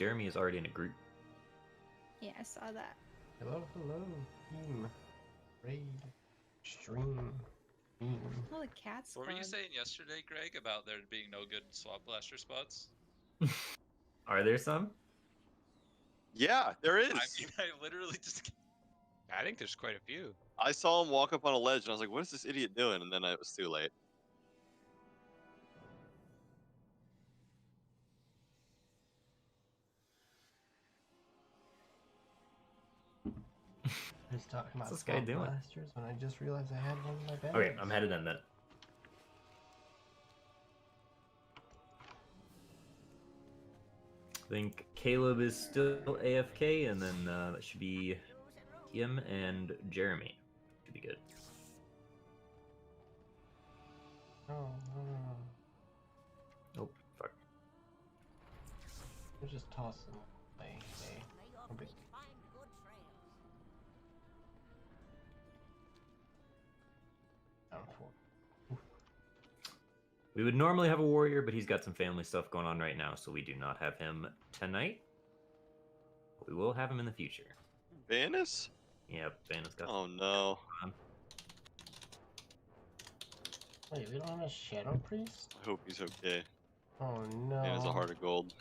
Jeremy is already in a group. Yeah, I saw that. Hello, team. Raid. Stream. Team. Oh, the cats. What were you saying yesterday, Greg, about there being no good swap blaster spots? Are there some? Yeah, there is. I mean, I literally just. I think there's quite a few. I saw him walk up on a ledge, and I was like, "What is this idiot doing?" And then it was too late. I was talking about What's this guy swamp doing? blasters when I just realized I had one in my bag. Okay, I'm headed in then. I think Caleb is still AFK, and then that should be him and Jeremy. Should be good. Oh, Oh, fuck. we'll just toss them away. Hey, no big. Down 4. We would normally have a warrior, but he's got some family stuff going on right now, so we do not have him tonight. But we will have him in the future. Vanis? Yep, Vanna's got. Oh no. Wait, we don't have a Shadow Priest? I hope he's okay. Oh no. Vanis a heart of gold.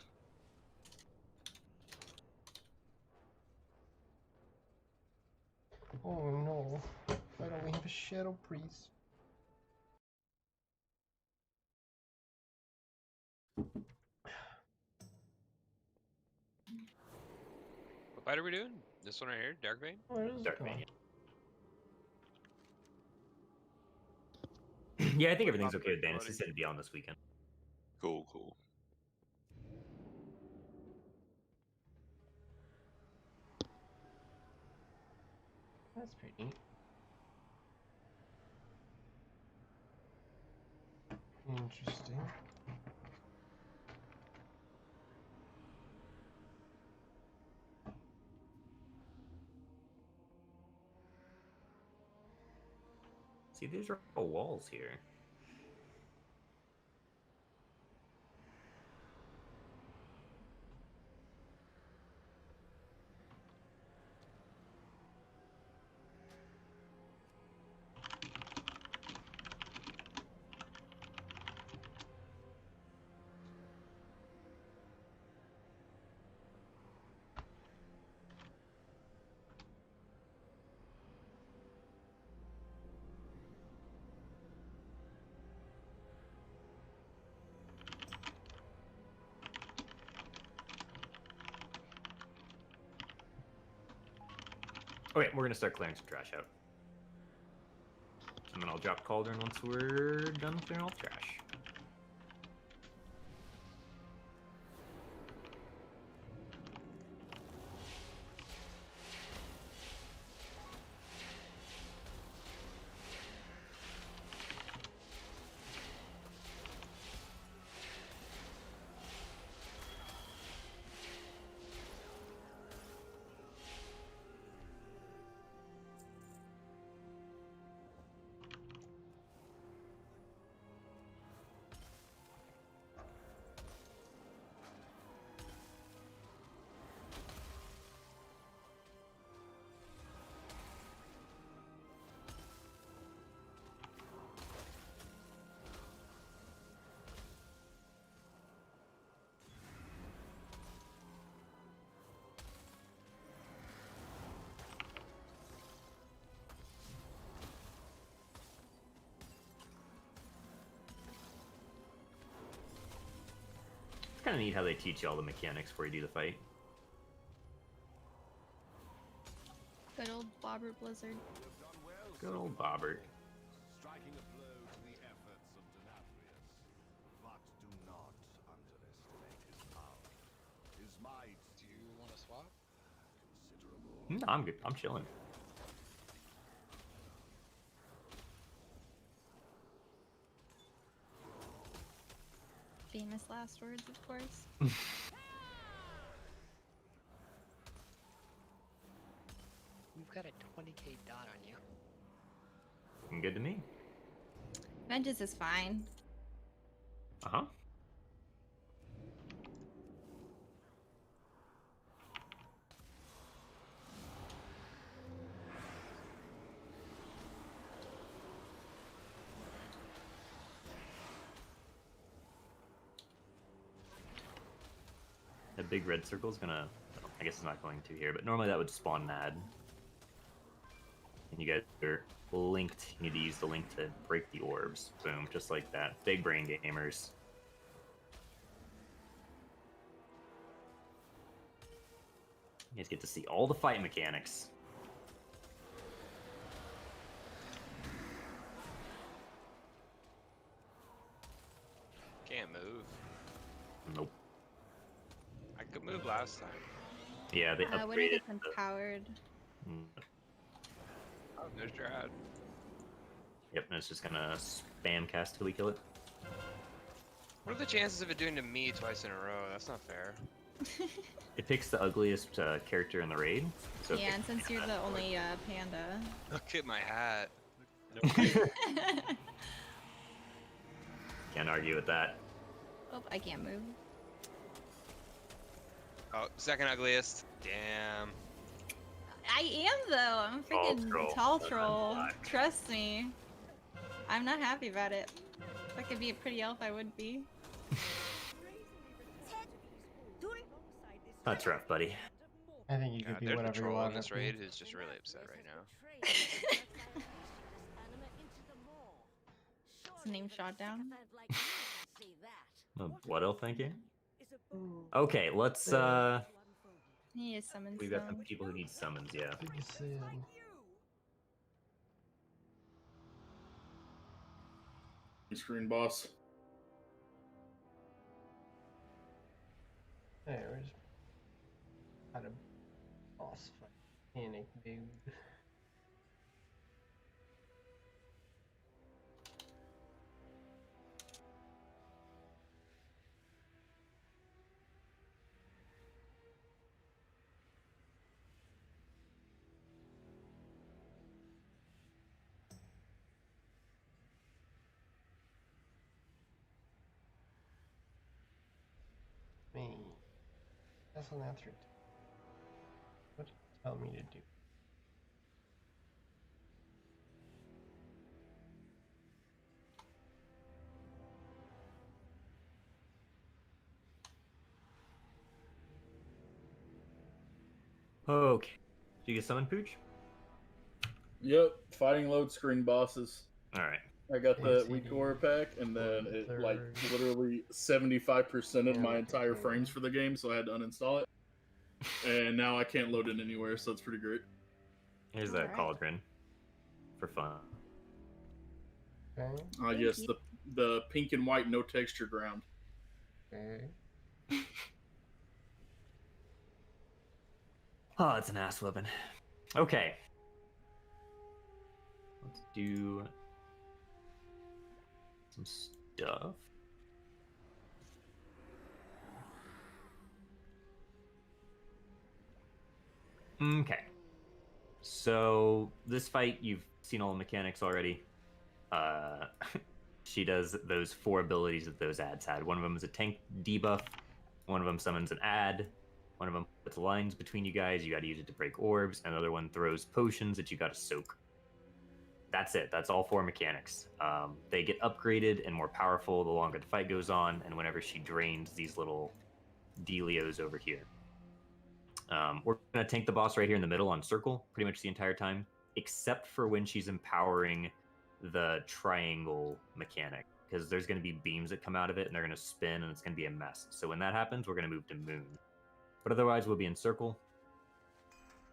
Oh no. Why don't we have a Shadow Priest? What fight are we doing? This one right here, Darkbane? Where is it Dark going? Mania. Yeah, I think everything's okay with Vanna. He said to be on this weekend. Cool, cool. That's pretty neat. Interesting. See, these are all walls here. Okay, we're gonna start clearing some trash out. And then I'll drop Cauldron once we're done clearing all the trash. It's kind of neat how they teach you all the mechanics before you do the fight. Good old Bobbert Blizzard. Good old Bobbert. Striking a blow to the efforts of Nathrius, but do not underestimate his power. His might Do you want to swap? considerable. No, I'm good. I'm chilling. Famous last words, of course. You've got a 20k dot on you. Looking good to me. Vengeance is fine. Uh huh. big red circle is gonna. Well, I guess it's not going to here, but normally that would spawn Nad. And you guys are linked. You need to use the link to break the orbs. Boom, just like that. Big brain gamers. You guys get to see all the fight mechanics. Can't move. Nope. I could move last time. Yeah, they When it upgraded. gets empowered. Oh, there's your ad. Yep, and it's just gonna spam cast till we kill it. What are the chances of it doing to me twice in a row? That's not fair. It picks the ugliest character in the raid. So it Yeah, and picks since you're the only panda. Look at my hat. Can't argue with that. Oh, I can't move. Oh, second ugliest. Damn. I am though. I'm a Tall freaking troll. tall That's troll. black. Trust me. I'm not happy about it. If I could be a pretty elf, I would be. That's rough, buddy. I think you Yeah, could be there's a whatever you troll want. in this with me. raid who's just really upset right now. His name shot down. What else? Thank you. Okay, let's. He is summoned. We've got some people who need summons. Yeah. Did you see him? Screen boss. Hey, we're just had a boss fight. Panic, dude. Me. That's an Nathria. What do you tell me to do? Okay. Did you get summon, Pooch? Yep, fighting load screen bosses. All right. I got the ACD, weak aura pack, and then it like third. literally 75% of Yeah, my okay, entire cool. frames for the game, so I had to uninstall it. And now I can't load it anywhere, so it's pretty great. Here's that Alright. cauldron. For fun. Okay, Yes, you. the pink and white no texture ground. okay. Oh, it's an ass weapon. Okay. Let's do some stuff. Okay. So this fight, you've seen all the mechanics already. She does those 4 abilities that those ads had. One of them is a tank debuff. One of them summons an ad. One of them puts lines between you guys. You got to use it to break orbs. Another one throws potions that you got to soak. That's it. That's all 4 mechanics. They get upgraded and more powerful the longer the fight goes on, and whenever she drains these little dealios over here. We're going to tank the boss right here in the middle on circle pretty much the entire time, except for when she's empowering the triangle mechanic, because there's going to be beams that come out of it, and they're going to spin, and it's going to be a mess. So when that happens, we're going to move to moon. But otherwise, we'll be in circle.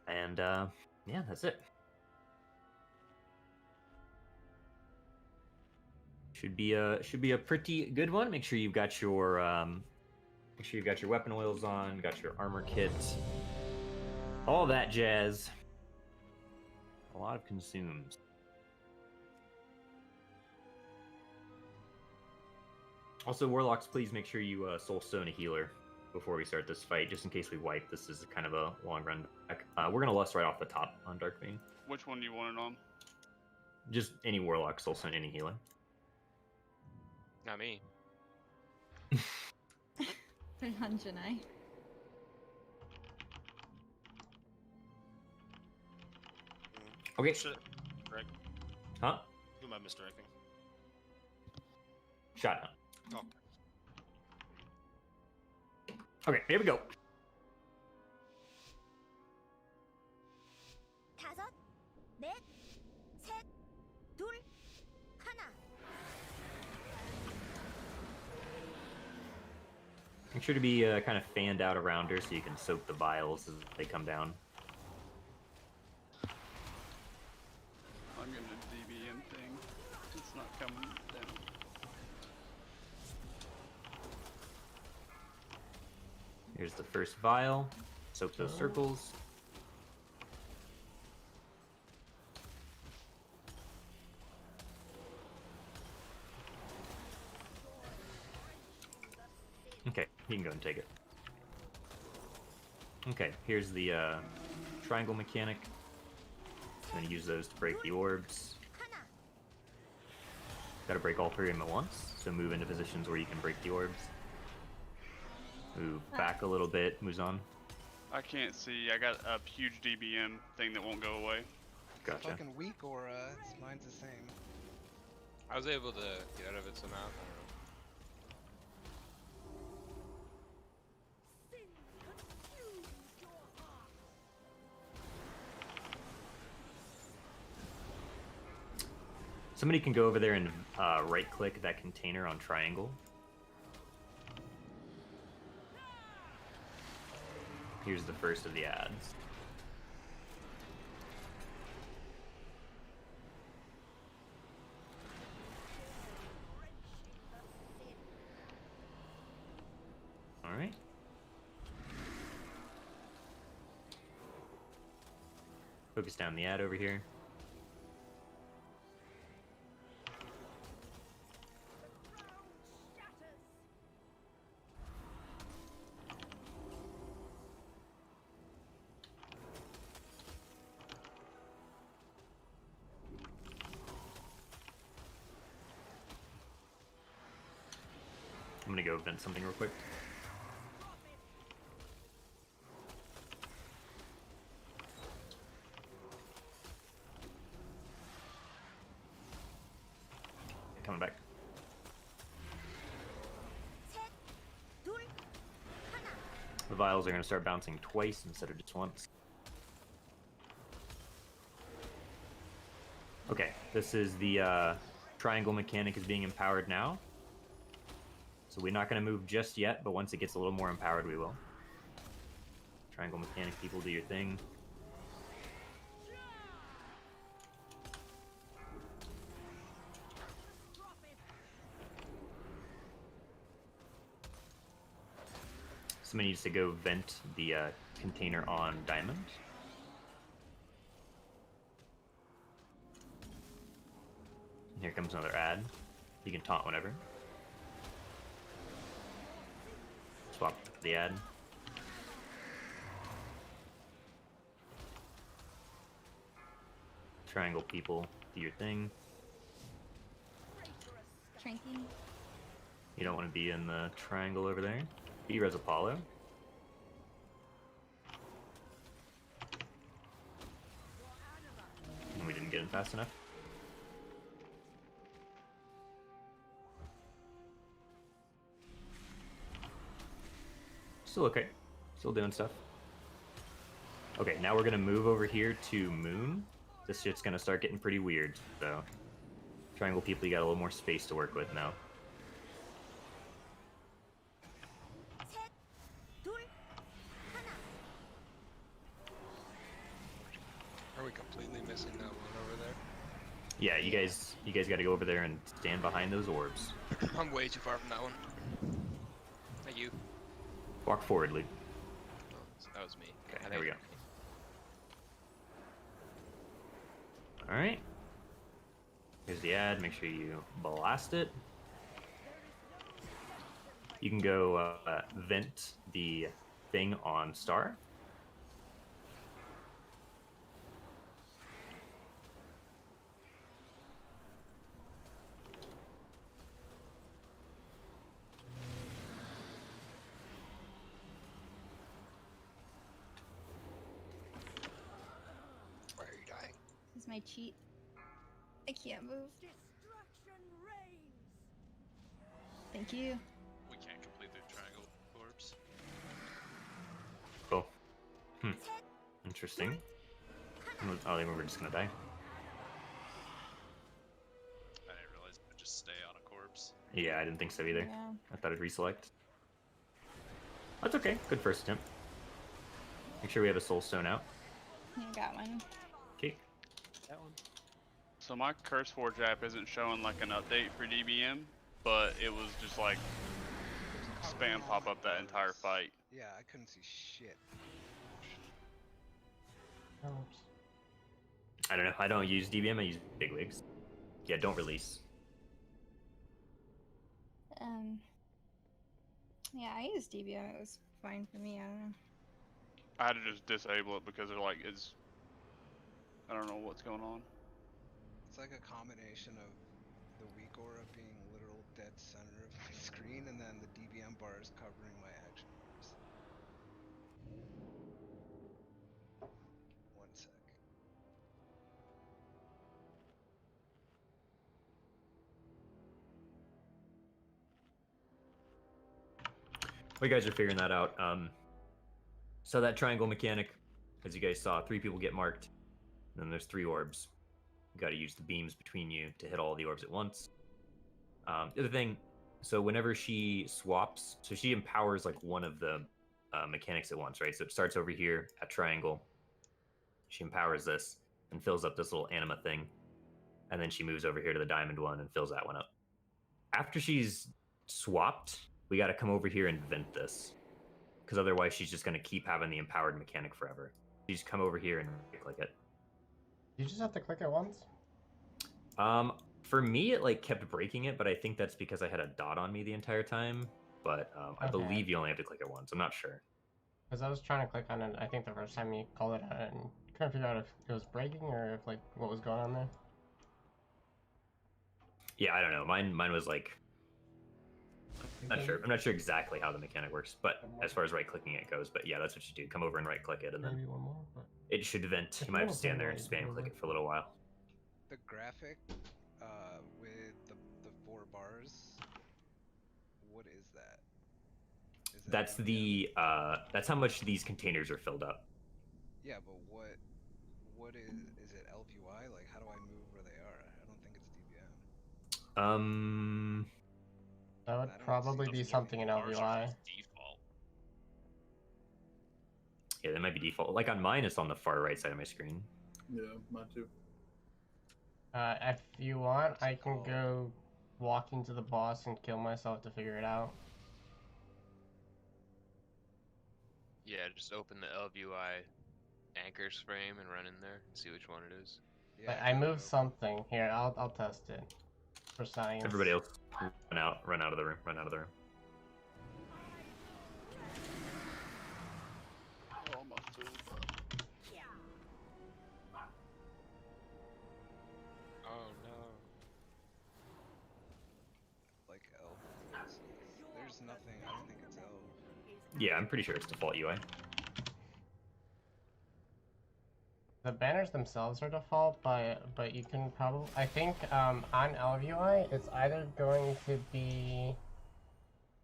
And, yeah, that's it. Should be a pretty good one. Make sure you've got your weapon oils on, got your armor kit, all that jazz. A lot of consumes. Also, Warlocks, please make sure you soul stone a healer before we start this fight, just in case we wipe. This is kind of a long run back. We're gonna lust right off the top on Darkbane. Which one do you want it on? Just any Warlock, soul stone, any healer. Not me. Put it on Janai. Okay. Shit. Greg, Huh? who am I misdirecting? Shotgun. Oh. Okay, here we go. Make sure to be kind of fanned out around her so you can soak the vials as they come down. I'm gonna DBM thing. It's not coming down. Here's the first vial. Soak those circles. Okay, you can go and take it. Okay, here's the triangle mechanic. I'm gonna use those to break the orbs. Gotta break all three of them at once, so move into positions where you can break the orbs. Move back a little bit, moves on. I can't see. I got a huge DBM thing that won't go away. Gotcha. Fucking weak aura. Mine's the same. I was able to get out of it somehow. I don't know. Somebody can go over there and right-click that container on triangle. Here's the first of the ads. All right. Focus down the ad over here. I'm gonna go vent something real quick. Coming back. The vials are gonna start bouncing twice instead of just once. Okay, this is the triangle mechanic is being empowered now. So we're not going to move just yet, but once it gets a little more empowered, we will. Triangle mechanic people, do your thing. Somebody needs to go vent the container on diamond. And here comes another ad. You can taunt whenever. Swap the ad. Triangle people, do your thing. Shrinking. You don't want to be in the triangle over there. Be Res Apollo. And we didn't get in fast enough. Still okay. Still doing stuff. Okay, now we're gonna move over here to Moon. This shit's gonna start getting pretty weird, so triangle people, you got a little more space to work with now. Are we completely missing that one over there? Yeah, you guys got to go over there and stand behind those orbs. I'm way too far from that one. Thank you. Walk forward, Luke. Oh, that was me. Okay, I there we think- go. All right. Here's the ad. Make sure you blast it. You can go vent the thing on Star. Why are you dying? This is my cheat. I can't move. Thank you. We can't complete the triangle orbs. Cool. Interesting. Oh, they were just gonna die. Yeah, I didn't think so either. Yeah. I thought it'd reselect. That's okay. Good first attempt. Make sure we have a soul stone out. You got one. Okay. That one. So my Curse Forge app isn't showing like an update for DBM, but it was just like spam pop up that entire fight. Yeah, I couldn't see shit. Oops. I don't know. I don't use DBM. I use bigwigs. Yeah, don't release. Yeah, I used DBM. It was fine for me. I don't know. I had to just disable it because they're like it's. I don't know what's going on. It's like a combination of the weak aura being literal dead center of my screen, and then the DBM bars covering my action bars. One sec. Well, you guys are figuring that out. So that triangle mechanic, as you guys saw, 3 people get marked. And then there's 3 orbs. You got to use the beams between you to hit all the orbs at once. The other thing, so whenever she swaps, so she empowers like one of the mechanics at once, right? So it starts over here at triangle. She empowers this and fills up this little anima thing. And then she moves over here to the diamond one and fills that one up. After she's swapped, we got to come over here and vent this. Because otherwise she's just going to keep having the empowered mechanic forever. You just come over here and click it. You just have to click it once? For me, it like kept breaking it, but I think that's because I had a dot on me the entire time. But I Okay. believe you only have to click it once. I'm not sure. Because I was trying to click on it, I think the first time you called it out, and couldn't figure out if it was breaking or if like what was going on there. Yeah, I don't know. Mine was like, I'm not sure exactly how the mechanic works, but as far as right clicking it goes. But yeah, that's what you do. Come over and right click it, and then Maybe one more, but it should vent. You might have to stand there and spam click it for a little while. The graphic with the 4 bars, what is that? Is that That's DBM? that's how much these containers are filled up. Yeah, but what is it LVY? Like, how do I move where they are? I don't think it's DBM. that I would don't probably see be the something in Bars are LVI. just default. Yeah, that might be default. Like on mine, it's on the far right side of my screen. Yeah, mine too. If you want, What's I it can called? go walk into the boss and kill myself to figure it out. Yeah, Yeah, just open the LVI anchors frame and run in there and see which one it is. But Yeah, I can moved go. something. Here, I'll test it. For science. Everybody else, run out of the room. Run out of the room. Oh, my tools. Oh no. Like elf. There's nothing. I don't think it's elf. Yeah, I'm pretty sure it's default UI. The banners themselves are default, but you can probably, I think on LVUI it's either going to be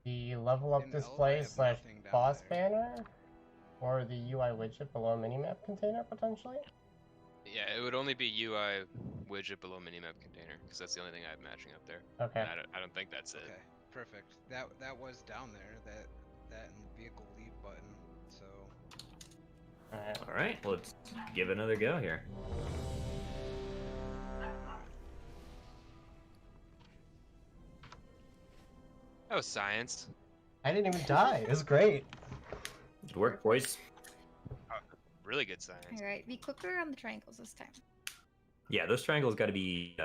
the level up In display Elf, I have slash nothing down boss there. banner, or the UI widget below minimap container potentially. Yeah, it would only be UI widget below minimap container because that's the only thing I have matching up there. Okay. And I don't think that's it. Okay, perfect. That was down there. That and vehicle leave button. So Alright. All right, well, let's give it another go here. That was science. I didn't even die. It was great. Good work, boys. Really good science. Alright, be quicker on the triangles this time. Yeah, those triangles got to be.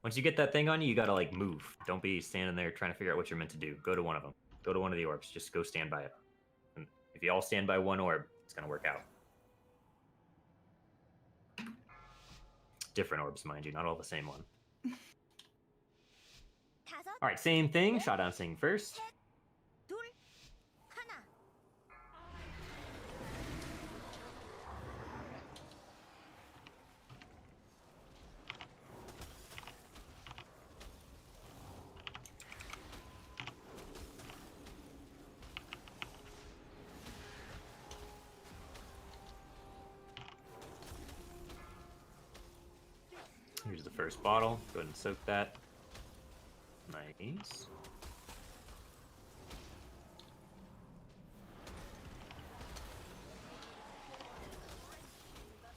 Once you get that thing on you, you got to like move. Don't be standing there trying to figure out what you're meant to do. Go to one of them. Go to one of the orbs. Just go stand by it. And if you all stand by one orb, it's gonna work out. Different orbs, mind you, not all the same one. All right, same thing. Shot on Sing first. Here's the first bottle. Go ahead and soak that. Nice. Nice.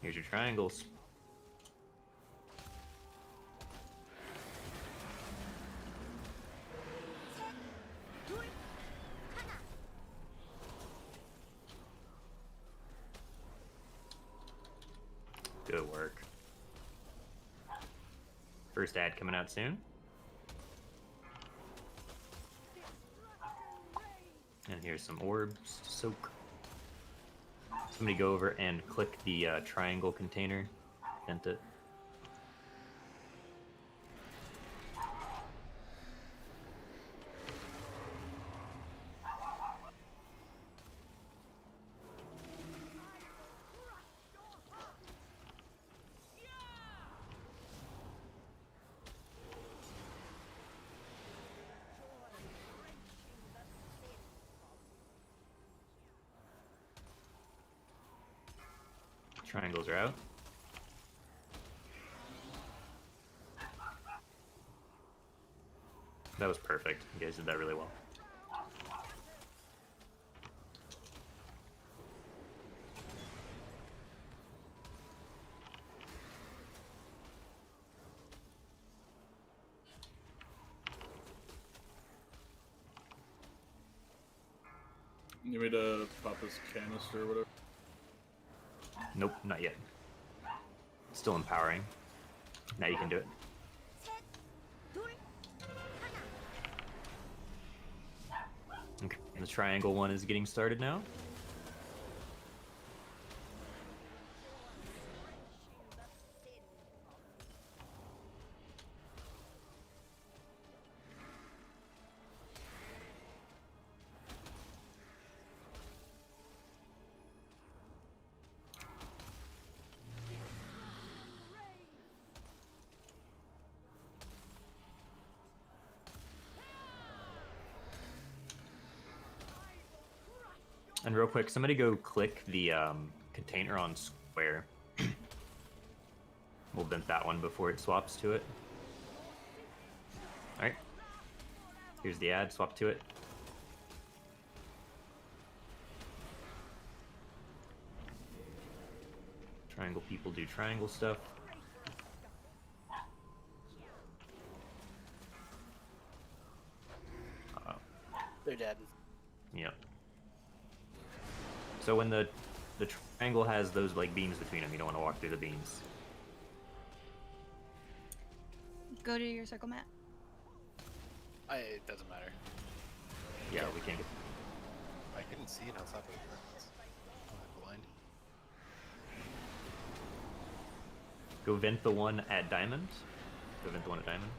Here's your triangles. Good work. First ad coming out soon. And here's some orbs to soak. Somebody go over and click the triangle container, vent it. Triangles are out. That was perfect. You guys did that really well. You need me to pop this canister or whatever? Nope, not yet. Still empowering. Now you can do it. Okay, the triangle one is getting started now. And real quick, somebody go click the container on square. We'll vent that one before it swaps to it. Alright. Here's the ad, swap to it. Triangle people do triangle stuff. They're dead. Yep. So when the triangle has those like beams between them, you don't want to walk through the beams. Go to your circle, Matt. It doesn't matter. Yeah, we can't get. I couldn't see it outside of the curtains. I'm blind. Go vent the one at diamond. Go vent the one at diamond.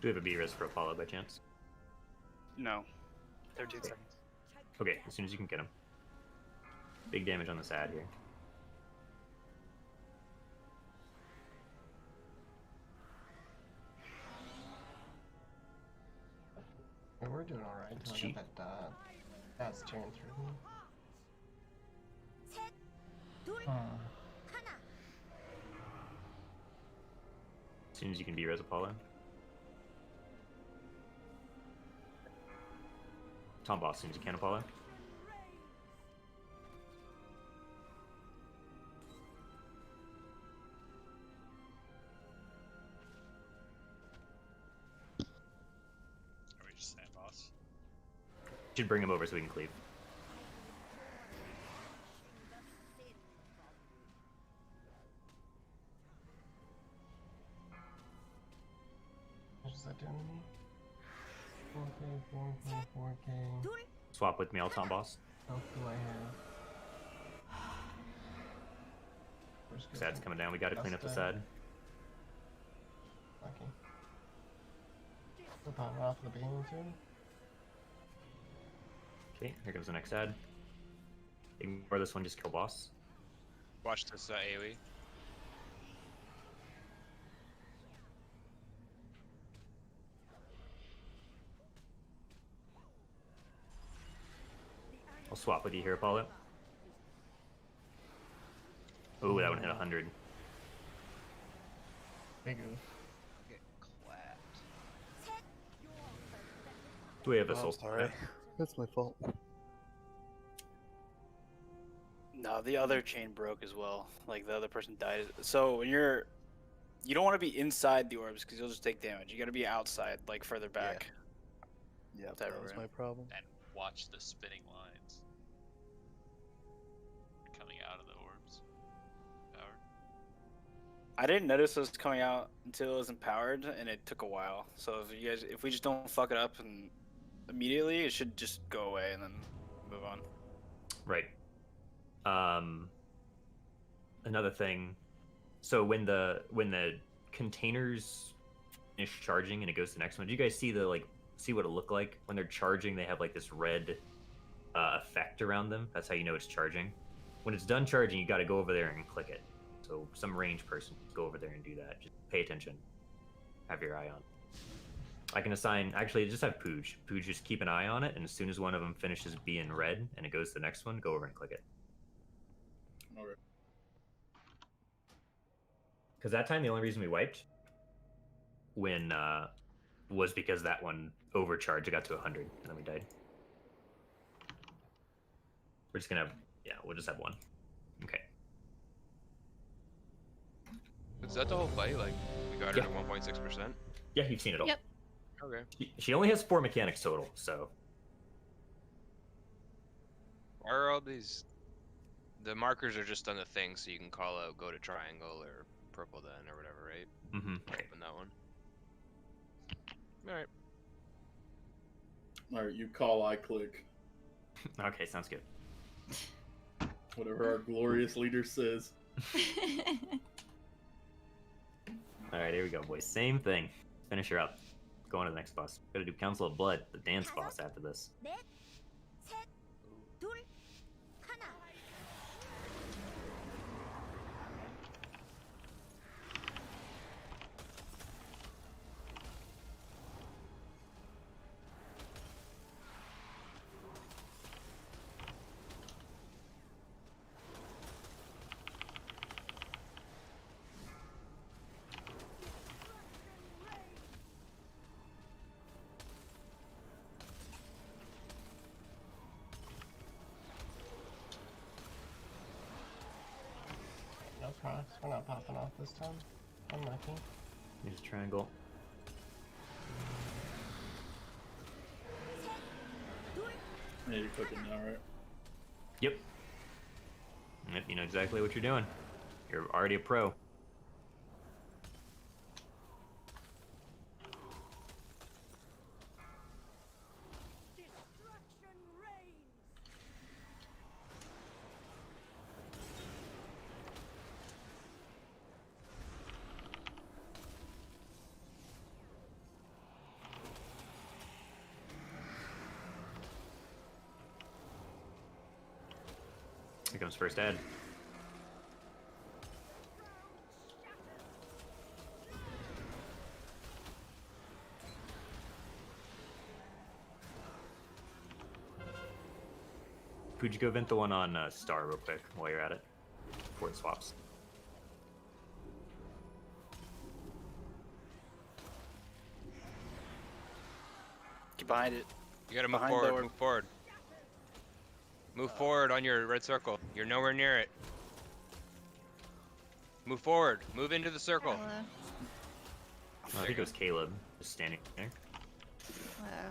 Do we have a B-res for Apollo by chance? No. 13 seconds. Okay, as soon as you can get him. Big damage on this ad here. Yeah, we're doing alright It's until I cheap. get that that's tearing through me. As soon as you can B-res Apollo. Tom Boss, as soon as you can Apollo. Are we just saying boss? Should bring him over so we can cleave. What does that do to me? 4K, 4K, 4K. Swap with me, I'll Tom Boss. How do I have? This ad's coming down, we gotta clean up this That's ad. Lucky. We'll pop it off the beam too. Okay, here goes the next ad. Ignore this one, just kill boss. Watch this AoE. I'll swap with you here, Apollo. Oh, that one hit 100. Big oof. I'll get clapped. Do we have a Oh, soul? sorry. That's my fault. No, the other chain broke as well. Like the other person died. So when you don't want to be inside the orbs because you'll just take damage. You got to be outside, like further back. Yeah, Type that of was room. my problem. And watch the spinning lines coming out of the orbs. Powered. I didn't notice it was coming out until it was empowered, and it took a while. So if we just don't fuck it up and immediately, it should just go away and then move on. Right. Another thing. So when the containers finish charging and it goes to the next one, do you guys see see what it looked like when they're charging? They have like this red effect around them. That's how you know it's charging. When it's done charging, you got to go over there and click it. So some range person, go over there and do that. Just pay attention. Have your eye on. I can assign, actually, just have Pooj. Pooj, just keep an eye on it, and as soon as one of them finishes being red and it goes to the next one, go over and click it. Okay. Because that time, the only reason we wiped was because that one overcharged. It got to 100, and then we died. We're just gonna have, yeah, we'll just have one. Okay. Is that the whole fight? Like, we got her to 1.6%? Yeah, you've seen it all. Yep. Okay. She only has 4 mechanics total, so. Why are all these... The markers are just on the thing, so you can call out go to triangle or purple then or whatever, right? Mm-hmm. Open that one. Alright. Alright, you call, I click. Okay, sounds good. Whatever our glorious leader says. Alright, here we go, boys. Same thing. Finish her up. Go on to the next boss. Gotta do Council of Blood, the dance boss after this. No cross. We're not popping off this time. Unlucky. Use triangle. Yeah, you're clicking now, right? Yep. Yep, you know exactly what you're doing. You're already a pro. Here comes first ad. Could you go vent the one on Star real quick while you're at it? Before it swaps. Get behind it. You gotta move Behind forward, door. move forward. Move forward on your red circle. You're nowhere near it. Move forward. Move into the circle. Hello. I think it was Caleb just standing there. Wow.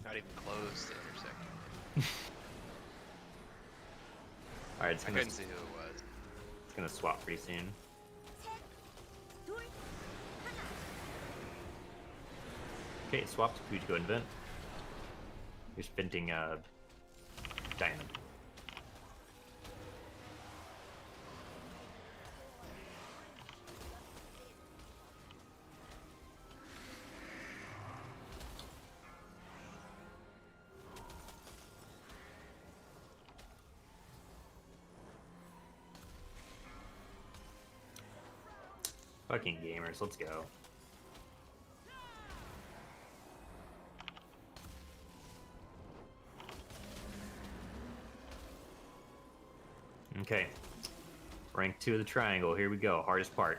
Not even close to intersect. Alright, it's I gonna, couldn't see who it was. it's gonna swap pretty soon. Okay, it swapped. Could you go invent? You're venting Diamond. Fucking gamers, let's go. Okay. Rank 2 of the triangle. Here we go. Hardest part.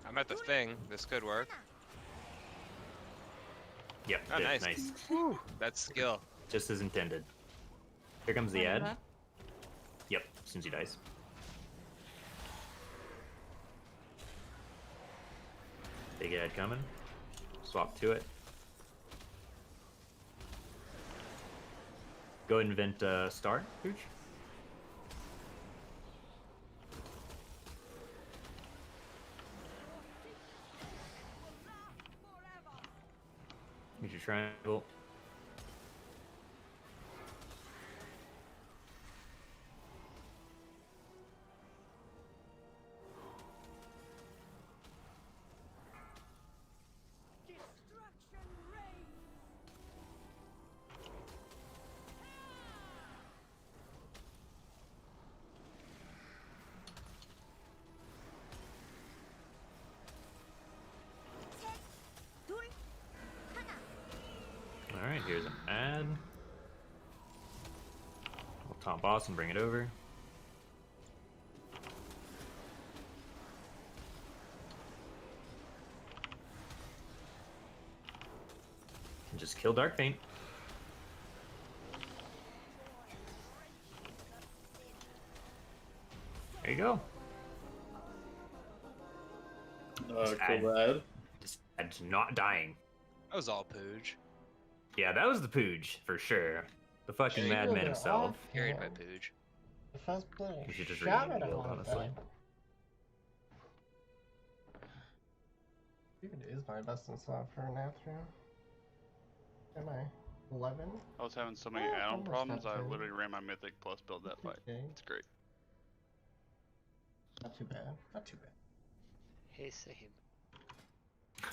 I'm at the thing. This could work. Yep. Oh, good, nice. Whew, that's skill. Just as intended. Here comes the What ad. about- Yep, as soon as he dies. Big ad coming. Swap to it. Go ahead and invent star, Pooch. Use your triangle. Alright, here's an ad. We'll top boss and bring it over. And just kill Dark Paint. There you go. Cool ad. Just ad's not dying. That was all Pooj. Yeah, that was the Pooj, for sure. The fucking Carried madman it himself. off, Carried yeah. by Pooj. The first player We should just shot rename at the him guild, like honestly. that. I think it is my best in slot for Nathria. Am I 11? I was having so many Oh, add-on almost problems, got I 10. literally ran my mythic plus build that fight. Okay. It's great. Not too bad. Not too bad. Hey, same.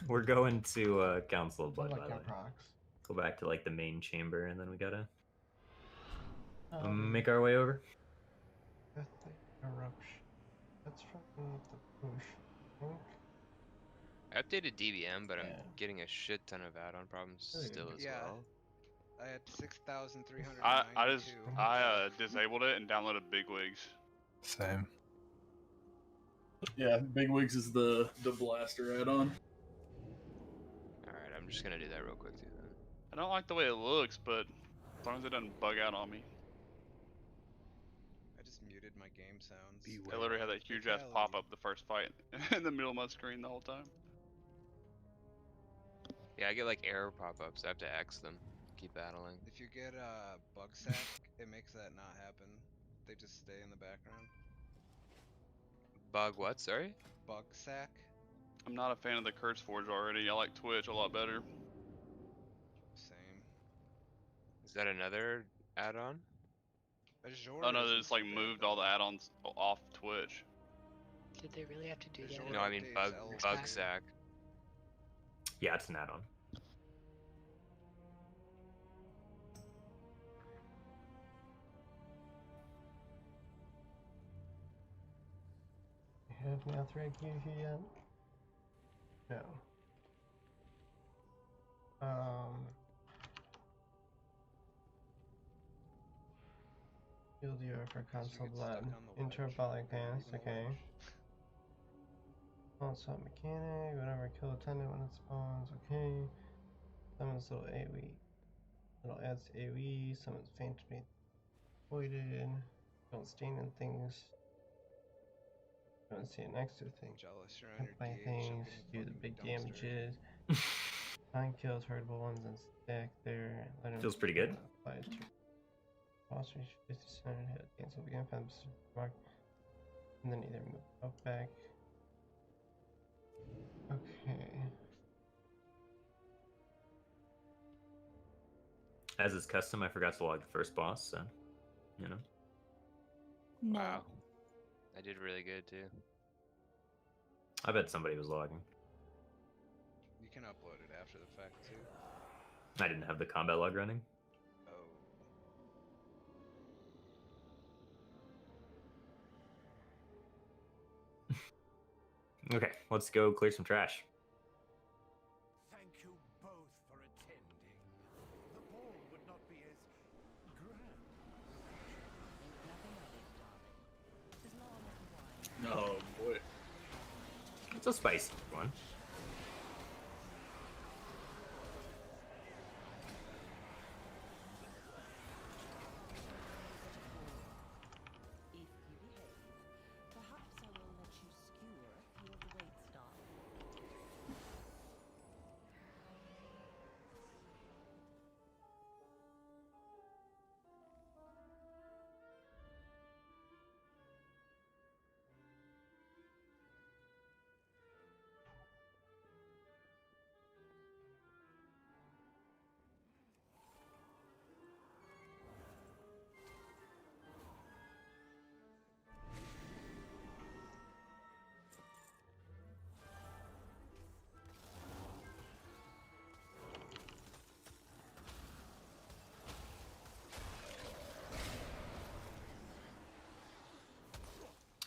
We're going to Council of Blood, Good by luck the in way. procs. Go back to like the main chamber, and then we gotta Um, make our way over. Deathly Eruption. That's from the push. I think. I updated DBM, but I'm Yeah. getting a shit ton of add-on problems Really still good. as Yeah. well. I had 6,392. I disabled it and downloaded Bigwigs. Same. Yeah, Bigwigs is the blaster add-on. Alright, I'm just gonna do that real quick too then. I don't like the way it looks, but as long as it doesn't bug out on me. I just muted my game sounds. I literally had that huge ass pop up the first fight in the middle of my screen the whole time. Yeah, I get like error pop-ups. I have to X them. Keep battling. If you get a bug sack, it makes that not happen. They just stay in the background. Bug what? Sorry? Bug sack? I'm not a fan of the Curse Forge already. I like Twitch a lot better. Same. Is that another add-on? Azure Oh no, they isn't just like too bad, moved though. all the add-ons off Twitch. Did they really have to do that? No, I mean bug sack. Yeah, it's an add-on. Have Nathria give you yet? No. Shield you for console blood. Interpolate glance, okay. Also mechanic, whatever, kill attendant when it spawns, okay. Summons little AoE. Little adds to AoE, summons faint to be avoided. Don't stain in things. Don't see it next to things. Jealous, you're on your By DH, I'm things, getting do the fucking big dumpstered. damages. Find kills hurtable ones and stack there. Let him Feels pretty good. Apply to boss reach 50% hit. Cancel begin from mark. And then either move up back. Okay. As is custom, I forgot to log the first boss, so you know. No. Wow. I did really good too. I bet somebody was logging. You can upload it after the fact too. I didn't have the combat log running. Oh. Okay, let's go clear some trash. Thank you both for attending. The ball would not be as grand. Oh boy. It's a spicy one.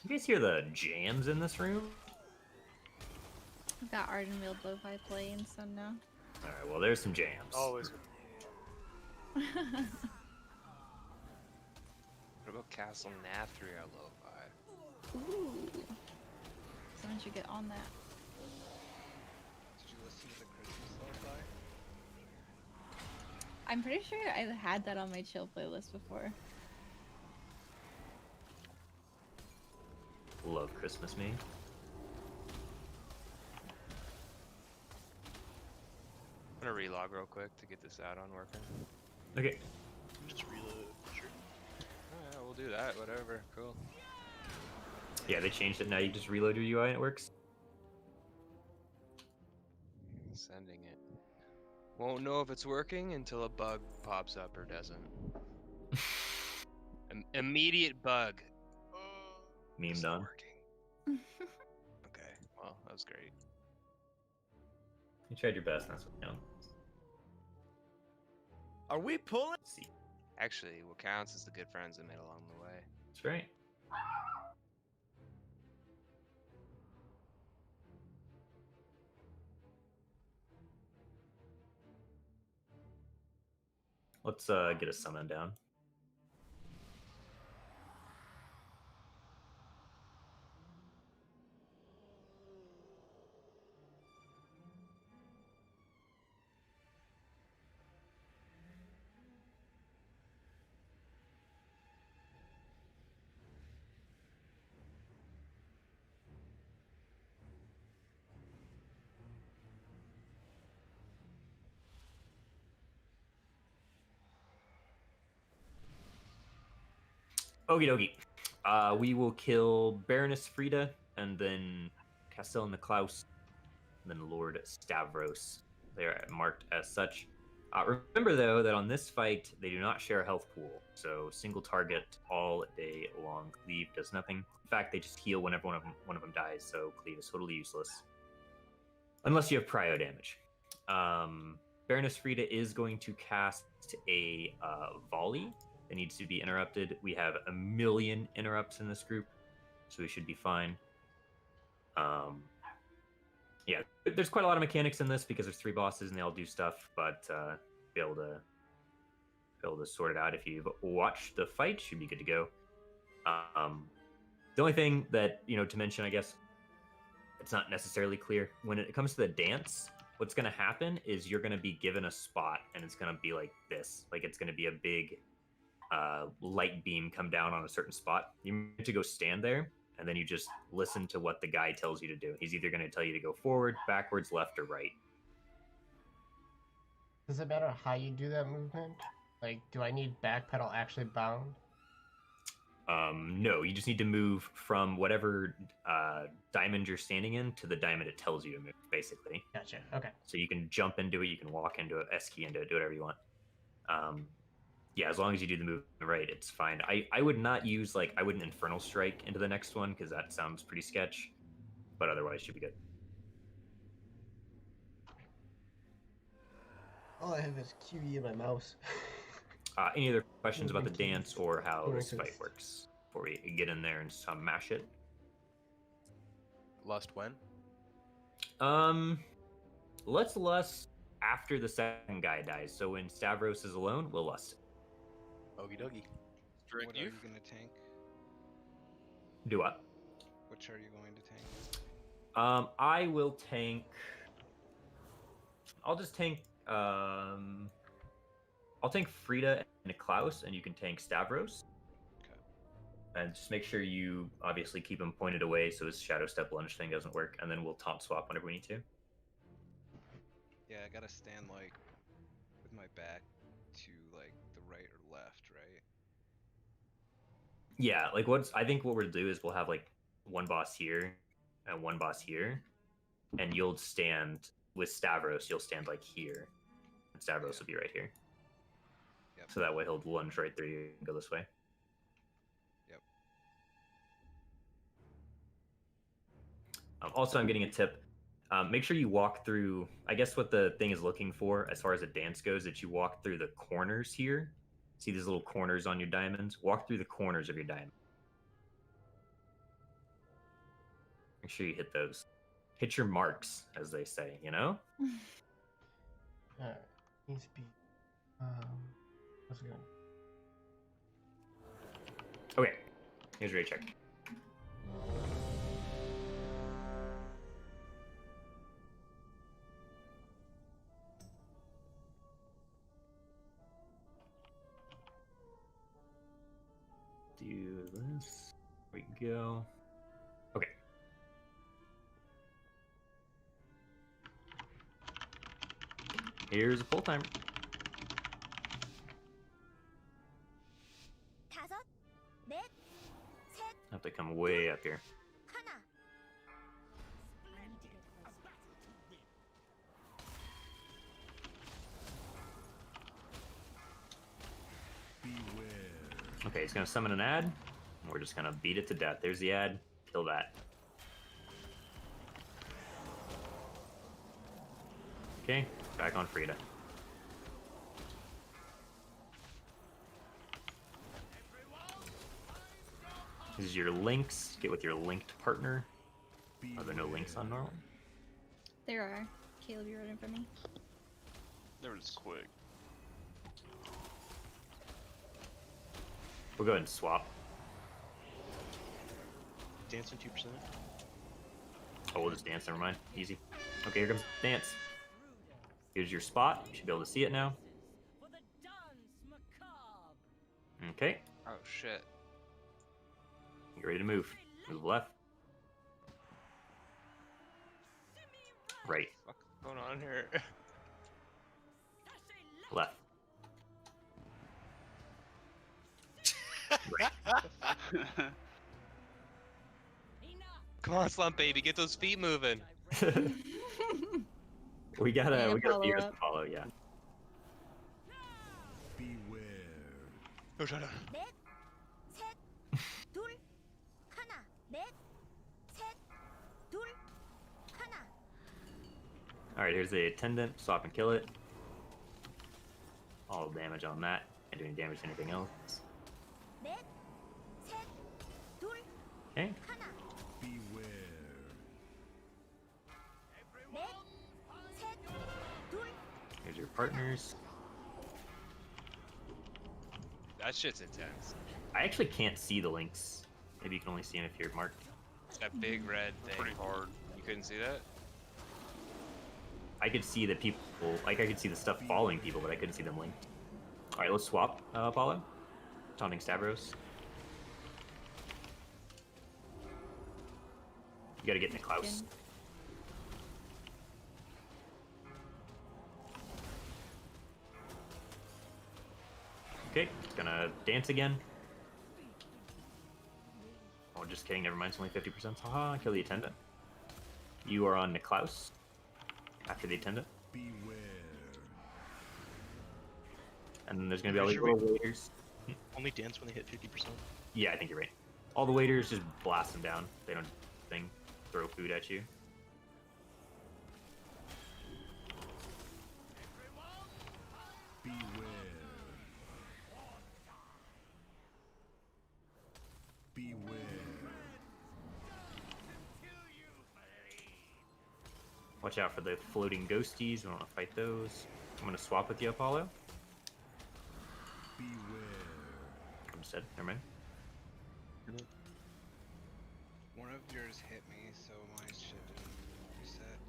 You guys hear the jams in this room? I've got Ardenweald lo-fi playing, so no. Alright, well, there's some jams. Always. What about Castle Nathria lo-fi? Ooh. Someone should get on that. Did you listen to the Christmas lo-fi? I'm pretty sure I had that on my chill playlist before. Love Christmas me. I'm gonna relog real quick to get this add-on working. Okay. Just reload. Sure. Oh, yeah, we'll do that. Whatever. Cool. Yeah, they changed it now. You just reload your UI and it works. Sending it. Won't know if it's working until a bug pops up or doesn't. Immediate bug. Meme It's done. working. Okay, well, that was great. You tried your best, that's what counts. Are we pulling? Let's see. Actually, what counts is the good friends I made along the way. That's right. Let's get a summon down. Okie dokie. We will kill Baroness Frida, and then Castell Niklaus, and then Lord Stavros. They are marked as such. Remember, though, that on this fight, they do not share a health pool, so single target all day long. Cleave does nothing. In fact, they just heal whenever one of them dies, so Cleave is totally useless. Unless you have prio damage. Baroness Frida is going to cast a volley. It needs to be interrupted. We have a million interrupts in this group, so we should be fine. Yeah, there's quite a lot of mechanics in this because there's 3 bosses and they all do stuff, but be able to sort it out if you've watched the fight, should be good to go. The only thing that, to mention, I guess, it's not necessarily clear. When it comes to the dance, what's going to happen is you're going to be given a spot, and it's going to be like this. Like, it's going to be a big light beam come down on a certain spot. You need to go stand there, and then you just listen to what the guy tells you to do. He's either going to tell you to go forward, backwards, left, or right. Does it matter how you do that movement? Like, do I need backpedal actually bound? No, you just need to move from whatever diamond you're standing in to the diamond it tells you to move, basically. Gotcha. Okay. So you can jump into it, you can walk into it, S key into it, do whatever you want. Yeah, as long as you do the movement right, it's fine. I would not use, I wouldn't Infernal Strike into the next one, because that sounds pretty sketch. but otherwise should be good. All I have is QE in my mouse. Any other questions about the Moving dance keys or how don't this fight exist. works before we get in there and mash it? Lust when? Let's lust after the second guy dies. So when Stavros is alone, we'll lust. Okie dokie. What are you gonna tank? Do what? Which are you going to tank? I will tank. I'll just tank. I'll tank Frida and Klaus, and you can tank Stavros. Okay. And just make sure you obviously keep him pointed away so his Shadow Step lunge thing doesn't work, and then we'll taunt swap whenever we need to. Yeah, I gotta stand like with my back to like the right or left, right? Yeah, like I think what we'll do is we'll have like one boss here and one boss here, and you'll stand with Stavros. You'll stand like here, and Stavros will be right here. Yep. So that way he'll lunge right through you and go this way. Yep. Also, I'm getting a tip. Make sure you walk through. I guess what the thing is looking for, as far as the dance goes, that you walk through the corners here. See these little corners on your diamonds? Walk through the corners of your diamond. Make sure you hit those. Hit your marks, as they say, you know? Alright, needs to be. What's it going? Okay, here's your check. Do this. There we go. Okay. Here's a full timer. I have to come way up here. Okay, he's gonna summon an ad. And we're just gonna beat it to death. There's the ad. Kill that. Okay, back on Frida. This is your links. Get with your linked partner. Are there no links on normal? There are. Caleb, you wrote in for me. There was quick. We'll go ahead and swap. Dancing 2%. Oh, we'll just dance. Never mind. Easy. Okay, here comes dance. Here's your spot. You should be able to see it now. Okay. Oh shit. Get ready to move. Move left. Right. What's going on here? Left. Right. Come on, Slump Baby, get those feet moving. we gotta follow fears to up. follow, yeah. Beware. Oh, shut up. Alright, here's the attendant. Swap and kill it. All damage on that. Can't do any damage to anything else. Okay. Beware. Here's your partners. That shit's intense. I actually can't see the links. Maybe you can only see them if you're marked. That big red thing. Pretty hard. You couldn't see that? I could see the people, like I could see the stuff following people, but I couldn't see them linked. Alright, let's swap, Apollo. Taunting Stavros. You gotta get Niklaus. Okay, it's gonna dance again. Oh, just kidding, never mind, it's only 50%. Haha, kill the attendant. You are on Niklaus. After the attendant. Beware. And then there's gonna be all these little waiters. Only dance when they hit 50%. Yeah, I think you're right. All the waiters just blast them down. They don't do anything. throw food at you. Beware. Beware. Watch out for the floating ghosties. We don't want to fight those. I'm gonna swap with you, Apollo. Beware. I'm just dead. Never mind. One of yours hit me, so my shit didn't reset.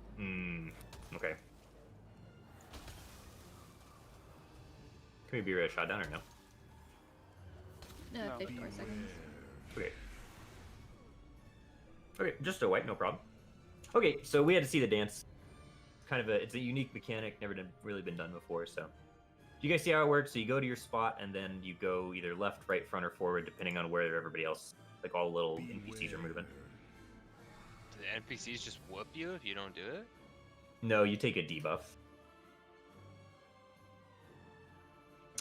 Okay. Can we be ready to shot down or no? No, No. 54 seconds. Okay. Okay, just a wipe, no problem. Okay, so we had to see the dance. Kind of it's a unique mechanic, never really been done before. So, you guys see how it works? So you go to your spot, and then you go either left, right, front, or forward, depending on where everybody else, like all the little NPCs are moving. Do the NPCs just whoop you if you don't do it? No, you take a debuff.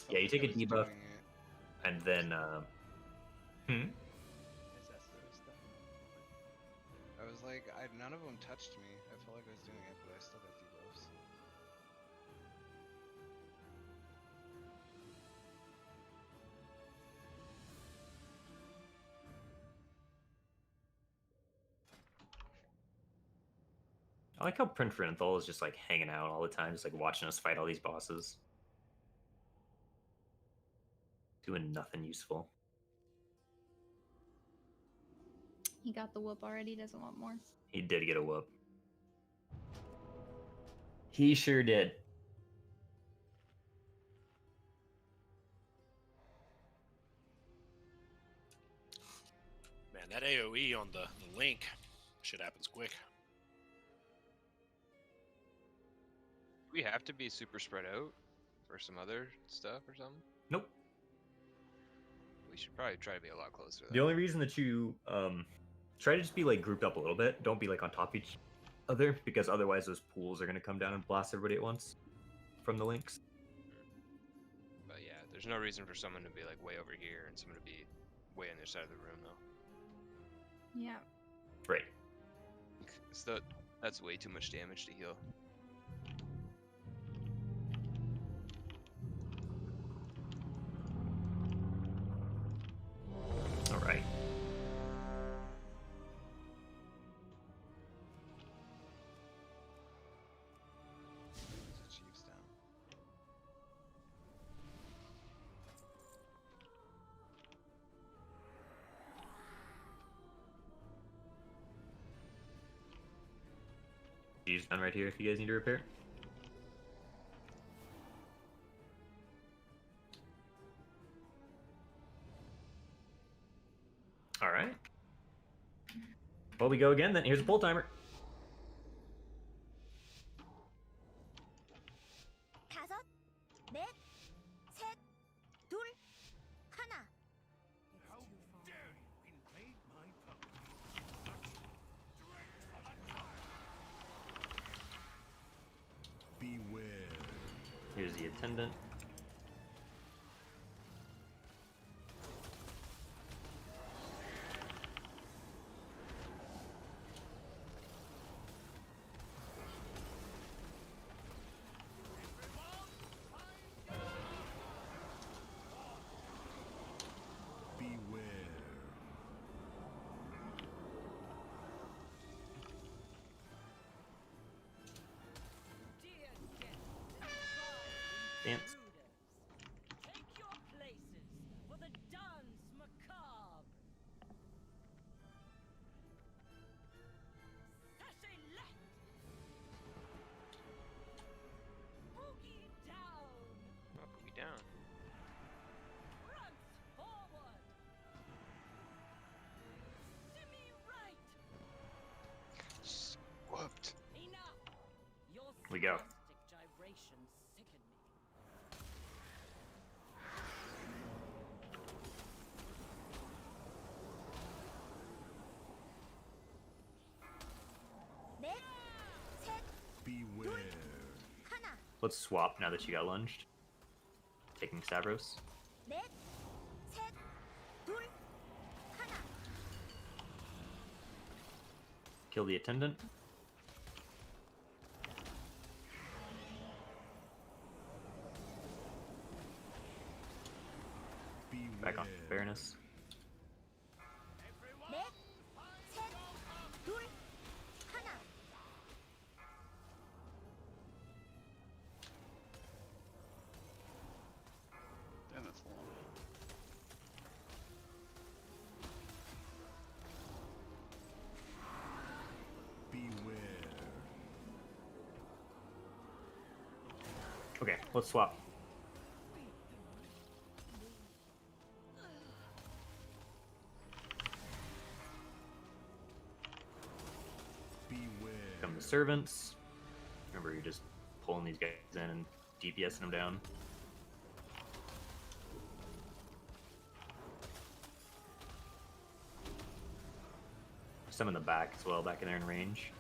I Yeah, you felt take a like I was debuff, doing it. and then I was like, none of them touched me. I felt like I was doing it, but I still got debuffs. I like how Prince Renthal is just like hanging out all the time, just like watching us fight all these bosses. Doing nothing useful. He got the whoop already, doesn't want more. He did get a whoop. He sure did. Man, that AoE on the link, shit happens quick. Do we have to be super spread out for some other stuff or something? Nope. We should probably try to be a lot closer. The only reason that you try to just be like grouped up a little bit, don't be like on top of each other, because otherwise those pools are gonna come down and blast everybody at once from the links. But yeah, there's no reason for someone to be like way over here and someone to be way on their side of the room though. Yeah. Right. So that's way too much damage to heal. All right. The Chiefs down. He's done right here if you guys need to repair. All right. Well, we go again then. Here's a pull timer. Beware. Here's the attendant. Beware. Dance. Take your places for the dance macabre. Sachez left. Boogie down. Oh, boogie down. Front forward. Shimmy right. Whooped. Enough. Your We go. spastic gyrations sicken me. Beware. Let's swap now that you got lunged. Taking Stavros. Kill the attendant. Back on fairness. Damn, that's long. Okay, let's swap. Come the servants. Remember, you're just pulling these guys in and DPSing them down. Some in the back as well, back in there in range.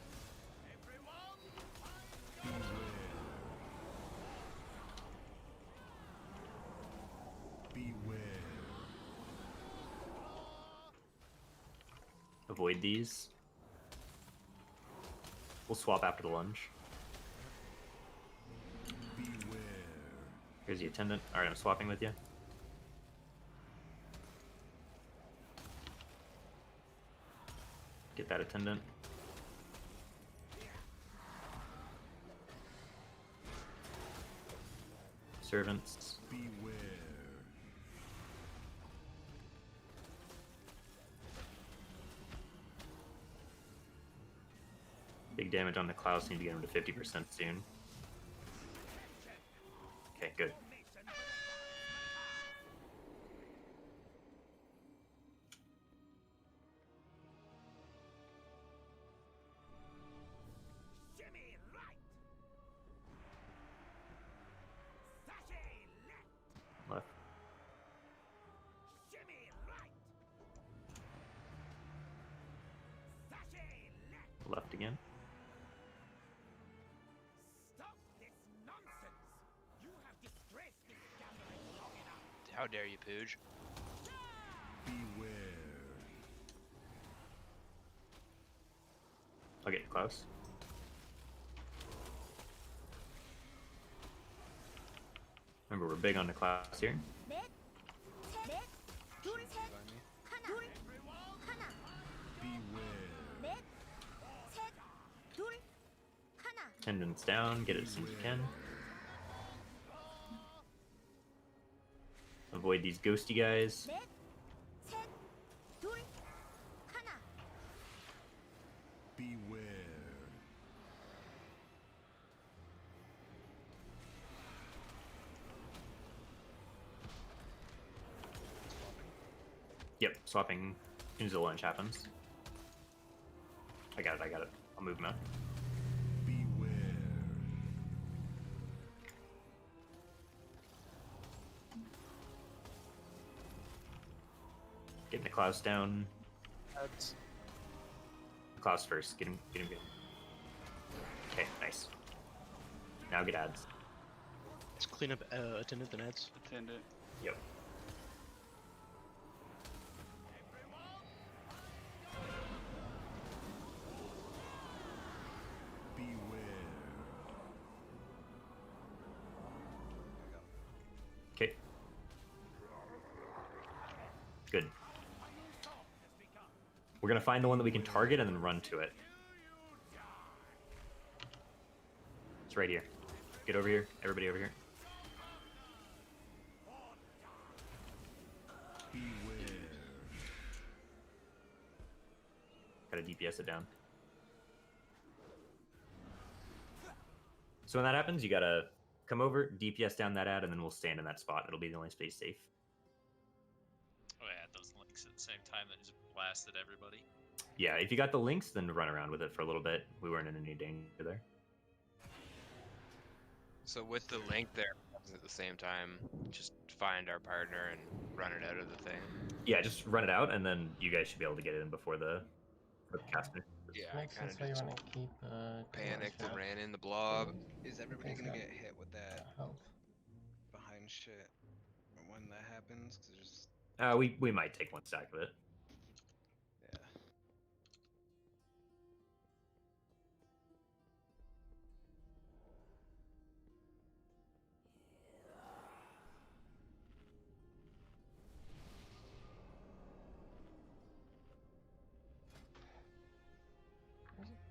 Avoid these. We'll swap after the lunge. Here's the attendant. Alright, I'm swapping with you. Get that attendant. Servants. Big damage on the Klaus. Need to get him to 50% soon. Okay, good. Left. Left again. How dare you, Pooge? I'll get you close. Remember, we're big on the class here. Attendants down, get it as soon as you can. Avoid these ghosty guys. Yep, swapping as soon as the lunge happens. I got it. I'll move him out. Getting the Klaus down. Klaus first. Get him. Okay, nice. Now get ads. Let's clean up attendant and ads. Attendant. Yep. Okay. Good. We're gonna find the one that we can target and then run to it. It's right here. Get over here. Everybody over here. Gotta DPS it down. So when that happens, you gotta come over, DPS down that ad, and then we'll stand in that spot. It'll be the only space safe. Oh yeah, those links at the same time that just blasted everybody. Yeah, if you got the links, then run around with it for a little bit. We weren't in any danger there. So with the link there at the same time, just find our partner and run it out of the thing. Yeah, just run it out, and then you guys should be able to get it in before the cast finishes. Yeah, Makes I kind sense why of you just want to keep panicked and ran in the blob. Is everybody Thanks, gonna man. get hit with that health. behind shit when that happens? 'Cause there's We might take one stack of it. yeah.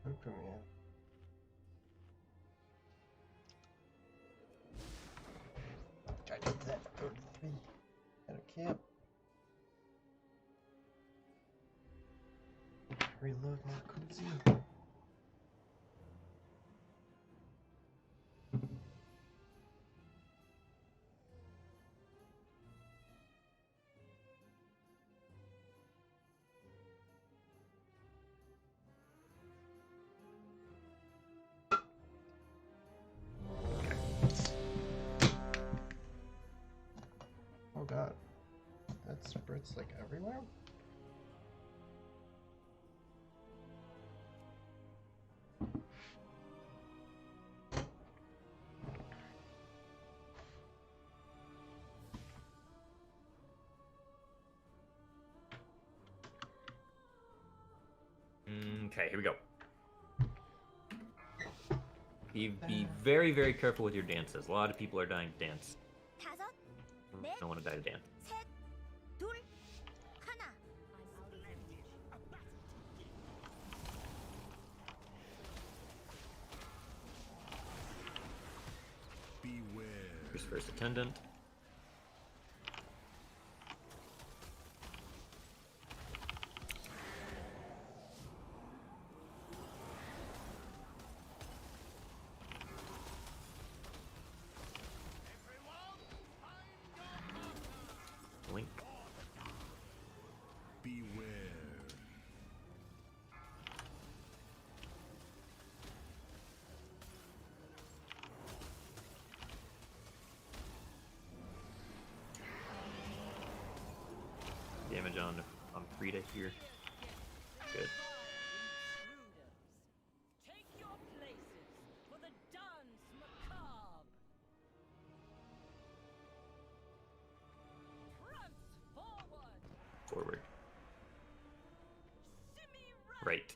food for me. Try to get that 33 at a camp. Reload my koozie. Oh god, that spritz like everywhere? Okay, here we go. Be very, very careful with your dances. A lot of people are dying to dance. I don't want to die to dance. Beware. Here's first attendant. Link. Beware. Damage on Frida here. Good. Take your places for the dance macabre. Prance forward. Forward. Shimmy Right.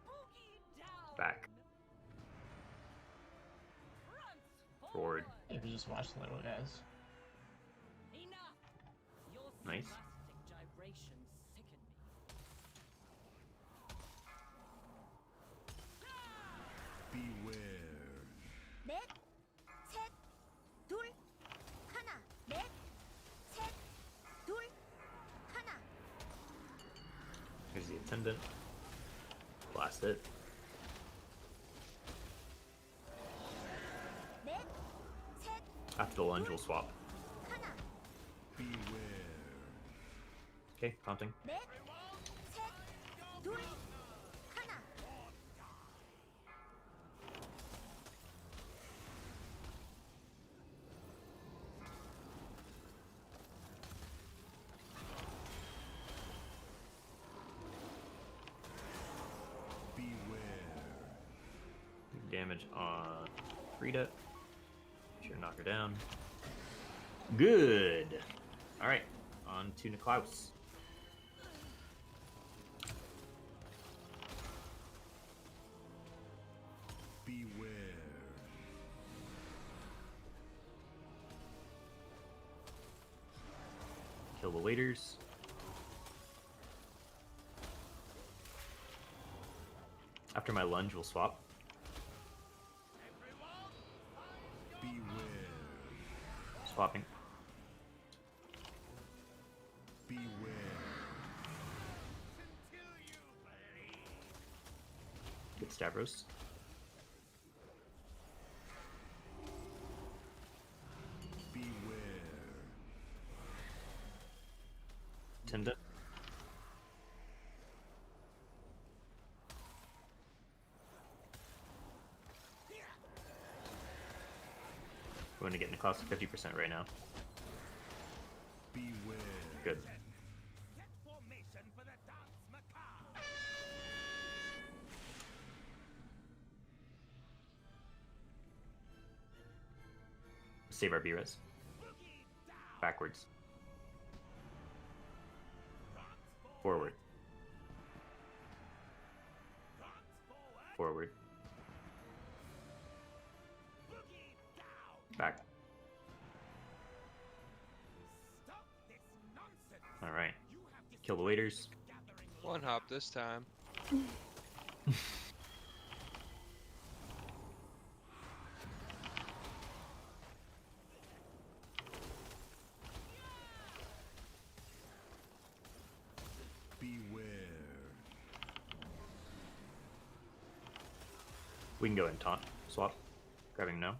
boogie down. Back. Prance Forward. If you just watch the little guys. Enough. Your Nice. spastic gyrations sicken me. Beware. 넷, 셋, 둘, 하나. 넷, 셋, 둘, 하나. Here's the attendant. Blast it. 넷, 셋, After the lunge, we'll swap. 하나. Beware. Okay, taunting. 넷, 셋, 둘, 하나. Beware. Damage on Frida. Sure, knock her down. Good. All right, on to Niklaus. Beware. Kill the waiters. After my lunge, we'll swap. Beware. Swapping. Beware. Get Stavros. Beware. Attendant. We're going to get Niklaus to 50% right now. Beware. Good. Save our B-res. Backwards. Forward. Forward. Back. Alright. Kill the waiters. One hop this time. Beware. We can go and taunt swap. Grabbing now.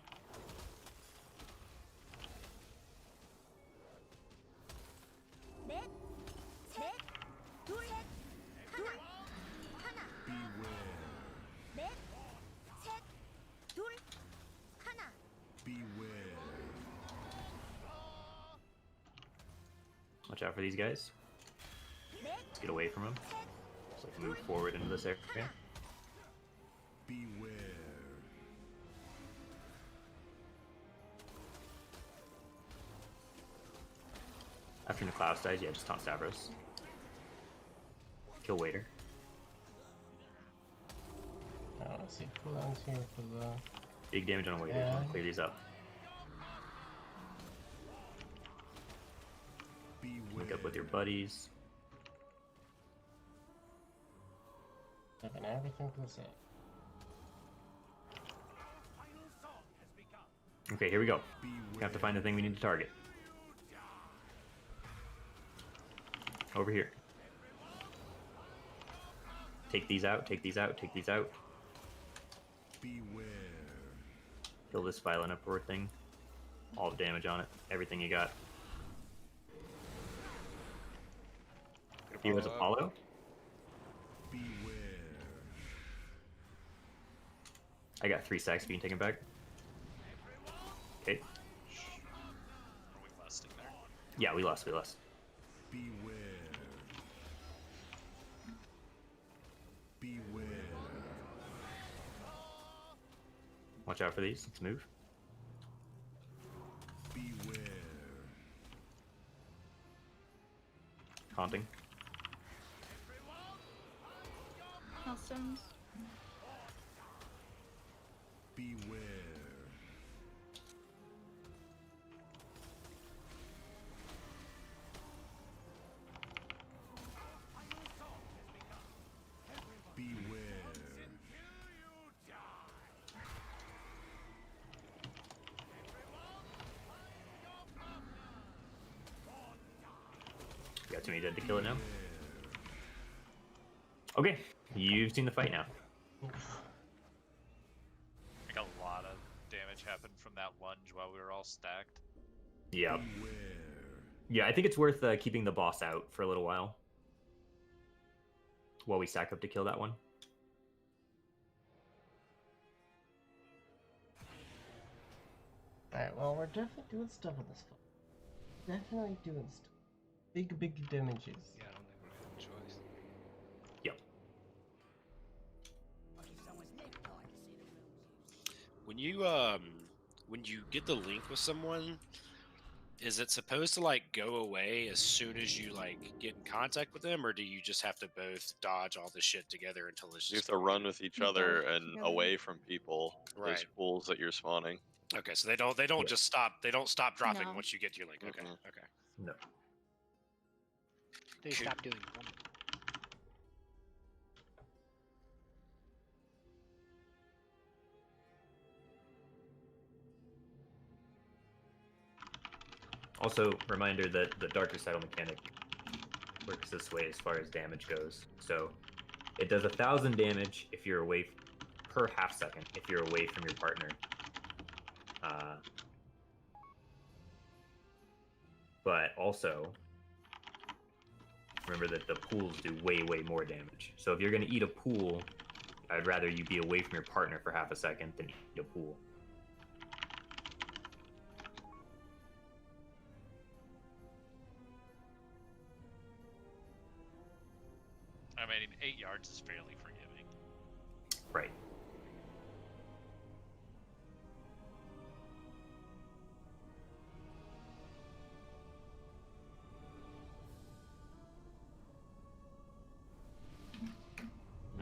넷, 셋, 둘, 하나, 하나. Beware. 넷, 셋, 둘, 하나. Beware. Watch out for these guys. Let's get away from them. Just like move forward into this area. Beware. After Nicklaus dies, yeah, just taunt Stavros. Kill Waiter. Let's see cooldowns here for the. Big damage on Waiter. Yeah. Clear these up. Link up with your buddies. Having everything for the set. Okay, here we go. We have to find the thing we need to target. Over here. Take these out, take these out, take these out. Beware. Kill this Violent Uproar thing. All the damage on it. Everything you got. He was Apollo. Beware. I got 3 stacks being taken back. Okay. Are we lusting there? Yeah, we lost, we lost. Beware. Beware. Watch out for these. Let's move. Beware. Haunting. Hailstones. Beware. Beware. You got too many dead to kill it now. Okay, you've seen the fight now. Like a lot of damage happened from that lunge while we were all stacked. Yeah. Yeah, I think it's worth keeping the boss out for a little while. While we stack up to kill that one. Alright, well, we're definitely doing stuff with this fight. Definitely doing stuff. Big damages. Yeah, I don't think we're gonna have a choice. Yep. When you get the link with someone, is it supposed to like go away as soon as you like get in contact with them, or do you just have to both dodge all this shit together until it's You have just to run with each other and away from people. Those Right. pools that you're spawning. Okay, so they don't just stop. They don't stop dropping No. once you get to your link. Okay, Mhm. okay. No. They stop doing one. Also, reminder that the Darker Saddle mechanic works this way as far as damage goes. So, it does 1,000 damage if you're away per half second if you're away from your partner. But also, remember that the pools do way more damage. So if you're going to eat a pool, I'd rather you be away from your partner for half a second than eat a pool. I mean, 8 yards is fairly forgiving. Right.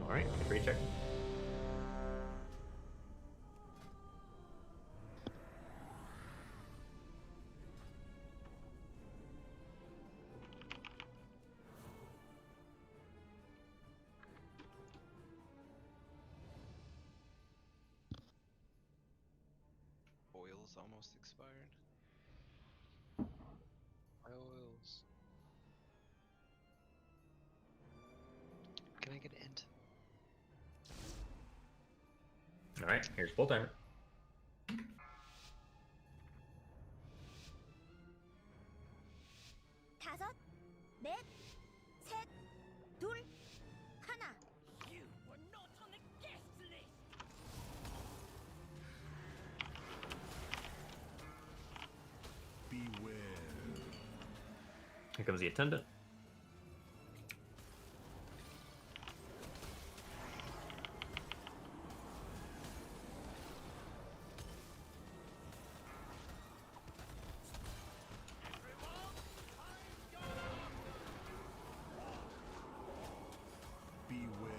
Alright, free check. oils almost expired. My oils. Can I get an int? All right, here's full timer. 다섯, 넷, 셋, 둘, 하나. You were not on the guest list. Beware. Here comes the attendant. Beware.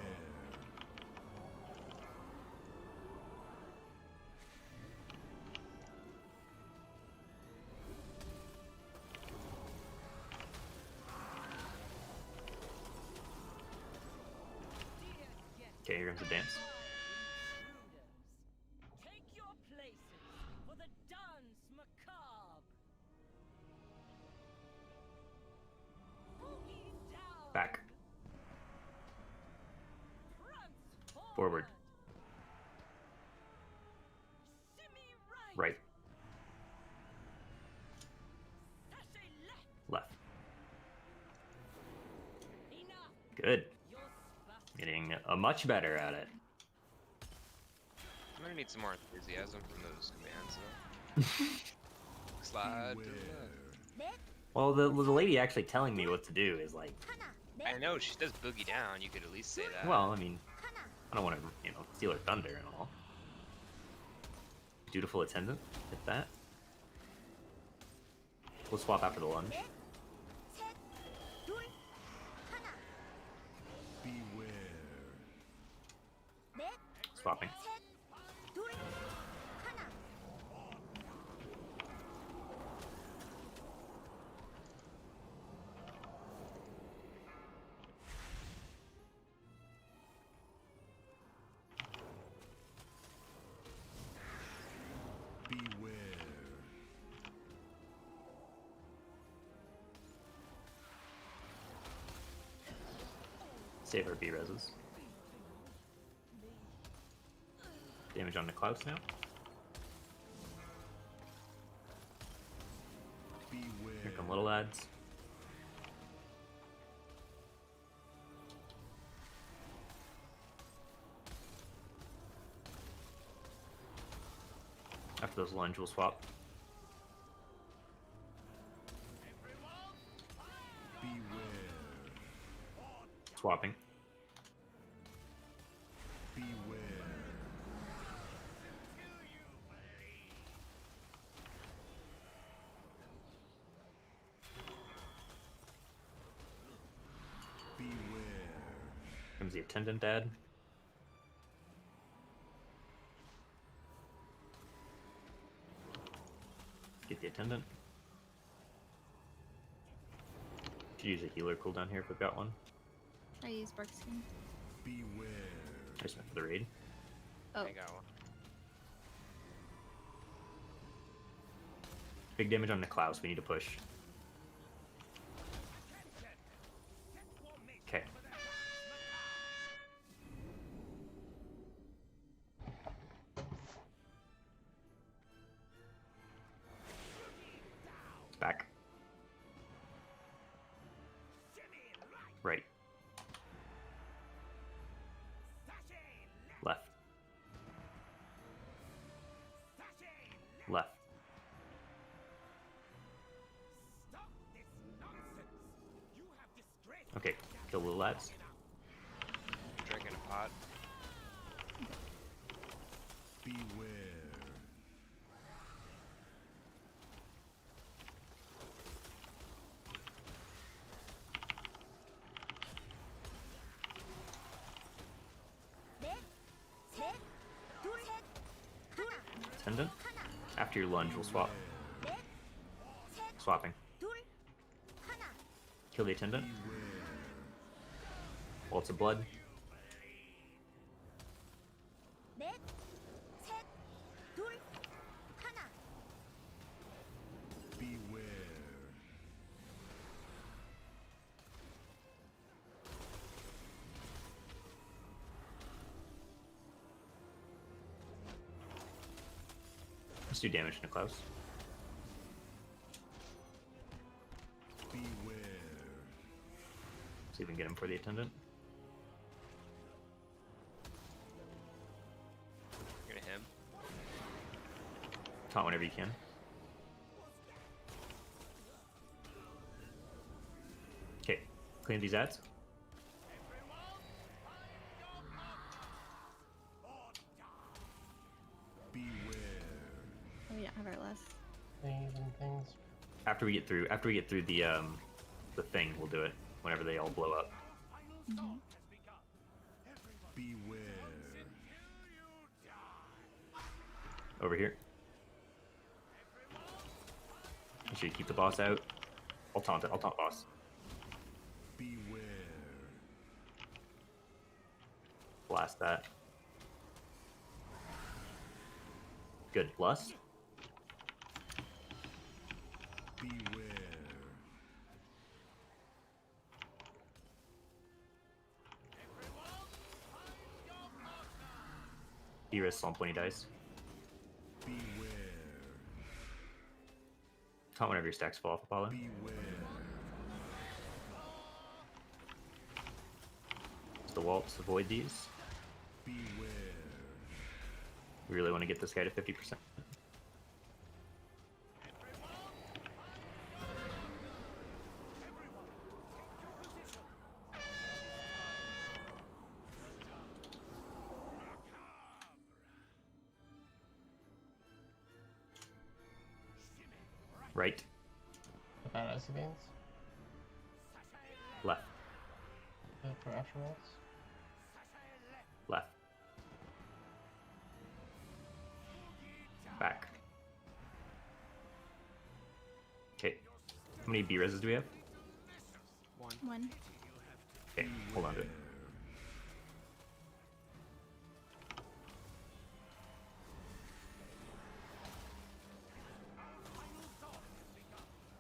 Okay, here comes the dance. Take your places for the dance macabre. Boogie down. Back. Transform. Forward. Shimmy right. Right. Sashay left. Left. Enough. Good. You're spastic. Getting much better at it. I'm gonna need some more enthusiasm from those commands though. Slide to the left. Well, the lady actually telling me what to do is like, I know she does boogie down. You could at least say that. well, I mean, I don't want to, steal her thunder and all. Dutiful attendant, hit that. We'll swap after the lunge. Beware. Swapping. Beware. Save our B reses. Damage on the clouds now. Beware. Here come little lads. After those lunge, we'll swap. Beware. Swapping. Beware. Beware. Comes the attendant dad. Get the attendant. Should use a healer cooldown here if we've got one. I use Bark Skin. Beware. I just went for the raid. Oh. I got one. Big damage on the Klaus, we need to push. Okay. Back. Right. Left. Left. Okay, kill the lads. Drinking a pot. Beware. Attendant. After your lunge, we'll swap. Swapping. Kill the attendant. Waltz of blood. Just do damage to Klaus. Beware. See if we can get him for the attendant. You're gonna him. Taunt whenever you can. Okay, clean these ads. Oh yeah, have our less. Things and things. After we get through the thing, we'll do it. Whenever they all blow up. Mhm. Beware. Over here. Make sure you keep the boss out. I'll taunt it. I'll taunt boss. Beware. Blast that. Good. Lust. Beware. Beerus on 20 dice. Beware. Taunt whenever your stacks fall off, Apollo. Beware. Just the waltz. Avoid these. Beware. We really want to get this guy to 50%. Right. The badass gains. Left. Good for afterwards. Left. Back. Okay. How many B reses do we have? One. Okay, hold on to it.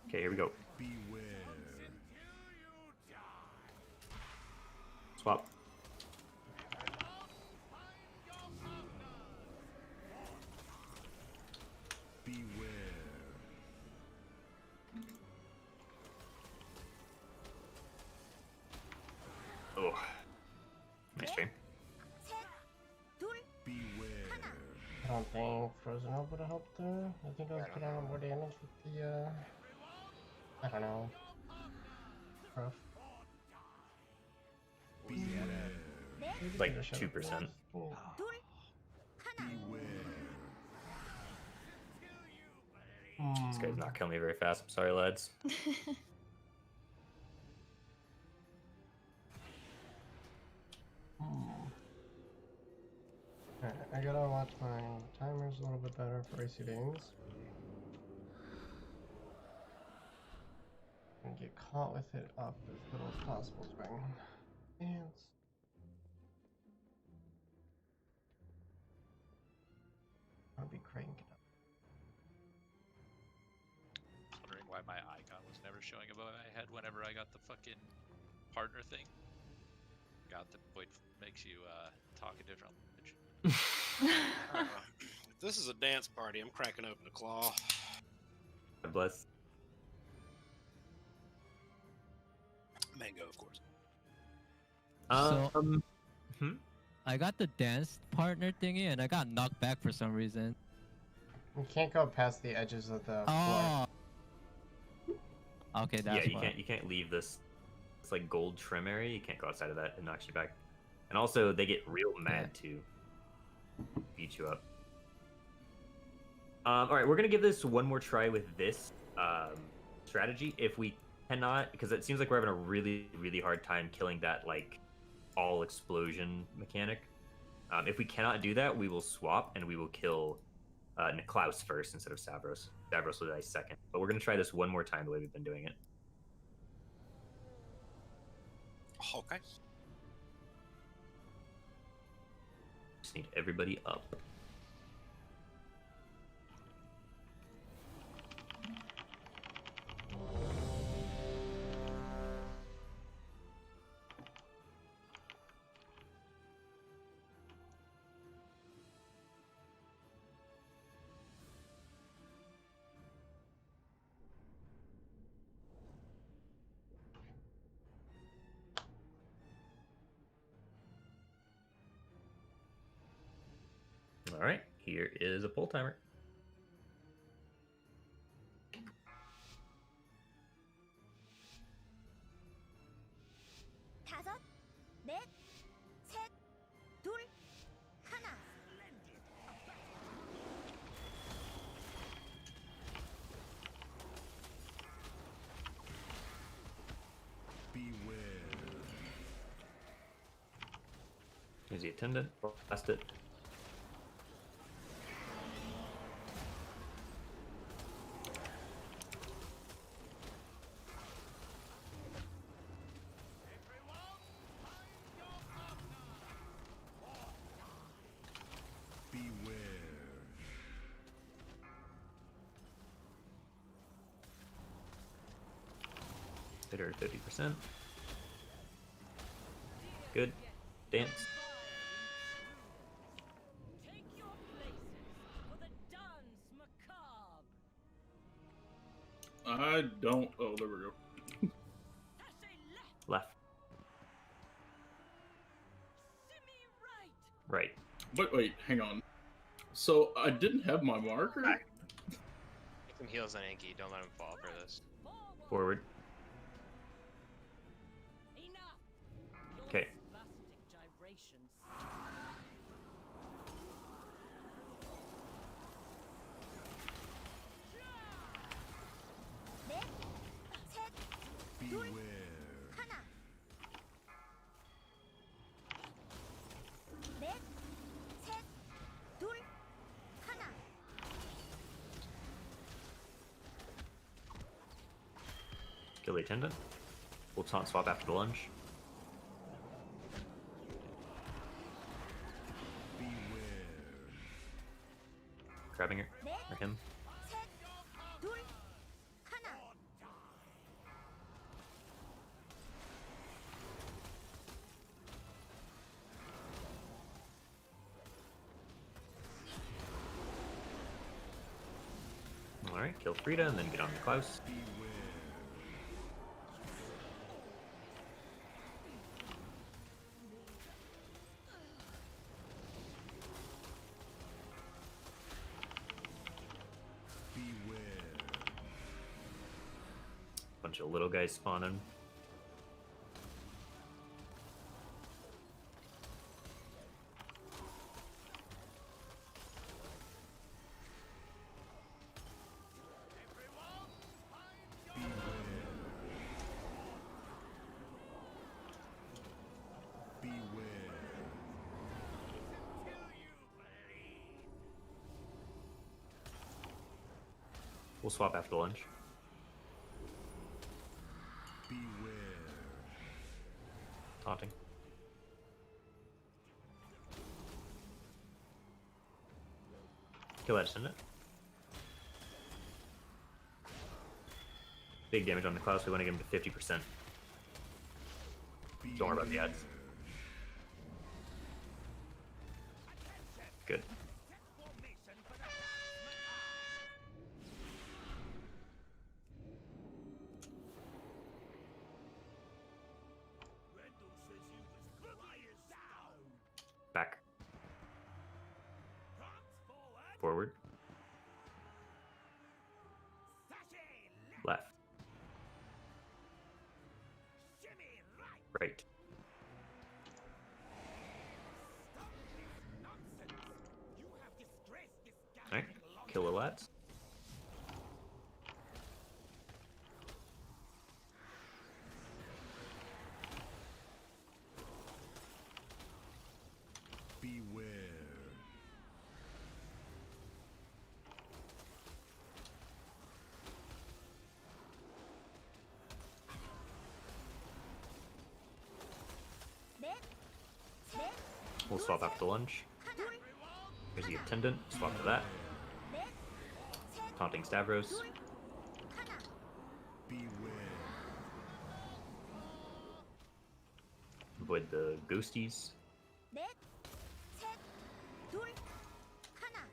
Okay, here we go. Beware. Swap. Beware. Oh. Nice stream. Beware. I don't think Frozen Orb would have helped there. I think I was putting on more damage with the, I don't know. Rough. It's like 2%. This guy's not killing me very fast. I'm sorry, lads. Alright, I gotta watch my timers a little bit better for AC Danes. And get caught with it up as little as possible so I can dance. I'll be cranking up. Wondering why my icon was never showing above my head whenever I got the fucking partner thing. God, the void makes you talk a different language. If this is a dance party, I'm cracking open a claw. God bless. Mango, of course. I got the dance partner thingy and I got knocked back for some reason. You can't go past the edges of the Oh. floor. Okay, that's yeah, why. you can't leave this. It's like gold trim area. You can't go outside of that. It knocks you back. And also, they get real mad to beat you up. All right, we're gonna give this one more try with this strategy. If we cannot, because it seems like we're having a really hard time killing that like all explosion mechanic. If we cannot do that, we will swap and we will kill Klaus first instead of Savros. Savros will die second. But we're gonna try this one more time the way we've been doing it. Okay. Just need everybody up. Alright, here is a pull timer. 다섯, 넷, 셋, 둘, 하나. Here's the attendant. Blast it. Hit her 50%. Good. Dance. Take your places for the dance macabre. I don't. Oh, there we go. Left. Right. Wait, hang on. So I didn't have my marker? Get some heals on Anki. Don't let him fall for this. Forward. Okay. 넷, 셋, 둘, 하나. 넷, 셋, 둘, 하나. Kill the attendant. We'll taunt swap after the lunge. Grabbing her. Or him. 셋, 둘, 하나. Alright, kill Frida and then get on the Klaus. Bunch of little guys spawning. We'll swap after lunch. Taunting. Kill that attendant. Big damage on the Klaus. We want to get him to 50%. Don't worry about the ads. Good. Back. Forward. Left. Right. Alright, kill the lads. We'll swap after lunch. Here's the attendant. Swap to that. Taunting Stavros. Avoid the ghosties. 넷, 셋, 둘, 하나.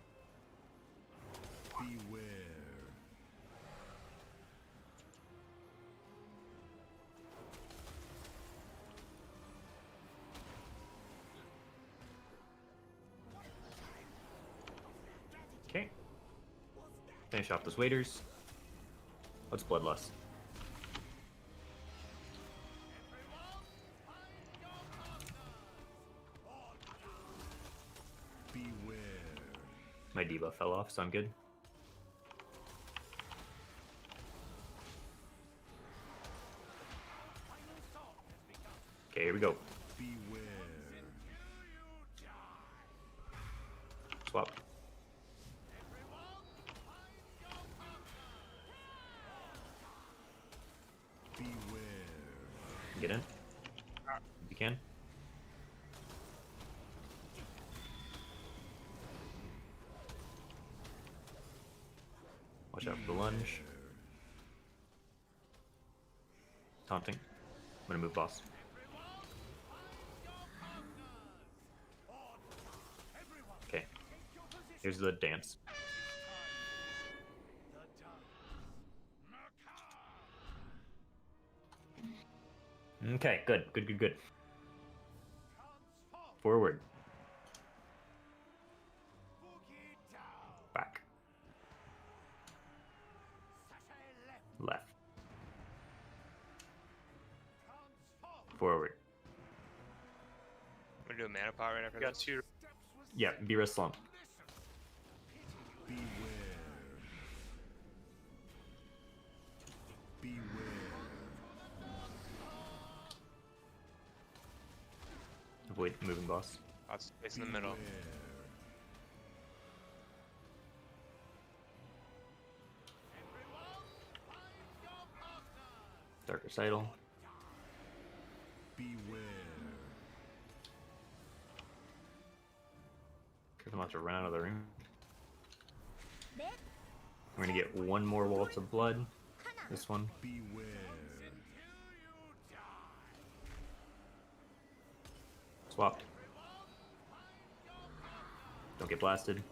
Finish off those waiters. What's Bloodlust? Beware. My debuff fell off, so I'm good. Okay, here we go. Beware. Swap. Beware. Get in. If you can. Watch out for the lunge. Taunting. I'm gonna move boss. Okay. Here's the dance. Okay, good, good, good, good. Forward. Back. Left. Forward. We're gonna do a mana pot right after Got this. two. Yeah, be slump. Beware. Beware. Avoid moving boss. Lots of space in the middle. Dark Recital. Beware. Careful not to run out of the room. We're gonna get one more Waltz of Blood. This one. Beware. Swap. Don't get blasted.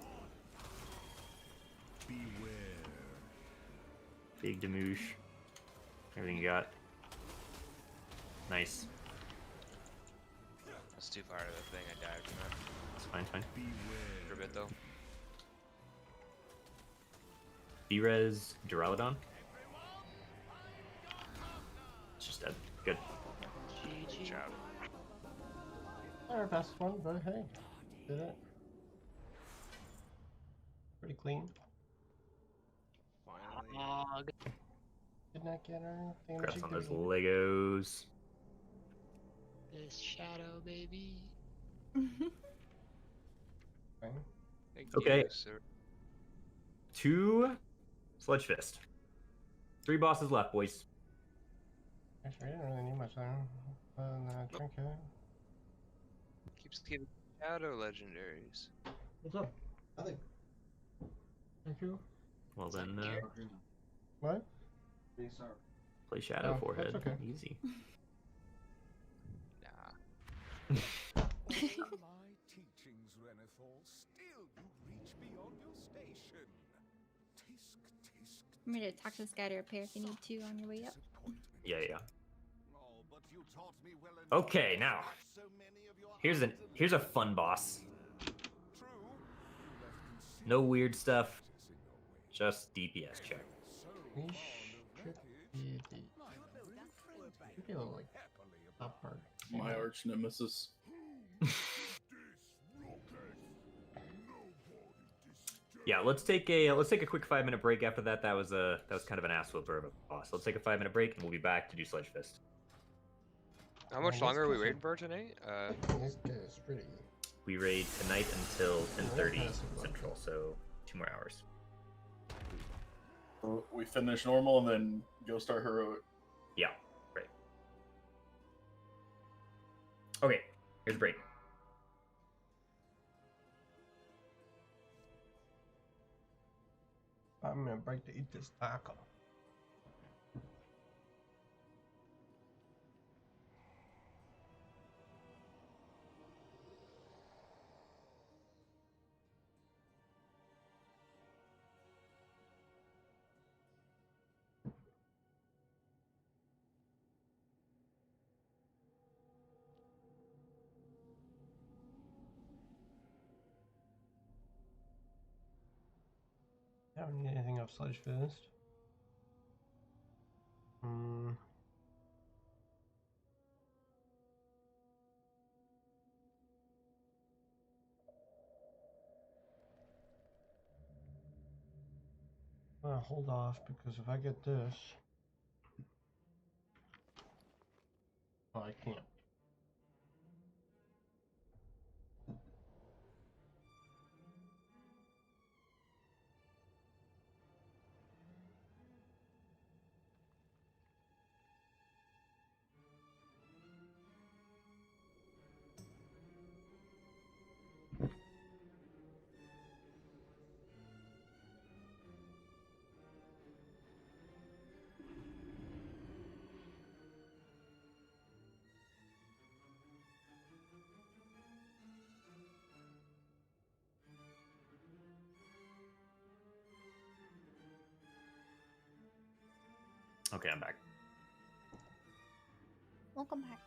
Beware. Big Demouche. Everything you got. Nice. That's too far to the thing. I died from that. It's fine, it's fine. For a bit though. B-Res Duraludon. It's just dead. Good. Good job. Our best one, but hey, did it. Pretty clean. Prog. Did not get our thing. Congrats on those Legos. This shadow, baby. Thank Okay. you, sir. 2 Sludge Fist. 3 bosses left, boys. Actually, I didn't really need much there. Other than that trinket. Keeps giving shadow legendaries. What's up? Nothing. Thank you. Well then, What? play Shadow Oh, Forehead. that's okay. Easy. Nah. My teachings, Renethal, still you reach beyond your station. Tisk, tisk. I'm ready to talk to this guy to repair if you need to on your way up. Yeah, yeah. Oh, but you taught me well enough. Okay, now. So many of your Here's a fun boss. True. No weird stuff. Just DPS check. We should be the. Should be a little like top part. My arch nemesis. Yeah, let's take a quick 5-minute break after that. That was kind of an ass whooper of a boss. Let's take a 5-minute break and we'll be back to do Sledge Fist. How much longer are we waiting for tonight? This guy is pretty. We raid tonight until 10:30 Central, so 2 more hours. We finish normal and then go start heroic. Yeah, great. Okay, here's a break. I'm gonna break to eat this taco. Yeah, don't need anything off Sledge Fist. I'm gonna hold off because if I get this, oh, I can't. Okay, I'm back. Welcome back.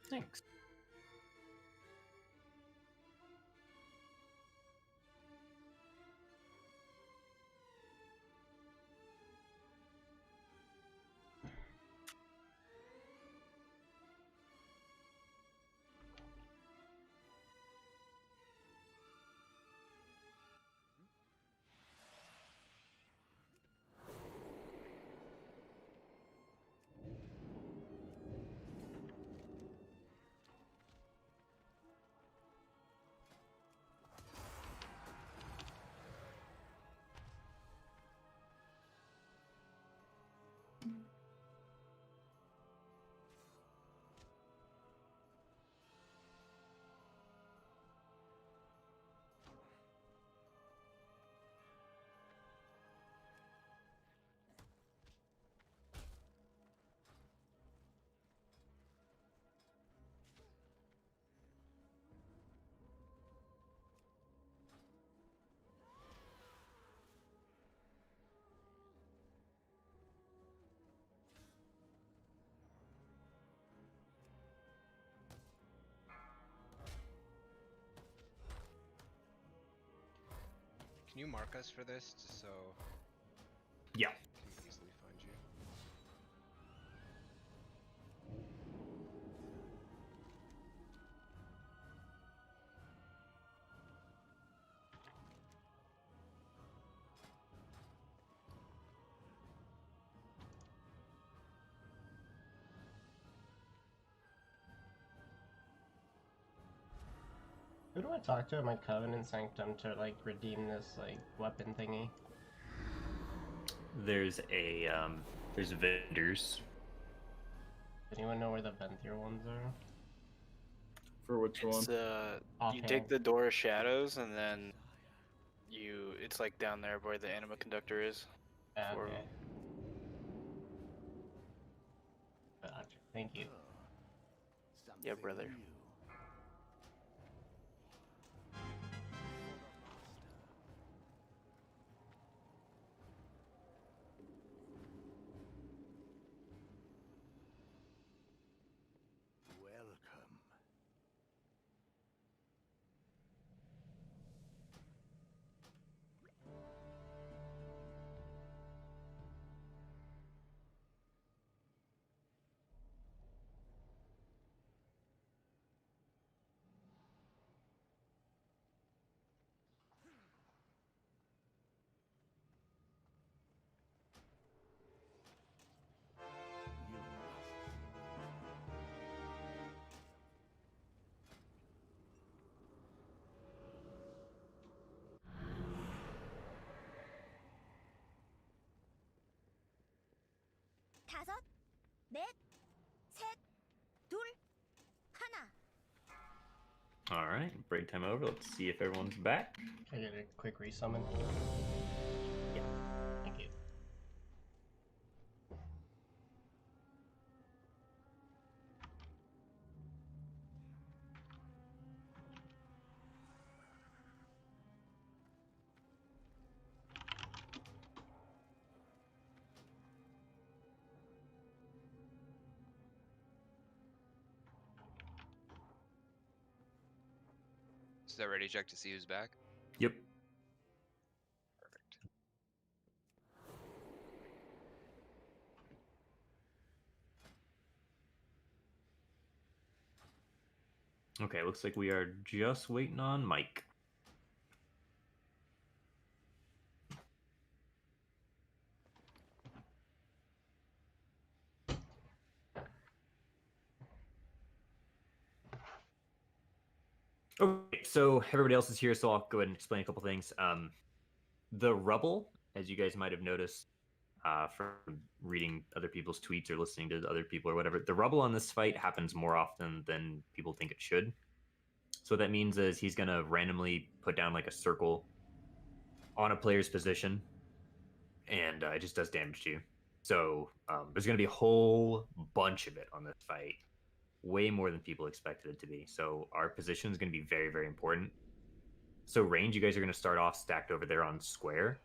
Thanks. Can you mark us for this, just so Yeah. we can easily find you? Who do I talk to at my Covenant Sanctum to like redeem this like weapon thingy? There's vendors. Does anyone know where the Venthyr ones are? For which one? It's you Offhand. take the Door of Shadows and then it's like down there where the anima conductor is. Okay. Gotcha. Thank you. Yeah, brother. Welcome. 다섯, 넷, 셋, 둘, 하나. All right, break time over. Let's see if everyone's back. Can I get a quick resummon? Yeah. Thank you. Is that ready? Check to see who's back. Yep. Perfect. Okay, looks like we are just waiting on Mike. Okay, so everybody else is here, so I'll go ahead and explain a couple things. The rubble, as you guys might have noticed from reading other people's tweets or listening to other people or whatever, the rubble on this fight happens more often than people think it should. So what that means is he's going to randomly put down like a circle on a player's position, and it just does damage to you. So there's going to be a whole bunch of it on this fight, way more than people expected it to be. So our position is going to be very, very important. So range, you guys are going to start off stacked over there on square,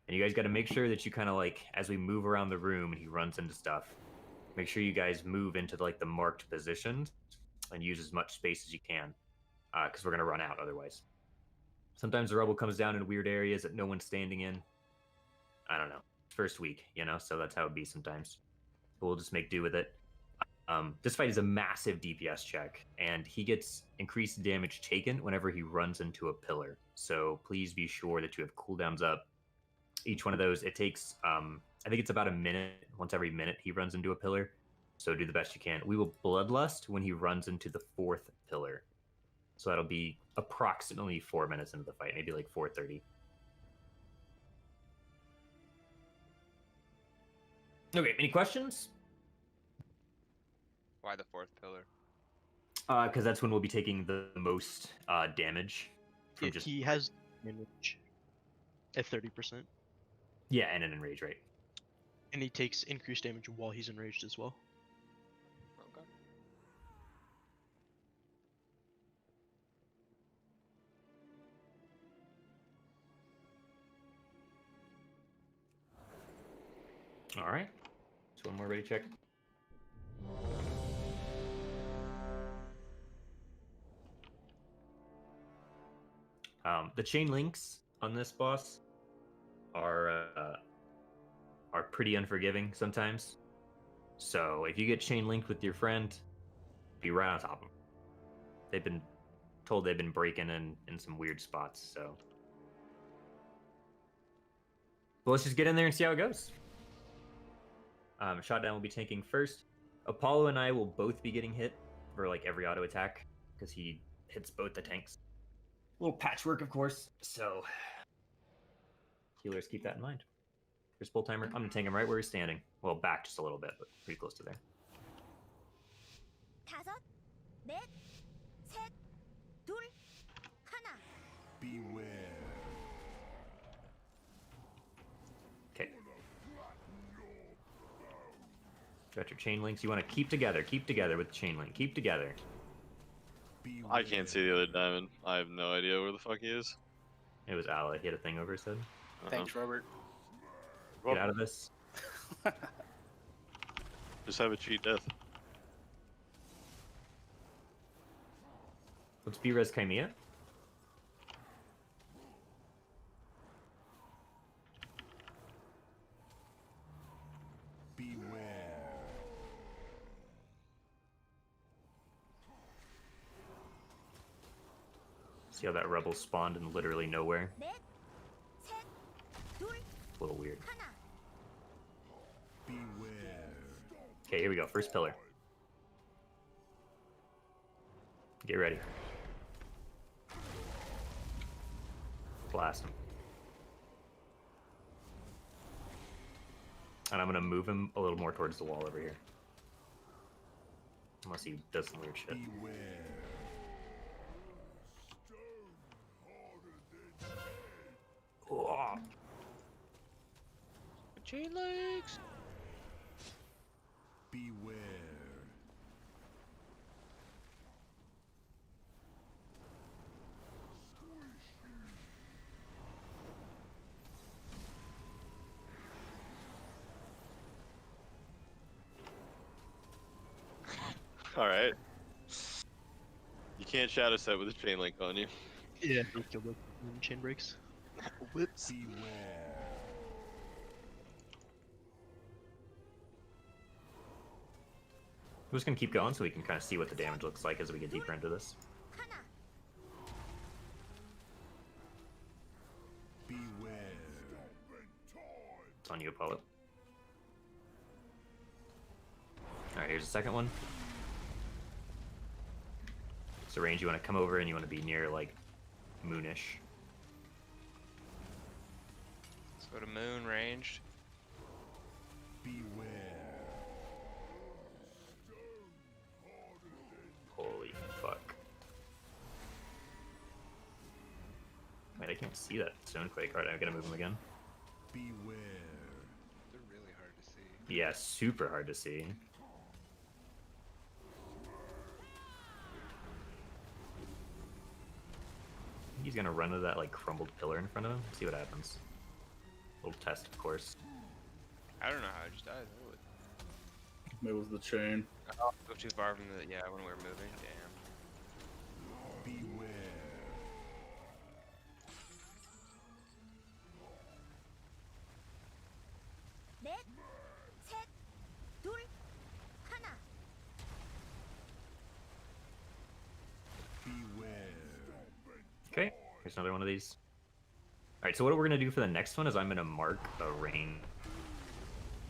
and you guys got to make sure that you kind of like, as we move around the room and he runs into stuff, make sure you guys move into like the marked positions and use as much space as you can, because we're going to run out otherwise. Sometimes the rubble comes down in weird areas that no one's standing in. I don't know. First week, you know, so that's how it be sometimes. But we'll just make do with it. This fight is a massive DPS check, and he gets increased damage taken whenever he runs into a pillar. So please be sure that you have cooldowns up. Each one of those, it takes, I think it's about a minute. Once every minute he runs into a pillar. So do the best you can. We will Bloodlust when he runs into the 4th pillar. So that'll be approximately 4 minutes into the fight, maybe like 4:30. Okay, any questions? Why the 4th pillar? Because that's when we'll be taking the most damage from just... He has damage at 30%. Yeah, and an enrage rate. And he takes increased damage while he's enraged as well. Okay. All right. So one more ready check. The chain links on this boss are pretty unforgiving sometimes. So if you get chain linked with your friend, be right on top of them. They've been told they've been breaking in some weird spots. So, but let's just get in there and see how it goes. Shotdown will be tanking first. Apollo and I will both be getting hit for like every auto attack because he hits both the tanks. A little patchwork, of course. So healers, keep that in mind. Here's full timer. I'm gonna tank him right where he's standing. Well, back just a little bit, but pretty close to there. 5, 4, 3, 2, 1. Beware. Okay. Got your chain links. You want to keep together. Keep together with the chain link. Keep together. I can't see the other diamond. I have no idea where the fuck he is. It was Ala. He had a thing over his head. Thanks, Robert. Get out of this. Just have a cheat death. Let's B-res Chimea. Beware. See how that rebel spawned in literally nowhere? 4, 3, 2, A little weird. 1. Beware. Okay, here we go. First pillar. Get ready. Blast him. And I'm gonna move him a little more towards the wall over here. Unless he does some weird shit. Oh. Chain legs. Beware. Alright. You can't shadow set with a chain link on you. Yeah, he killed with chain breaks. Whoops. We're just gonna keep going so we can kind of see what the damage looks like as we get deeper into this. 하나. Beware. It's on you, Apollo. Alright, here's the second one. So range, you want to come over and you want to be near, like, moonish. Let's go to moon ranged. Beware. Holy fuck. Wait, I can't see that Stonequake. Alright, I gotta move him again. Beware. They're really hard to see. Yeah, super hard to see. He's gonna run into that like crumbled pillar in front of him. See what happens. Little test, of course. I don't know how I just died. It was the chain. Oh, go too far from the when we were moving. Damn. Beware. 넷, 셋, 둘, 하나. Okay, here's another one of these. Alright, so what we're gonna do for the next one is I'm gonna mark a rain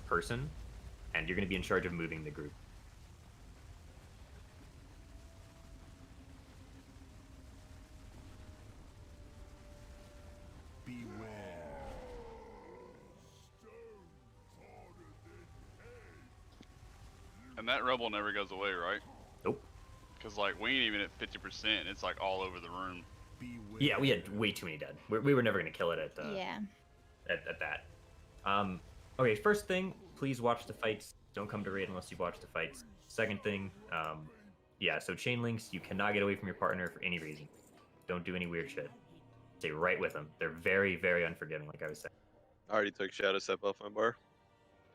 person, and you're gonna be in charge of moving the group. And that rubble never goes away, right? Nope. Because, like, we ain't even at 50%. It's, like, all over the room. Yeah, we had way too many dead. We were never gonna kill it at Yeah. at that. Okay, first thing, please watch the fights. Don't come to raid unless you've watched the fights. Second thing, yeah, so chain links, you cannot get away from your partner for any reason. Don't do any weird shit. Stay right with them. They're very, very unforgiving, like I was saying. I already took Shadow Step off my bar.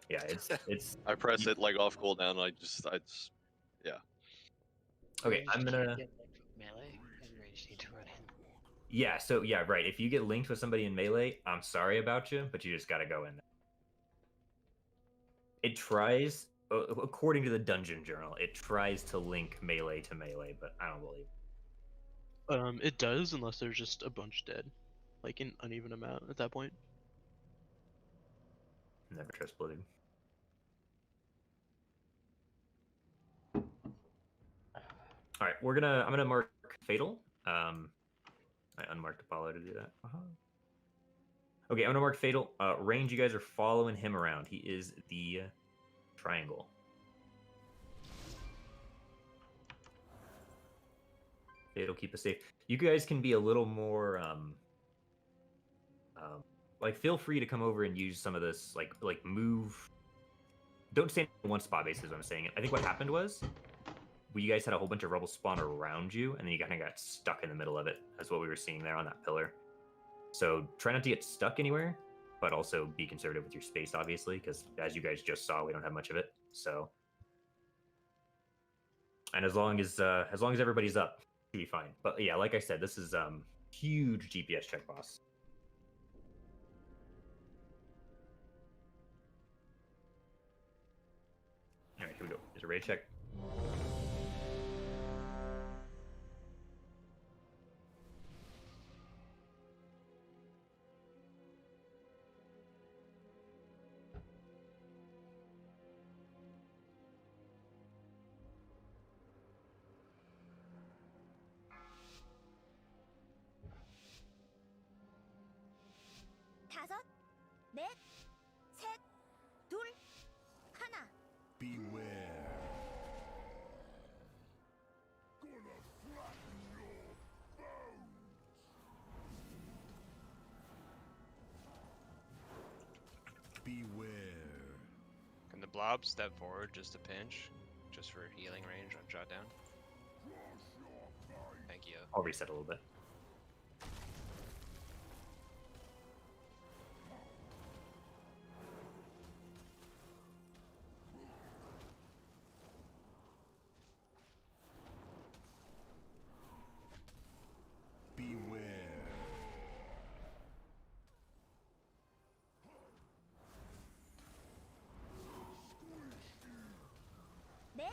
Yeah, it's. I press it like off cooldown. I just, yeah. Okay, I'm gonna. Melee and range need to run in. Yeah, so yeah, right. If you get linked with somebody in melee, I'm sorry about you, but you just gotta go in there. It tries, according to the dungeon journal, it tries to link melee to melee, but I don't believe it. It does unless there's just a bunch dead, like an uneven amount at that point. Never trust Blizzard. All right, I'm gonna mark Fatal. I unmarked Apollo to do that. Okay, I'm gonna mark Fatal. Range, you guys are following him around. He is the triangle. Fatal, keep us safe. You guys can be a little more, like, feel free to come over and use some of this, like move. Don't stand in one spot, basically, is what I'm saying. I think what happened was, you guys had a whole bunch of rebels spawn around you, and then you kind of got stuck in the middle of it. That's what we were seeing there on that pillar. So try not to get stuck anywhere, but also be conservative with your space, obviously, because as you guys just saw, we don't have much of it. So, and as long as everybody's up, you'll be fine. But yeah, like I said, this is huge GPS check boss. All right, here we go. There's a raid check. 다섯, 넷, 셋, 둘, 하나. Beware. Beware. Can the blob step forward just a pinch? Just for healing range on shot down? Thank you. I'll reset a little bit.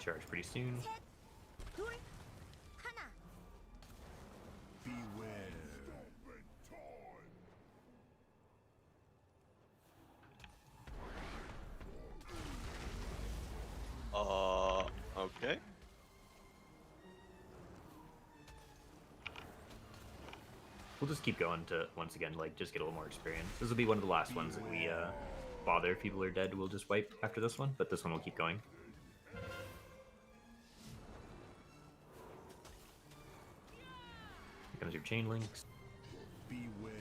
Charge pretty soon. 둘, 하나. we'll just keep going to once again like just get a little more experience. This will be one of the last ones that we bother if people are dead. We'll just wipe after this one, but this one will keep going. Here comes your chain links. Beware.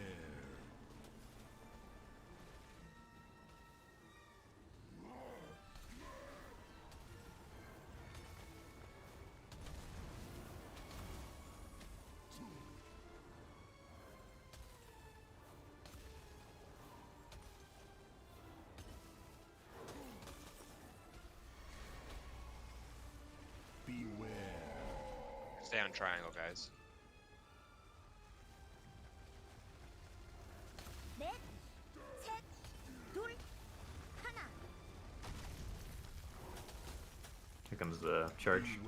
Stay on triangle, guys. 넷, 셋, 둘, 하나. Here comes the charge.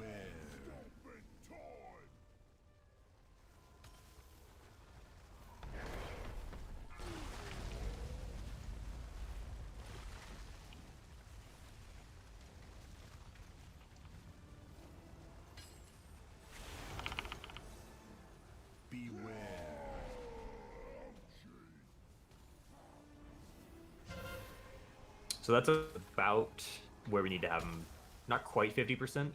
So that's about where we need to have him. Not quite 50%.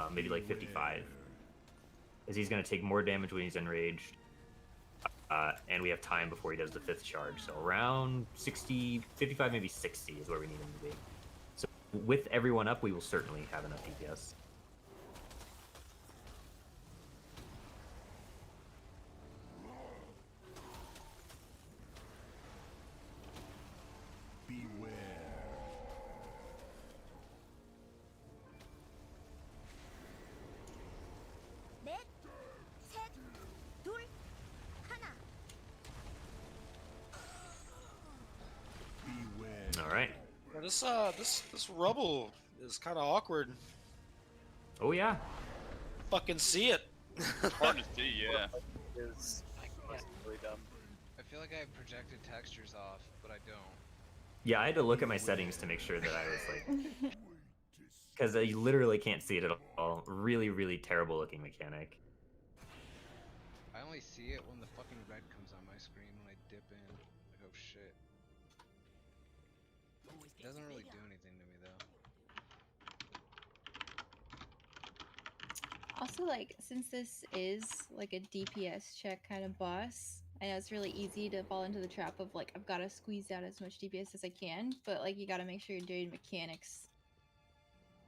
Maybe like 55. As he's going to take more damage when he's enraged. And we have time before he does the 5th charge. So around 60, 55, maybe 60 is where we need him to be. So with everyone up, we will certainly have enough DPS. 넷, 셋, 둘, 하나. All right. Yeah, this rubble is kind of awkward. Oh yeah. Fucking see it. Hard to see, yeah. Is really dumb. I feel like I have projected textures off, but I don't. Yeah, I had to look at my settings to make sure that I was like... Because you literally can't see it at all. Really, really terrible looking mechanic. I only see it when the fucking red comes on my screen when I dip in. Like, oh shit. It doesn't really do anything to me though. Also, like, since this is like a DPS check kind of boss, I know it's really easy to fall into the trap of like, I've got to squeeze out as much DPS as I can, but like, you got to make sure you're doing mechanics.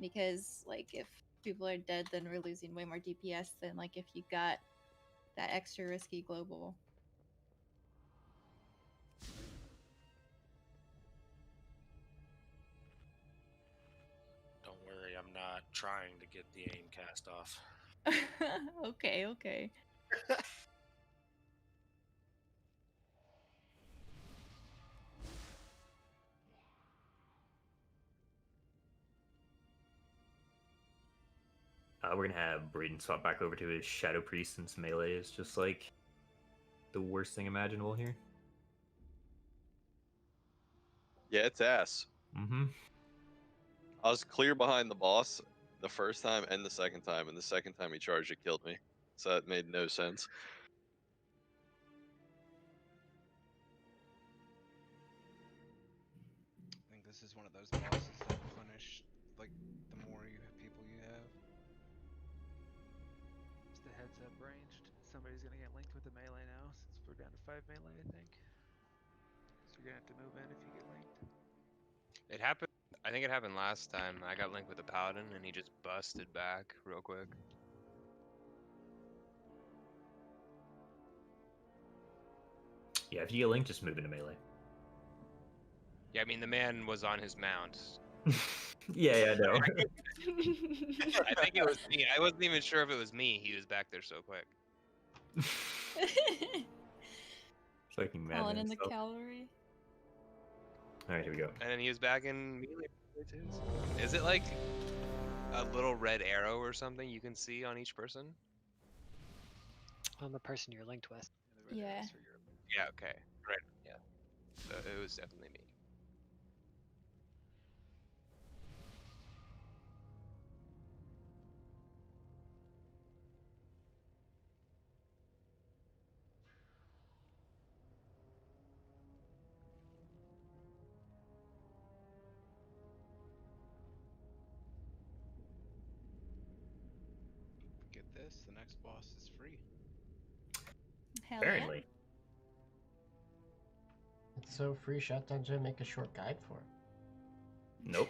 Because, like, if people are dead, then we're losing way more DPS than, like, if you got that extra risky global. Don't worry, I'm not trying to get the aim cast off. Okay, okay. We're gonna have Braden swap back over to his Shadow Priest since melee is just like the worst thing imaginable here. Yeah, it's ass. Mm-hmm. I was clear behind the boss the first time and the second time, and the second time he charged, it killed me. So that made no sense. I think this is one of those bosses that punish, like, the more people you have. Just a heads up ranged. Somebody's gonna get linked with the melee now, since we're down to 5 melee, I think. So you're gonna have to move in if you get linked. It happened. I think it happened last time. I got linked with a paladin and he just busted back real quick. Yeah, if you get linked, just move into melee. Yeah, I mean the man was on his mount. Yeah, no. I think it was me. I wasn't even sure if it was me. He was back there so quick. Fucking mad. Calling in the cavalry. All right, here we go. And then he was back in melee too. Is it like a little red arrow or something you can see on each person? On the person you're linked with. Yeah. Yeah, okay. Right. Yeah. So it was definitely me. this, the next boss is free. Hell Apparently. It's so free, Shutdown Jim, make a short guide for it. Nope.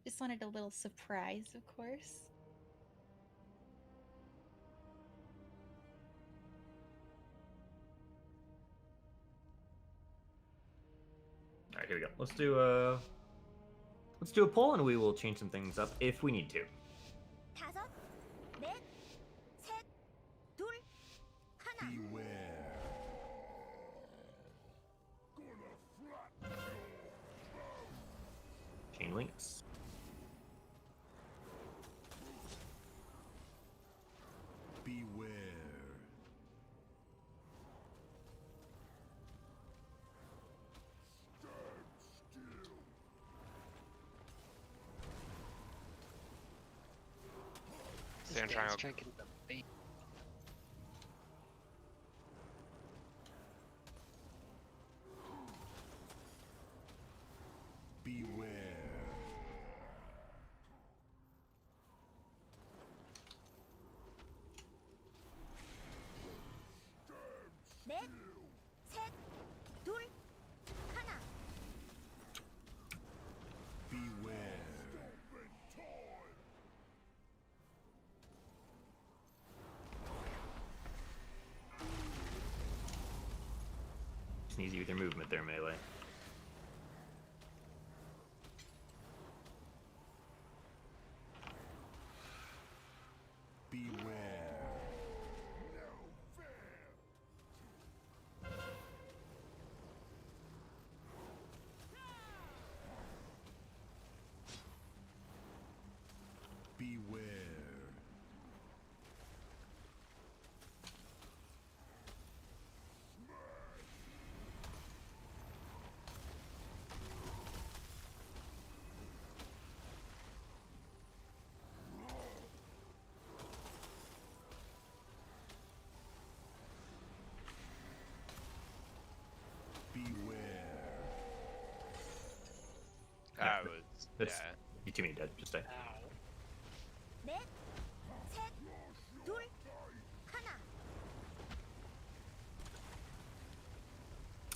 Just wanted a little surprise, of course. All right, here we go. Let's do a poll, and we will change some things up if we need to. 5, 4, 3, 2, 1. Chain links. Beware. Stand This triangle. guy's drinking the bait. Beware. 넷, 셋, 둘, 하나. Beware. Sneezy with your movement there, melee. Beware. Beware. Beware. That was That's yeah. you too many dead. Just stay. 넷, 셋, 둘, 하나.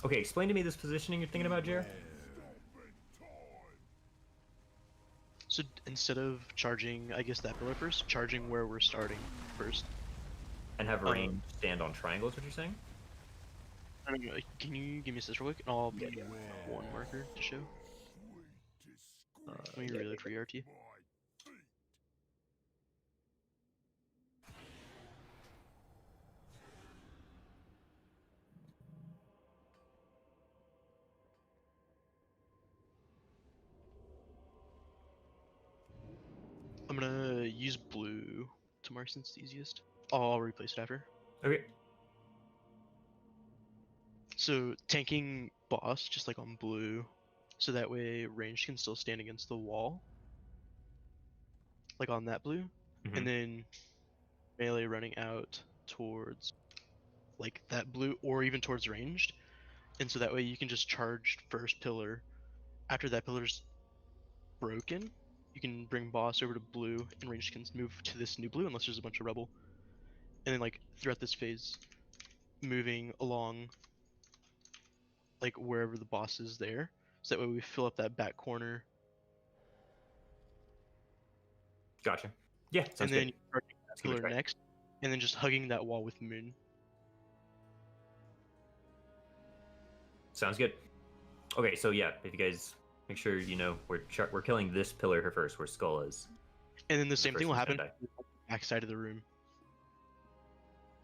Okay, explain to me this positioning you're thinking about, Jer. So instead of charging, I guess that pillar first, charging where we're starting first. And have range stand on triangles. What you're saying? I don't know, can you give me this real quick? And I'll put one marker to show. Let me reload for ERT. I'm gonna use blue to mark since it's easiest. I'll replace it after. Okay. So tanking boss just like on blue, so that way range can still stand against the wall, like on that blue, Mhm. and then melee running out towards like that blue or even towards ranged, and so that way you can just charge first pillar. After that pillar's broken, you can bring boss over to blue, and range can move to this new blue unless there's a bunch of rebel, and then like throughout this phase, moving along like wherever the boss is there, so that way we fill up that back corner. Gotcha. Yeah, sounds and then good. charging that Let's give it a pillar try. next, and then just hugging that wall with moon. Sounds good. Okay, so yeah, if you guys make sure you know we're killing this pillar here first, where Skull is. And then the same first thing will one's gonna happen on the back side of the room.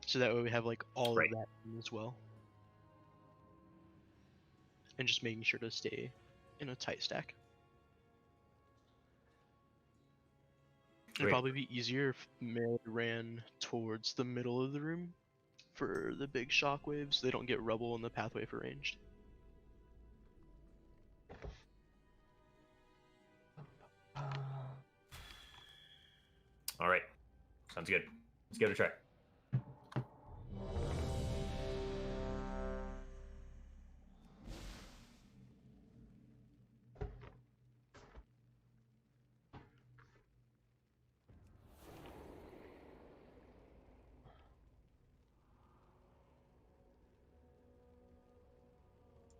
So that way we have like all Right. of that in as well. And just making sure to stay in a tight stack. It'd Great. probably be easier if melee ran towards the middle of the room for the big shockwaves. They don't get rubble in the pathway for ranged. All right, sounds good. Let's give it a try.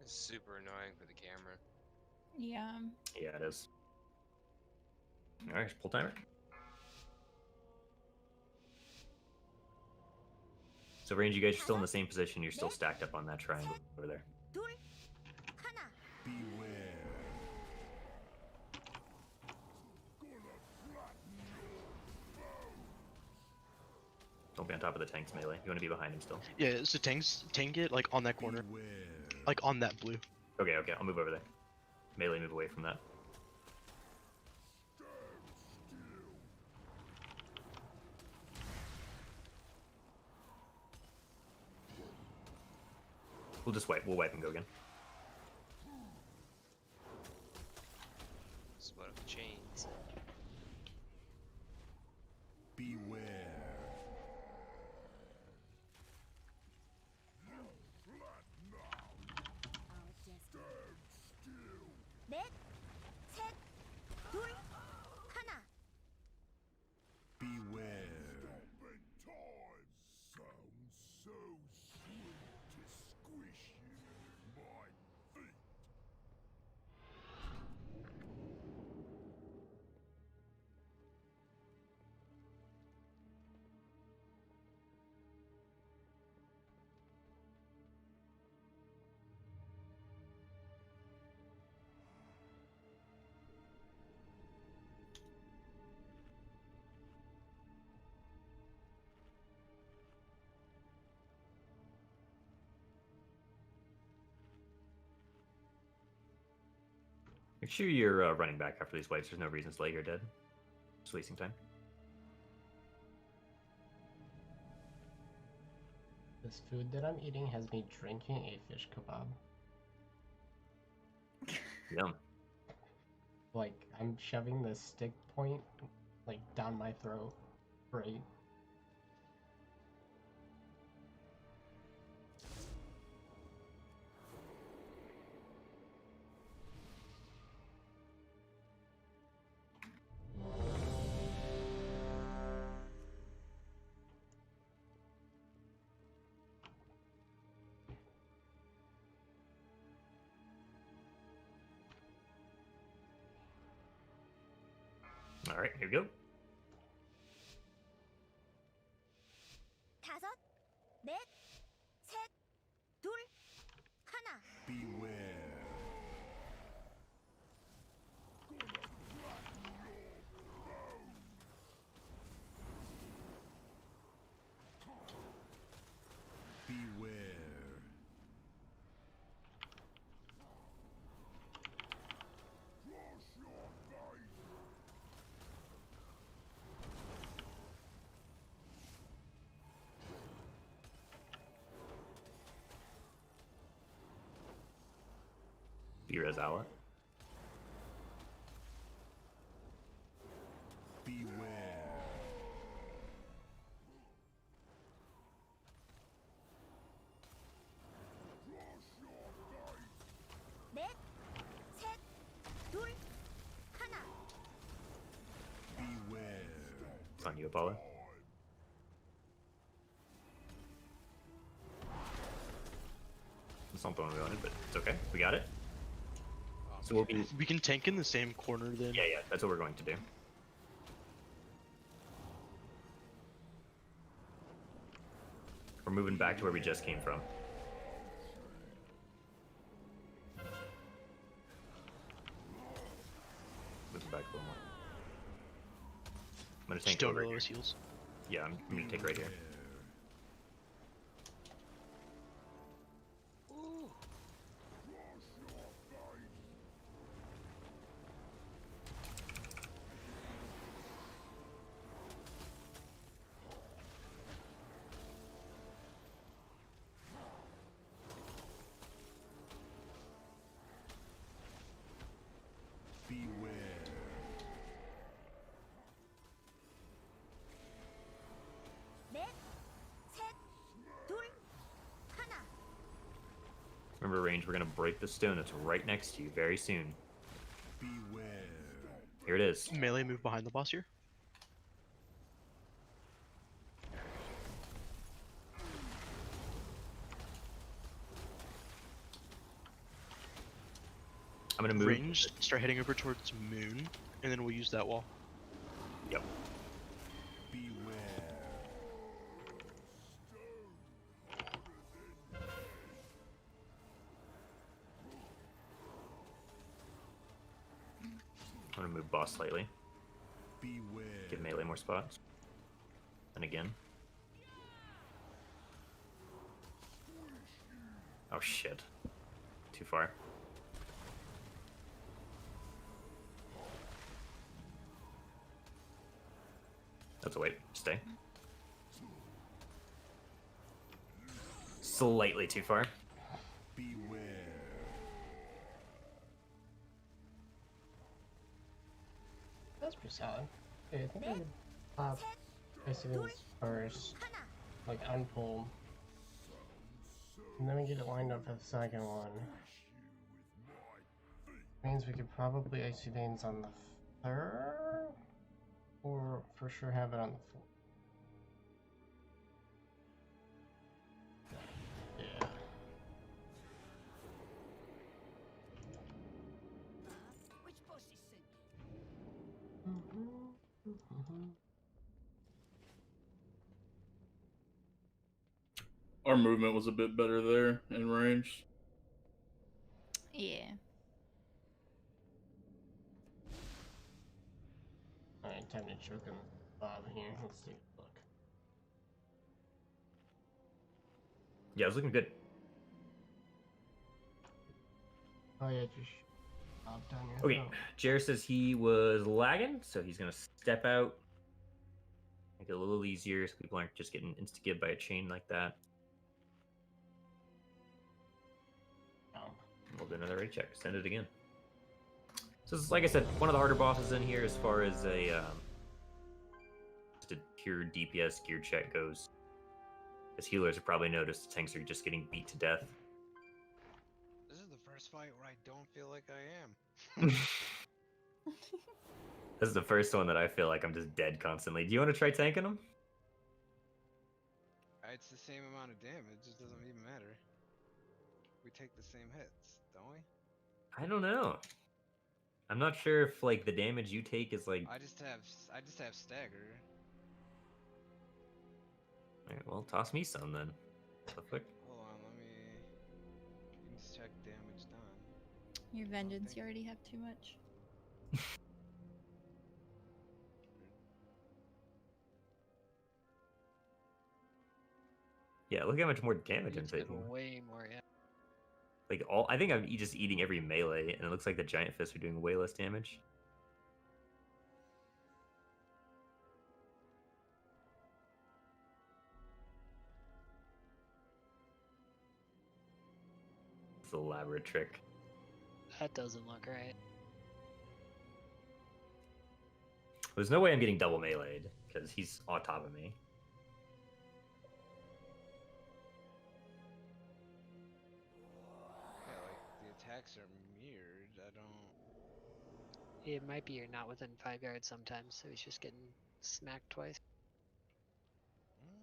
It's super annoying for the camera. Yeah. Yeah, it is. All right, pull timer. So range, you guys are still in the same position. You're still stacked up on that triangle over there. Don't be on top of the tanks, melee. You want to be behind him still. Yeah, so tank it like on that corner, like on that blue. Okay, okay, I'll move over there. Melee, move away from that. We'll just wipe. We'll wipe and go again. Split up the chains. Beware. 넷, 셋, 둘, 하나. Beware. Sounds so sweet to squish you in my feet. Make sure you're running back after these wipes. There's no reason to lay here dead. Just wasting time. This food that I'm eating has me drinking a fish kebab. Yum. Like, I'm shoving the stick point, like, down my throat. Right. All right, here we go. 다섯, 넷, 셋, 둘, 하나. Beware. Beware. Irazawa. Beware. 넷, 셋, 둘, 하나. Beware. It's on you, Apollo. It's not the one we wanted, but it's okay. We got it. So we'll be... We can tank in the same corner then. Yeah, yeah, that's what we're going to do. We're moving back to where we just came from. Moving back a little more. I'm gonna tank Still over below here. his heels. Yeah, I'm gonna take right here. Beware. 넷, 셋, 둘, 하나. Remember, range, we're gonna break the stone that's right next to you very soon. Beware. Here it is. Melee move behind the boss here. I'm gonna move. ranged, start heading over towards Moon, and then we'll use that wall. Yep. I'm gonna move boss slightly. Give melee more spots. And again. Oh shit. Too far. That's a wait. Stay. Slightly too far. That's pretty solid. Okay, I think I would pop Icy Veins first, like unpull. And then we get it lined up for the second one. Means we could probably Icy Veins on the third, or for sure have it on the fourth. Yeah. Which boss is sent? Our movement was a bit better there in range. Yeah. Alright, time to choke him Bob here. Let's take a look. Yeah, it was looking good. Oh yeah, just Bob down your Okay, throat. Jared says he was lagging, so he's gonna step out. Make it a little easier so people aren't just getting insta-gibbed by a chain like that. We'll do another raid check. Send it again. So this is, like I said, one of the harder bosses in here as far as just a pure DPS gear check goes. As healers have probably noticed, tanks are just getting beat to death. This is the first fight where I don't feel like I am. This is the first one that I feel like I'm just dead constantly. Do you want to try tanking them? It's the same amount of damage, it just doesn't even matter. We take the same hits, don't we? I don't know. I'm not sure if like the damage you take is like. I just have stagger. Alright, well, toss me some then. What the fuck? Hold on, let me. You can just check damage done. Your vengeance, you already have too much. Yeah, look how much more damage I'm He's got taking. way more, yeah. Like I think I'm just eating every melee, and it looks like the giant fists are doing way less damage. It's an elaborate trick. That doesn't look right. There's no way I'm getting double meleeed, because he's on top of me. Yeah, like the attacks are mirrored. I don't. It might be you're not within 5 yards sometimes, so he's just getting smacked twice.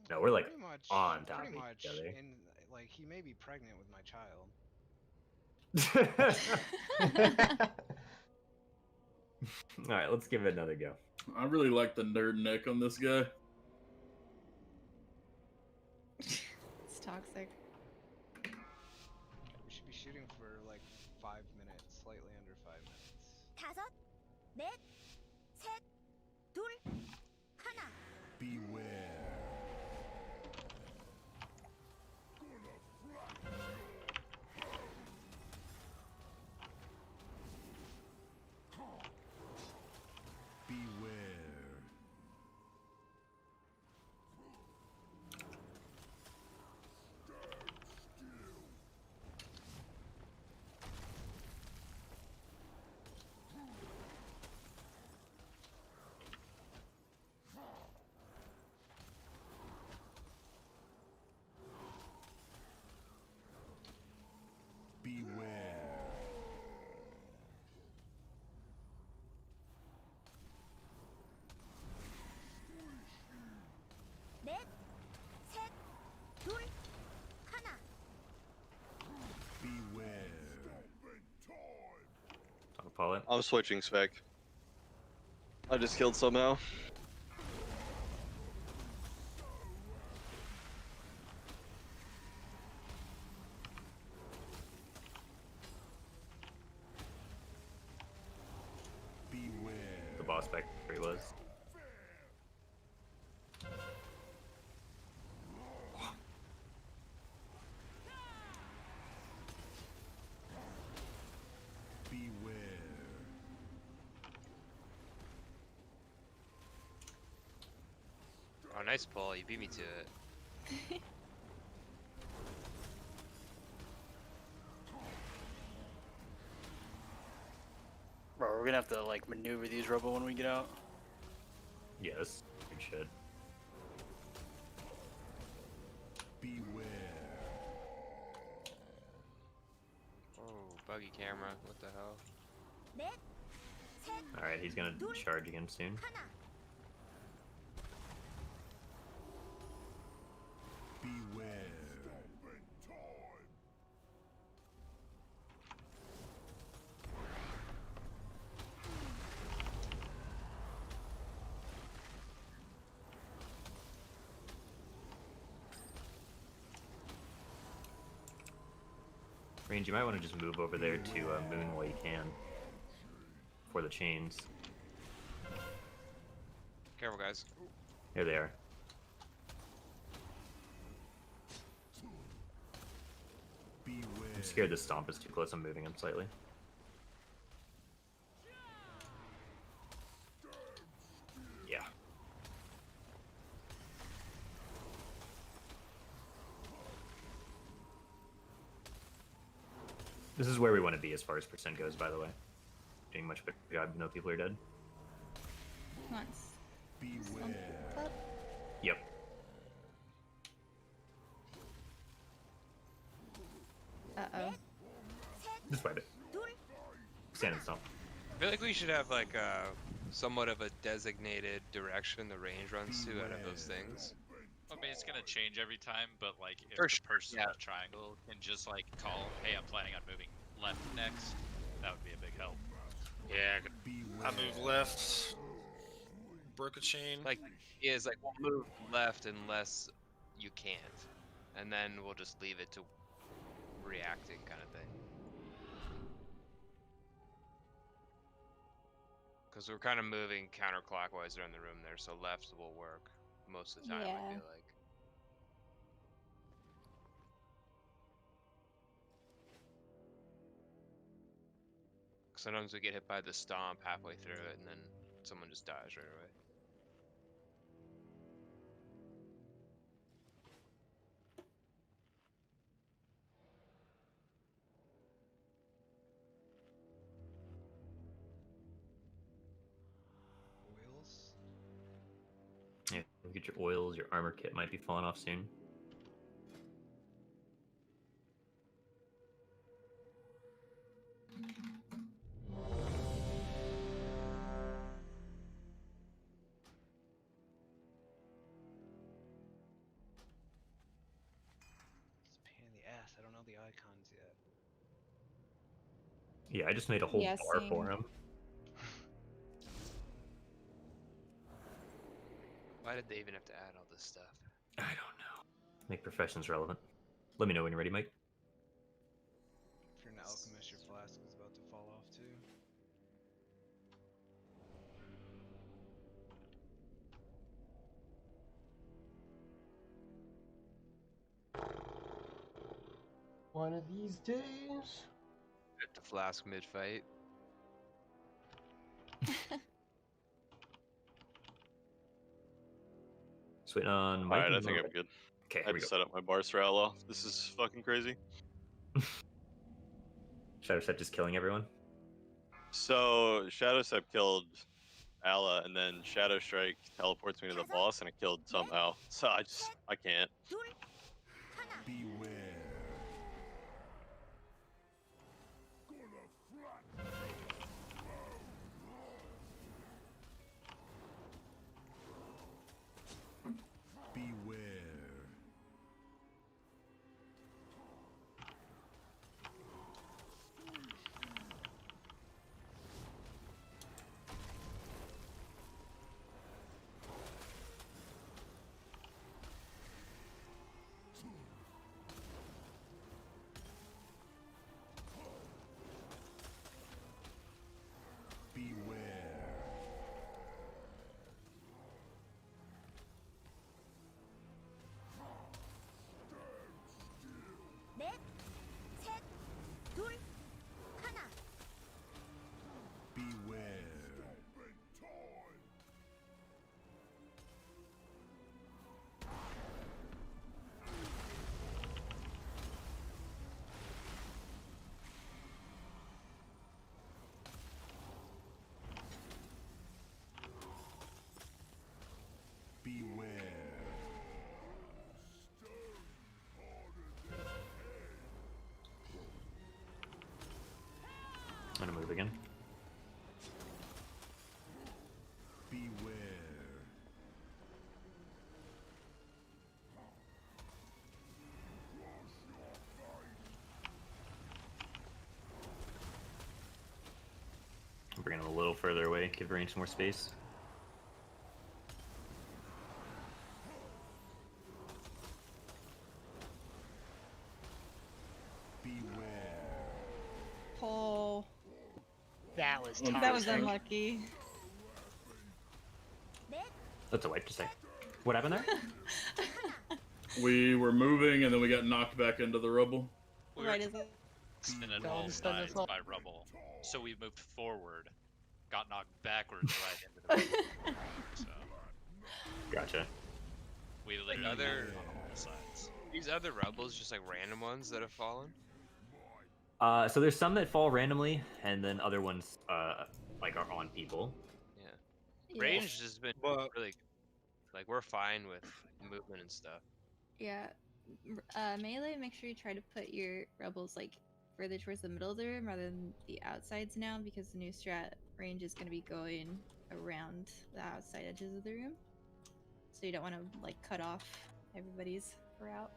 No, we're like Pretty much, on top pretty of much, each other. and like he may be pregnant with my child. Alright, let's give it another go. I really like the nerd neck on this guy. It's toxic. We should be shooting for like 5 minutes, slightly under 5 minutes. 5, 4, 3, 2, 1. Beware. Beware. What? I'm switching spec. I just killed somehow. The boss back where he was. Oh, nice pull. You beat me to it. Bro, we're gonna have to like maneuver these robo when we get out. Yes, we should. Oh, buggy camera. What the hell? Alright, he's gonna charge again soon. Range, you might want to just move over there to Moon while you can. For the chains. Careful, guys. Here they are. I'm scared this stomp is too close. I'm moving him slightly. Yeah. This is where we want to be as far as percent goes, by the way. Doing much better job, no people are dead. Once. Yep. Uh-oh. Just fight it. Stand and stomp. I feel like we should have like somewhat of a designated direction the range runs to out of those things. I mean, it's gonna change every time, but like if For the sure, person yeah. in the triangle can just like call, "Hey, I'm planning on moving left next," that would be a big help. Yeah, I move left. Broke a chain. Like, is like we'll move left unless you can't, and then we'll just leave it to reacting kind of thing. Because we're kind of moving counterclockwise around the room there, so left will work most of the time. I Yeah. feel like. Sometimes we get hit by the stomp halfway through it, and then someone just dies right away. Oils. Yeah, get your oils, your armor kit might be falling off soon. It's a pain in the ass. I don't know the icons yet. Yeah, I just made a whole Yeah, bar same. for him. Why did they even have to add all this stuff? I don't know. Make professions relevant. Let me know when you're ready, Mike. If you're an alchemist, your flask is about to fall off too. One of these days. Hit the flask mid-fight. Just waiting on Mike. Alright, I and think then- I'm good. Okay, I here had we to go. set up my bar strat off. This is fucking crazy. Shadow Step just killing everyone. So Shadow Step killed Ala, and then Shadow Strike teleports me to the boss, and it killed somehow. So I can't. Give range more space. Oh, That was that was toxic. unlucky. That's a wipe to say. What happened there? We were moving and then we got knocked back into the rubble. We Right were as it. spinning Don't all spend sides us all. by rubble, so we moved forward, got knocked backwards right into the rubble. So Gotcha. we literally other- moved on all sides. These other rebels, just like random ones that have fallen. So there's some that fall randomly, and then other ones like are on people. Yeah. Yeah. Range has been But- really like we're fine with movement and stuff. Yeah. Melee, make sure you try to put your rebels like further towards the middle of the room rather than the outsides now, because the new strat range is going to be going around the outside edges of the room. So you don't want to like cut off everybody's route.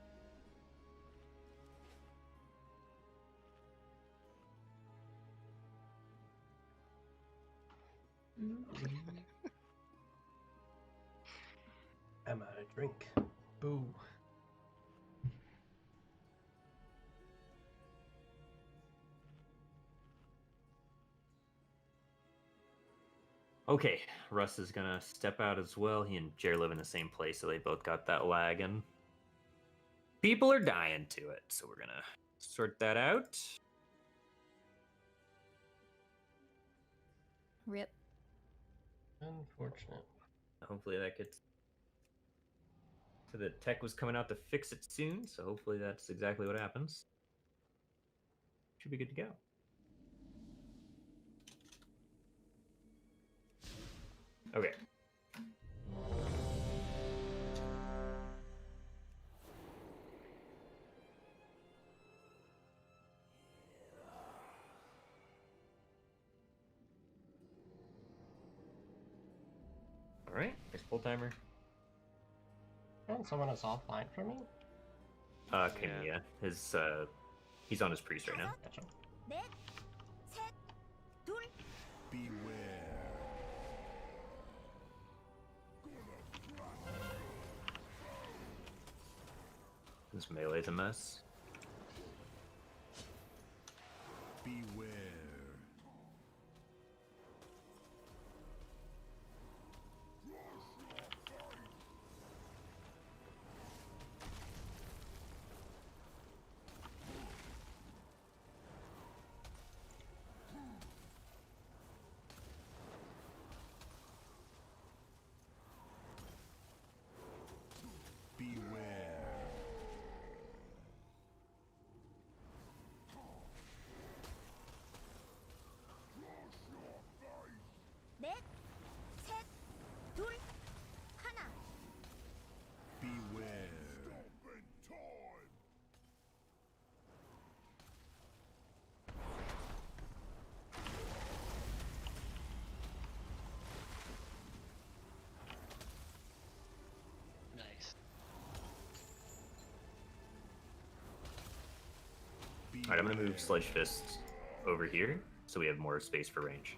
I'm out of drink. Boo. Okay, Russ is gonna step out as well. He and Jer live in the same place, so they both got that lag, and people are dying to it. So we're gonna sort that out. Rip. Unfortunate. Hopefully that gets. So the tech was coming out to fix it soon, so hopefully that's exactly what happens. Should be good to go. Okay. All right, next pull timer. And someone is offline from me? Kamiya. His he's on his priest right now. Gotcha. 넷, 셋, 둘. This melee's a mess. Beware. 넷, 셋, 둘, 하나. Beware. Nice. All right, I'm gonna move Sledge Fist over here so we have more space for range.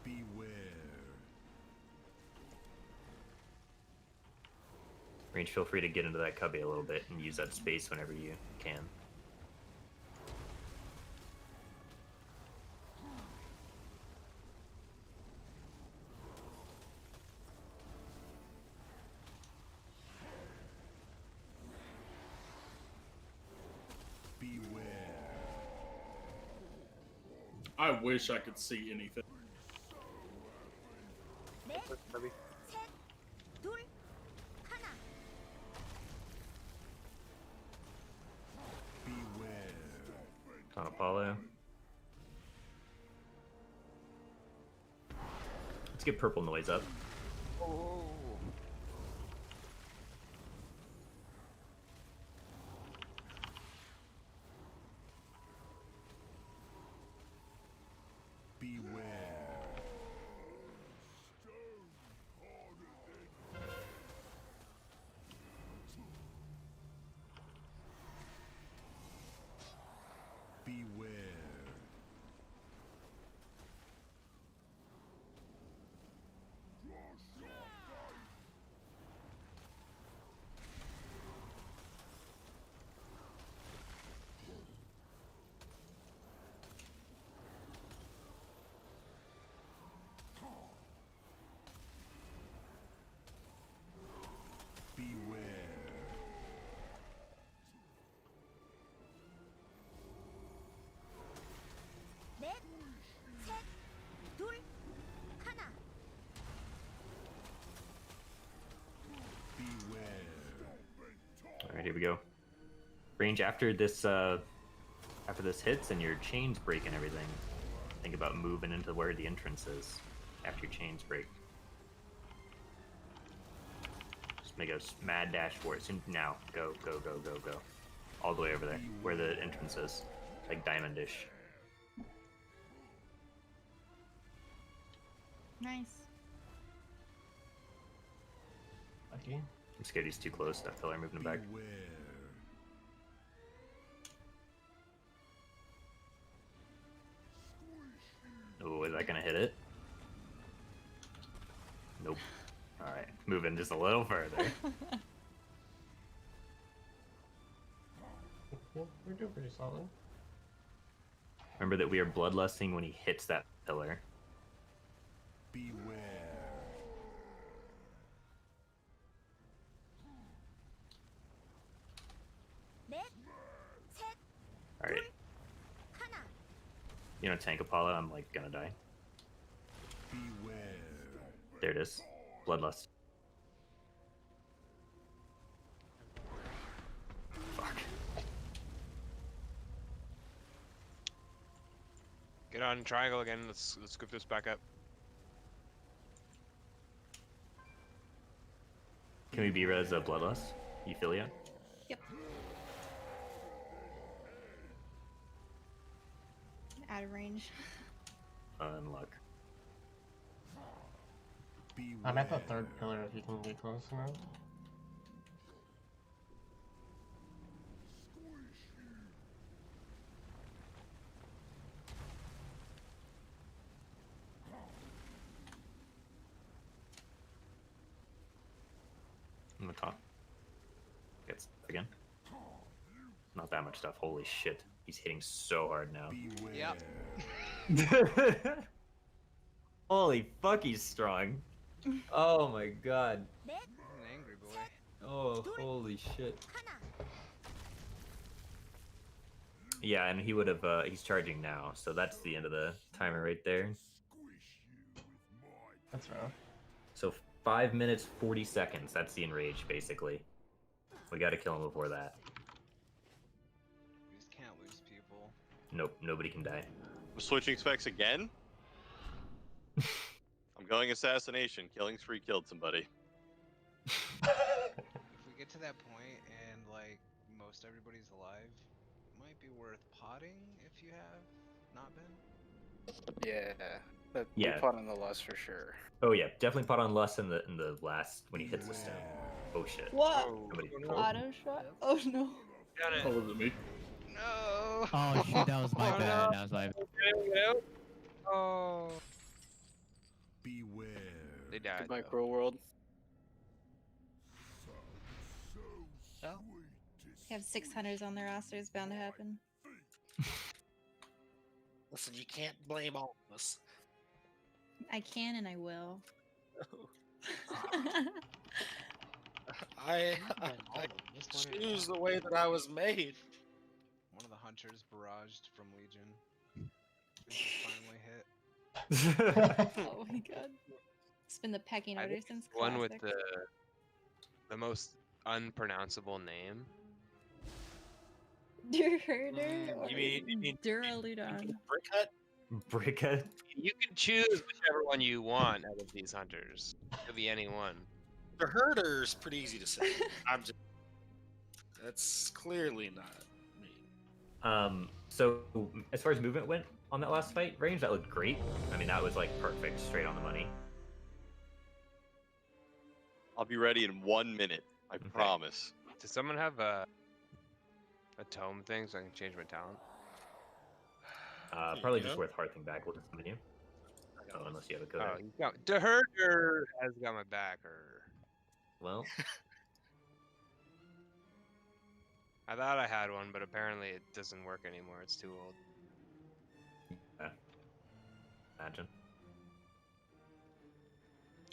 Beware. Range, feel free to get into that cubby a little bit and use that space whenever you can. Beware. I wish I could see anything. 넷, 셋, 둘, 하나. On Apollo. Let's get purple noise up. Oh. Range after this hits and your chains break and everything, think about moving into where the entrance is after your chains break. Just make a mad dash for it. Soon, now, go, go, go, go, go, all the way over there where the entrance is, like diamondish. Nice. Lucky. I'm scared he's too close. That pillar moving him back. Oh, is that gonna hit it? Nope. Alright, moving just a little further. Yeah, we're doing pretty solid. Remember that we are bloodlusting when he hits that pillar. Beware. Alright. You know, tank Apollo, I'm like gonna die. Beware. There it is. Bloodlust. Fuck. Get on triangle again. Let's scoop this back up. Can we be-res Bloodlust? Euphilia? Yep. Out of range. Unluck. I'm at the third pillar if you can get close enough. On the top. Gets again. Not that much stuff. Holy shit. He's hitting so hard now. Yep. Holy fuck, he's strong. Oh my god. He's an angry boy. Oh, holy shit. Yeah, and he would have, he's charging now, so that's the end of the timer right there. That's rough. So 5 minutes, 40 seconds. That's the enrage, basically. We gotta kill him before that. We just can't lose people. Nope, nobody can die. I'm switching specs again. I'm going assassination. Killing spree killed somebody. If we get to that point and like most everybody's alive, it might be worth potting if you have not been. Yeah. But Yeah. we pot on the lust for sure. Oh yeah, definitely pot on Lust in the last when he hits the stone. Oh shit. What? Somebody Auto shot? Oh no. Got it. Oh, was it me? No. Oh shoot, that was my Oh, bad. no. That was my bad. Get out. Oh. Beware. They died. Good micro world. Well, They have 6 hunters on their roster. It's bound to happen. Listen, you can't blame all of us. I can and I will. I Just one or choose the way that I was made. One of the hunters barraged from Legion. Finally hit. Oh my god. It's been the pecking I order think since one with classic. the most unpronounceable name. Durherder or You mean Duraludon. Brickhead? Bricka? You can choose whichever one you want out of these hunters. It could be any one. The herder's pretty easy to say. I'm just. That's clearly not me. So as far as movement went on that last fight, range, that looked great. I mean, that was like perfect, straight on the money. I'll be ready in 1 minute. I promise. Does someone have a tome thing so I can change my talent? Probably you just go. worth harping back with the menu. Oh, unless you have a code. Oh, you got the herder has got my back, or Well, I thought I had one, but apparently it doesn't work anymore. It's too old. yeah. Imagine.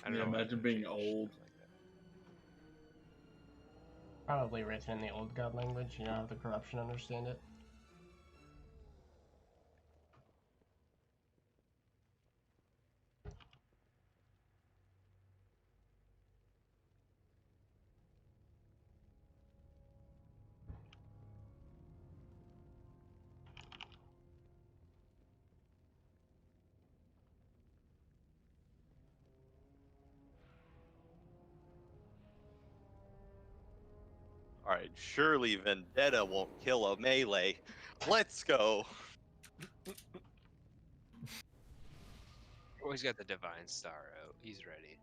I don't Yeah, know. why imagine they being changed old. like that. Probably written in the old god language. You don't have the corruption understand it. Alright, surely Vendetta won't kill a melee. Let's go. Always got the Divine Star out. He's ready.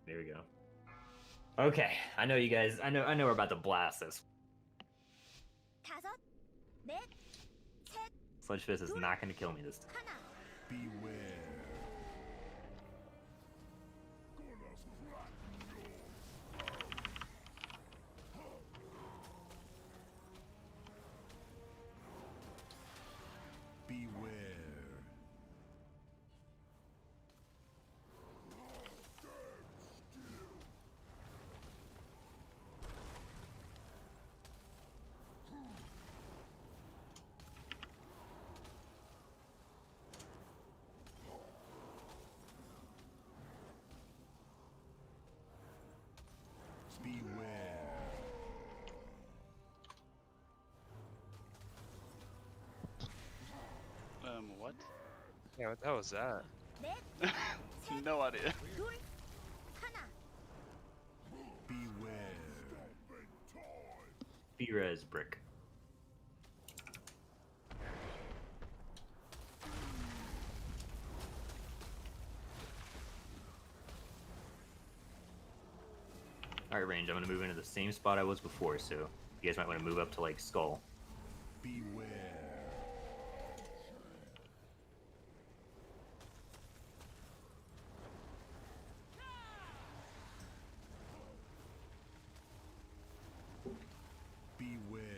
There we go. Okay, I know you guys. I know we're about to blast this. 다섯, 넷, 셋, Sludge Fist is not going to kill me this time. 하나. Beware. Beware. Beware. What? Yeah, what the hell was that? 넷, No idea. 둘, 하나. Beware. B-Res brick. Alright, range. I'm going to move into the same spot I was before, so you guys might want to move up to like Skull. Beware. Beware.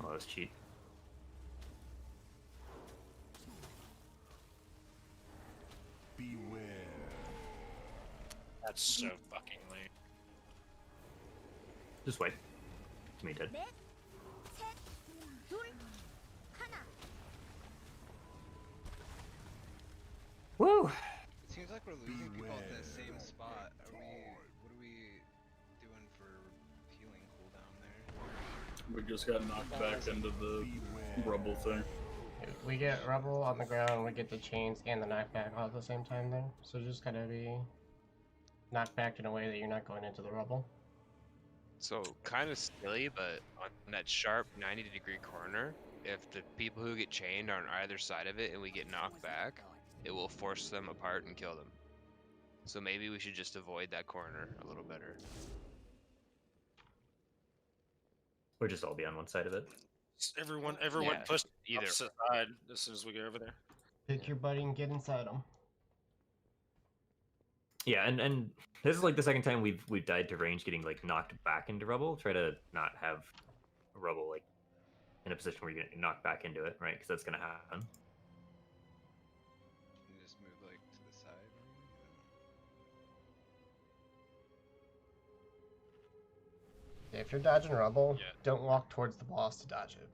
Oh, that was cheat. Beware. That's so fucking lame. Just wait. It's me dead. 넷, 셋, 둘, 하나. Woo! It seems like we're losing people at the same spot. What are we doing for healing cooldown there? We just got knocked back into the rubble thing. We get rubble on the ground, we get the chains and the knockback all at the same time there. So just gotta be knocked back in a way that you're not going into the rubble. So kind of silly, but on that sharp 90-degree corner, if the people who get chained are on either side of it and we get knocked back, it will force them apart and kill them. So maybe we should just avoid that corner a little better. Or just all be on one side of it. Everyone Yeah, push either. opposite side as soon as we get over there. Pick your buddy and get inside them. Yeah, and this is like the second time we've died to range getting like knocked back into rubble. Try to not have rubble like in a position where you're getting knocked back into it, right? Because that's gonna happen. Can you just move like to the side? If you're dodging rubble, don't walk towards the boss to dodge it.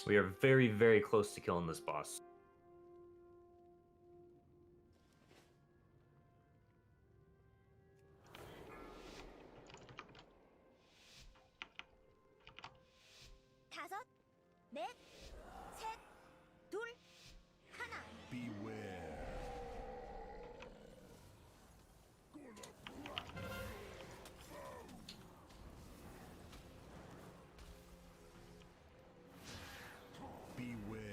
We are very, very close to killing this boss. 다섯, 넷, 셋, 둘, 하나. Beware. Beware.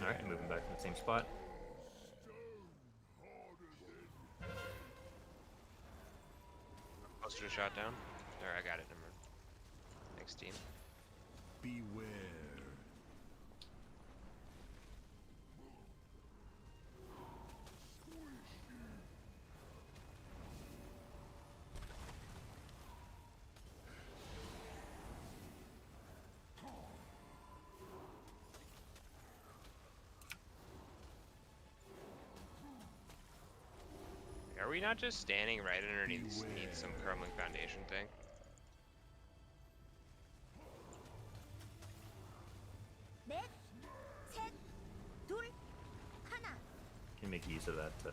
All right, moving back to the same spot. Closer to shot down. There, I got it. Never mind. Thanks, team. Beware. Are we not just standing right underneath some crumbling foundation thing? 넷, 셋, 둘, 하나. Can make use of that to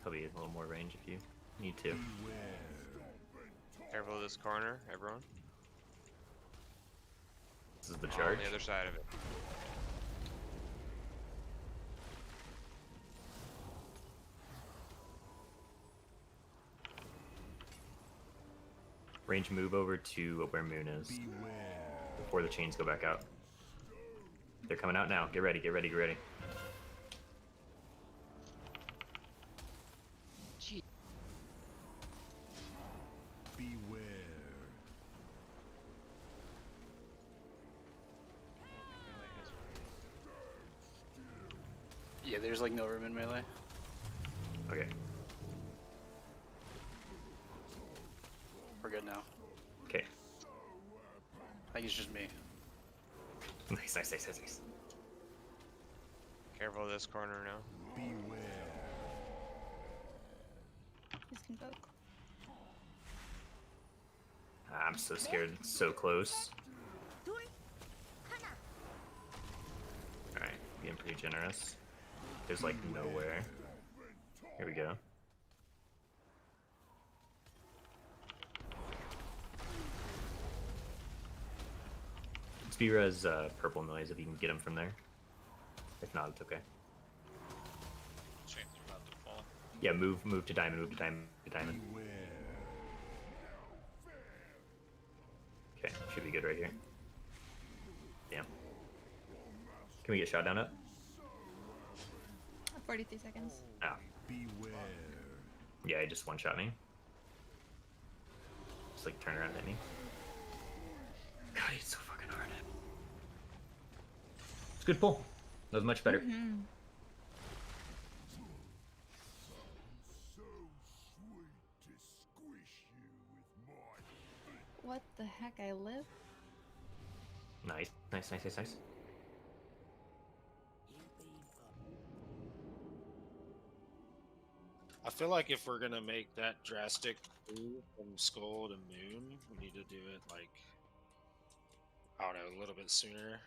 probably a little more range if you need to. Careful of this corner, everyone. This is the On charge. the other side of it. Range move over to where Moon is before the chains go back out. They're coming out now. Get ready, get ready, get ready. Gee. Beware. Yeah, there's like no room in melee. Okay. We're good now. Okay. I think it's just me. Nice, nice, nice, nice, nice. Careful of this corner now. Beware. Just convoke. I'm so scared. It's so close. 둘, 하나. Alright, being pretty generous. There's like nowhere. Here we go. Spira's purple noise if you can get him from there. If not, it's okay. Chains are about to fall. Yeah, move to diamond, move to diamond, to diamond. Okay, should be good right here. Damn. Can we get shot down up? 43 seconds. Ah. Beware. Yeah, he just one-shot me. Just like turn around at me. God, he's so fucking hard. It's a good pull. That was much better. Mhm. What the heck? I live? Nice, nice, nice, nice, nice. I feel like if we're gonna make that drastic move from Skull to Moon, we need to do it like, I don't know, a little bit sooner.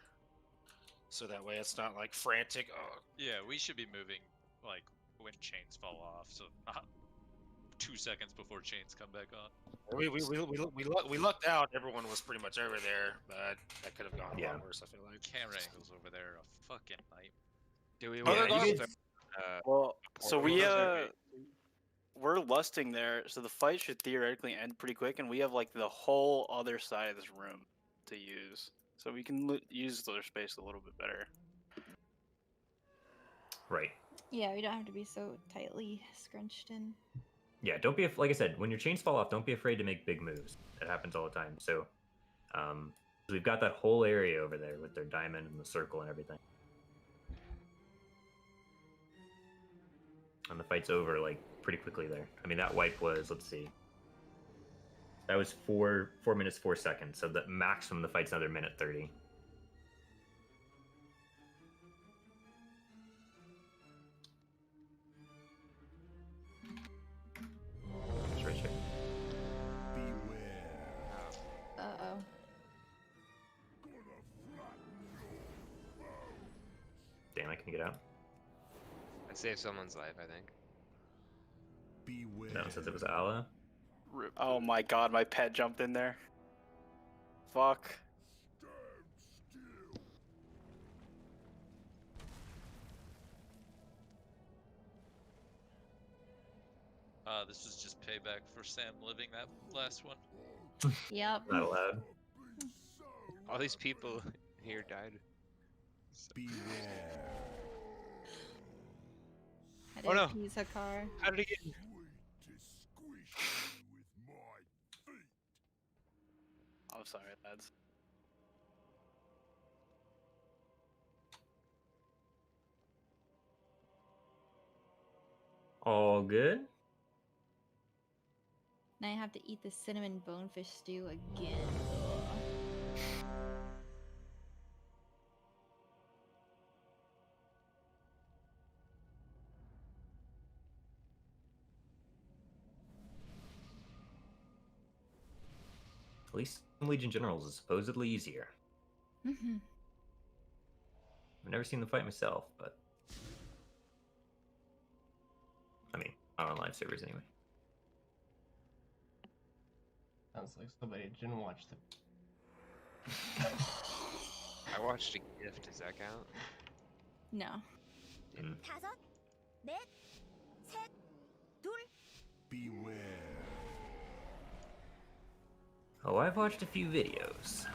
So that way it's not like frantic. Oh, Yeah, we should be moving like when chains fall off, so not 2 seconds before chains come back on. we lucked out. Everyone was pretty much over there, but that could have gone a lot worse. I feel like Camera angles over there are a fucking night. Do we Yeah, want you to could- Well, so we portals? we're lusting there, so the fight should theoretically end pretty quick, and we have like the whole other side of this room to use, so we can use their space a little bit better. Right. Yeah, we don't have to be so tightly scrunched in. Yeah, don't be like I said, when your chains fall off, don't be afraid to make big moves. That happens all the time. So, we've got that whole area over there with their diamond and the circle and everything. And the fight's over like pretty quickly there. I mean, that wipe was, let's see, that was 4 minutes 4 seconds. So the maximum the fight's another minute 30. That's right here. Uh-oh. Damn, I can get out. I'd save someone's life, I think. Beware. No, since it was Allah. Oh my god, my pet jumped in there. Fuck. This was just payback for Sam living that last one. Yep. Not allowed. All these people here died. Beware. I Oh, no. didn't use a car. How did he get? I'm sorry, lads. All good. Now I have to eat the cinnamon bonefish stew again. Ugh. At least Legion Generals is supposedly easier. Mhm. I've never seen them fight myself, but I mean, on online servers anyway. Sounds like somebody didn't watch the. I watched a gift. Does that count? No. 다섯, 넷, 셋, 둘. Beware. Oh, I've watched a few videos.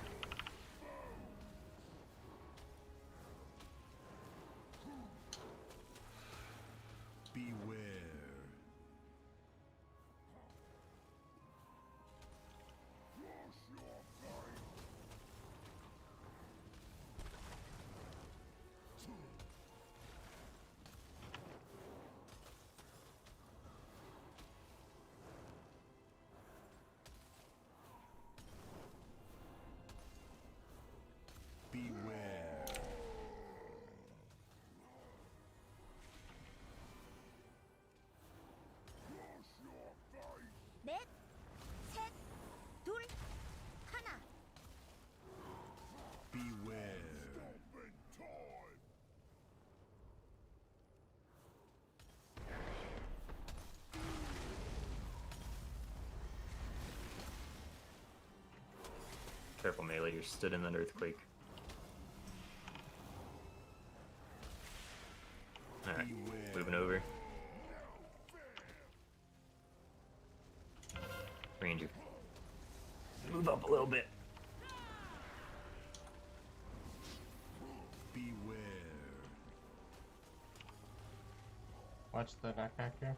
Beware. Beware. 넷, 셋, 둘, 하나. Beware. Careful, melee, you're stood in that earthquake. Alright, moving over. Ranger. Move up a little bit. Beware. Watch the knockback here.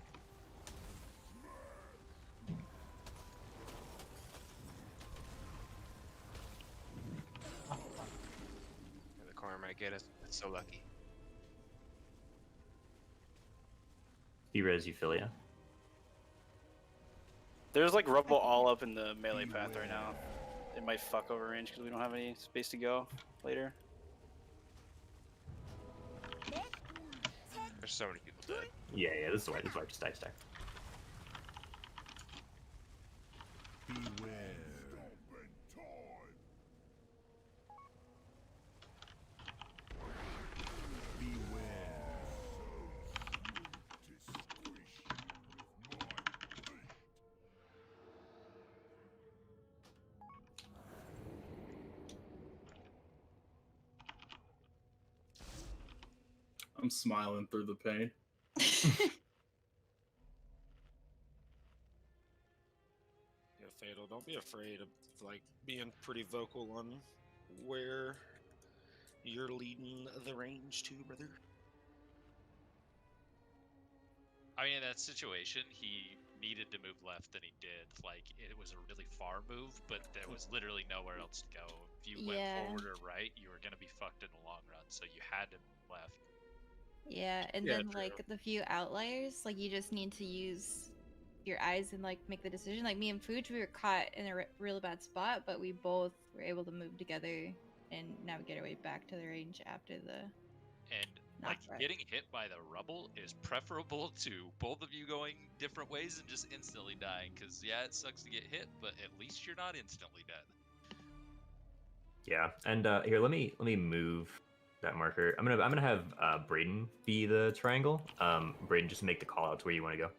The corner might get us. It's so lucky. Res Euphilia. There's like rubble all up in the melee path right now. It might fuck over range because we don't have any space to go later. There's so many people dead. Yeah, this is why I just dive stack. Beware. I'm smiling through the pain. Yeah, Fatal, don't be afraid of like being pretty vocal on where you're leading the range to, brother. I mean, in that situation, he needed to move left and he did. Like, it was a really far move, but there was literally nowhere else to go. If you went Yeah. forward or right, you were going to be fucked in the long run, so you had to move left. Yeah, and Yeah, then true. like the few outliers, like you just need to use your eyes and like make the decision. Like me and Fuj, we were caught in a really bad spot, but we both were able to move together and navigate our way back to the range after the. And like getting hit by the rubble is preferable to both of you going different ways and just instantly dying. Because yeah, it sucks to get hit, but at least you're not instantly dead. Yeah, and here, let me move that marker. I'm gonna have Braden be the triangle. Braden, just make the call out to where you want to go.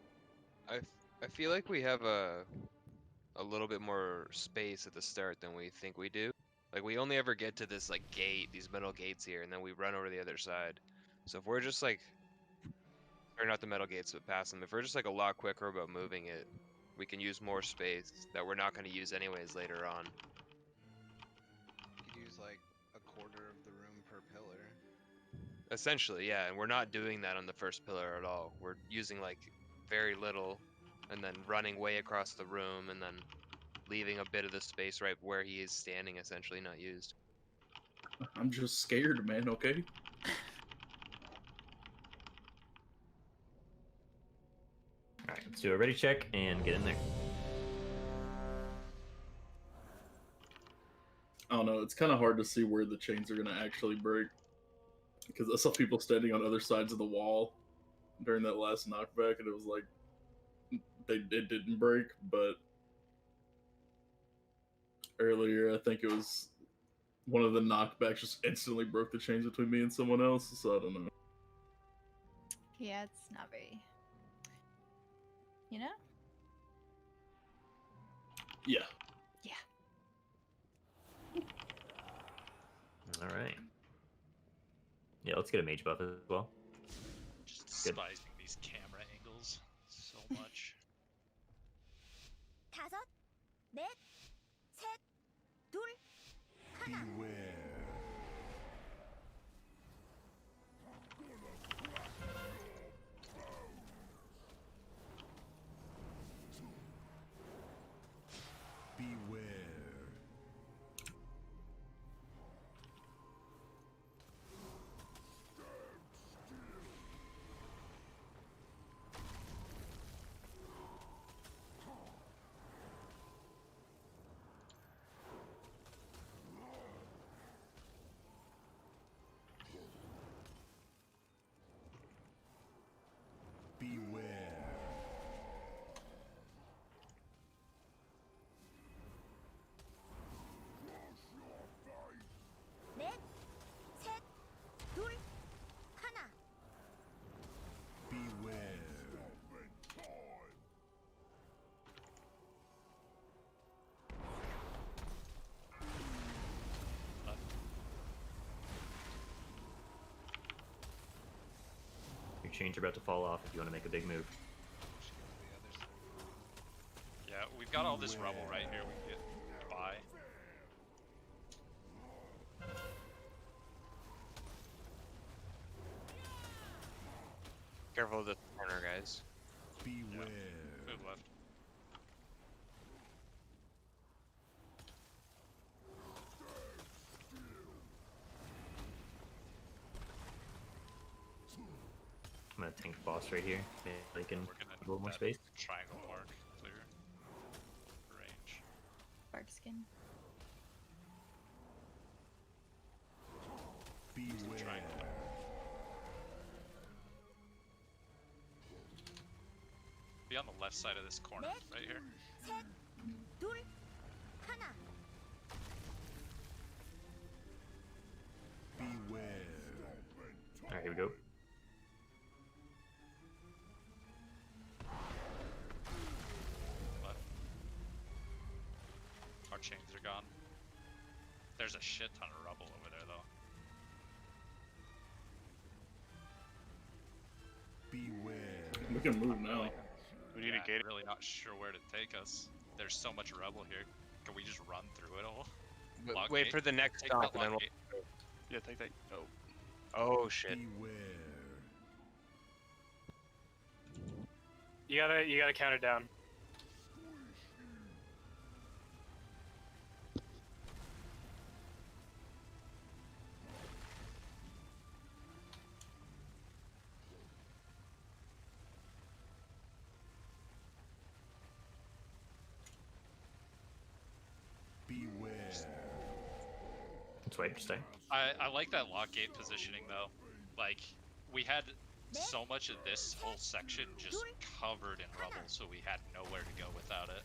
I feel like we have a little bit more space at the start than we think we do. Like we only ever get to this like gate, these metal gates here, and then we run over to the other side. So if we're just like, or not the metal gates, but past them, if we're just like a lot quicker about moving it, we can use more space that we're not going to use anyways later on. You could use like a quarter of the room per pillar. Essentially, yeah, and we're not doing that on the first pillar at all. We're using like very little, and then running way across the room, and then leaving a bit of the space right where he is standing, essentially not used. I'm just scared, man. Okay. All right, let's do a ready check and get in there. I don't know. It's kind of hard to see where the chains are gonna actually break because I saw people standing on other sides of the wall during that last knockback, and it was like it didn't break, but earlier I think it was one of the knockbacks just instantly broke the chains between me and someone else. So I don't know. Yeah, it's not very. You know? Yeah. Yeah. All right. Yeah, let's get a mage buff as well. Just Good. despising these camera angles so much. 5, 4, 3, 2, 하나. 넷, 셋, 둘, 하나. Your chains are about to fall off if you want to make a big move. Yeah, we've got all this rubble right here. We can get by. Careful of the corner, guys. Beware. Move left. I'm gonna tank the boss right here. They can We're gonna a little more that space. Triangle mark clear. Range. Bark skin. Triangle. Be on the left side of this corner, right here. 셋, 둘, 하나. All right, here we go. Left. Our chains are gone. There's a shit ton of rubble over there, though. We can move now. We need a gate. Really not sure where to take us. There's so much rubble here. Can we just run through it all? Lock Wait gate? for the next Take stop, that and then lock we'll. gate. Yeah, take that. Oh. Oh shit. You gotta count it down. Let's wait for stay. I like that lock gate positioning though. Like we had so much of this whole section just covered in rubble, so we had nowhere to go without it.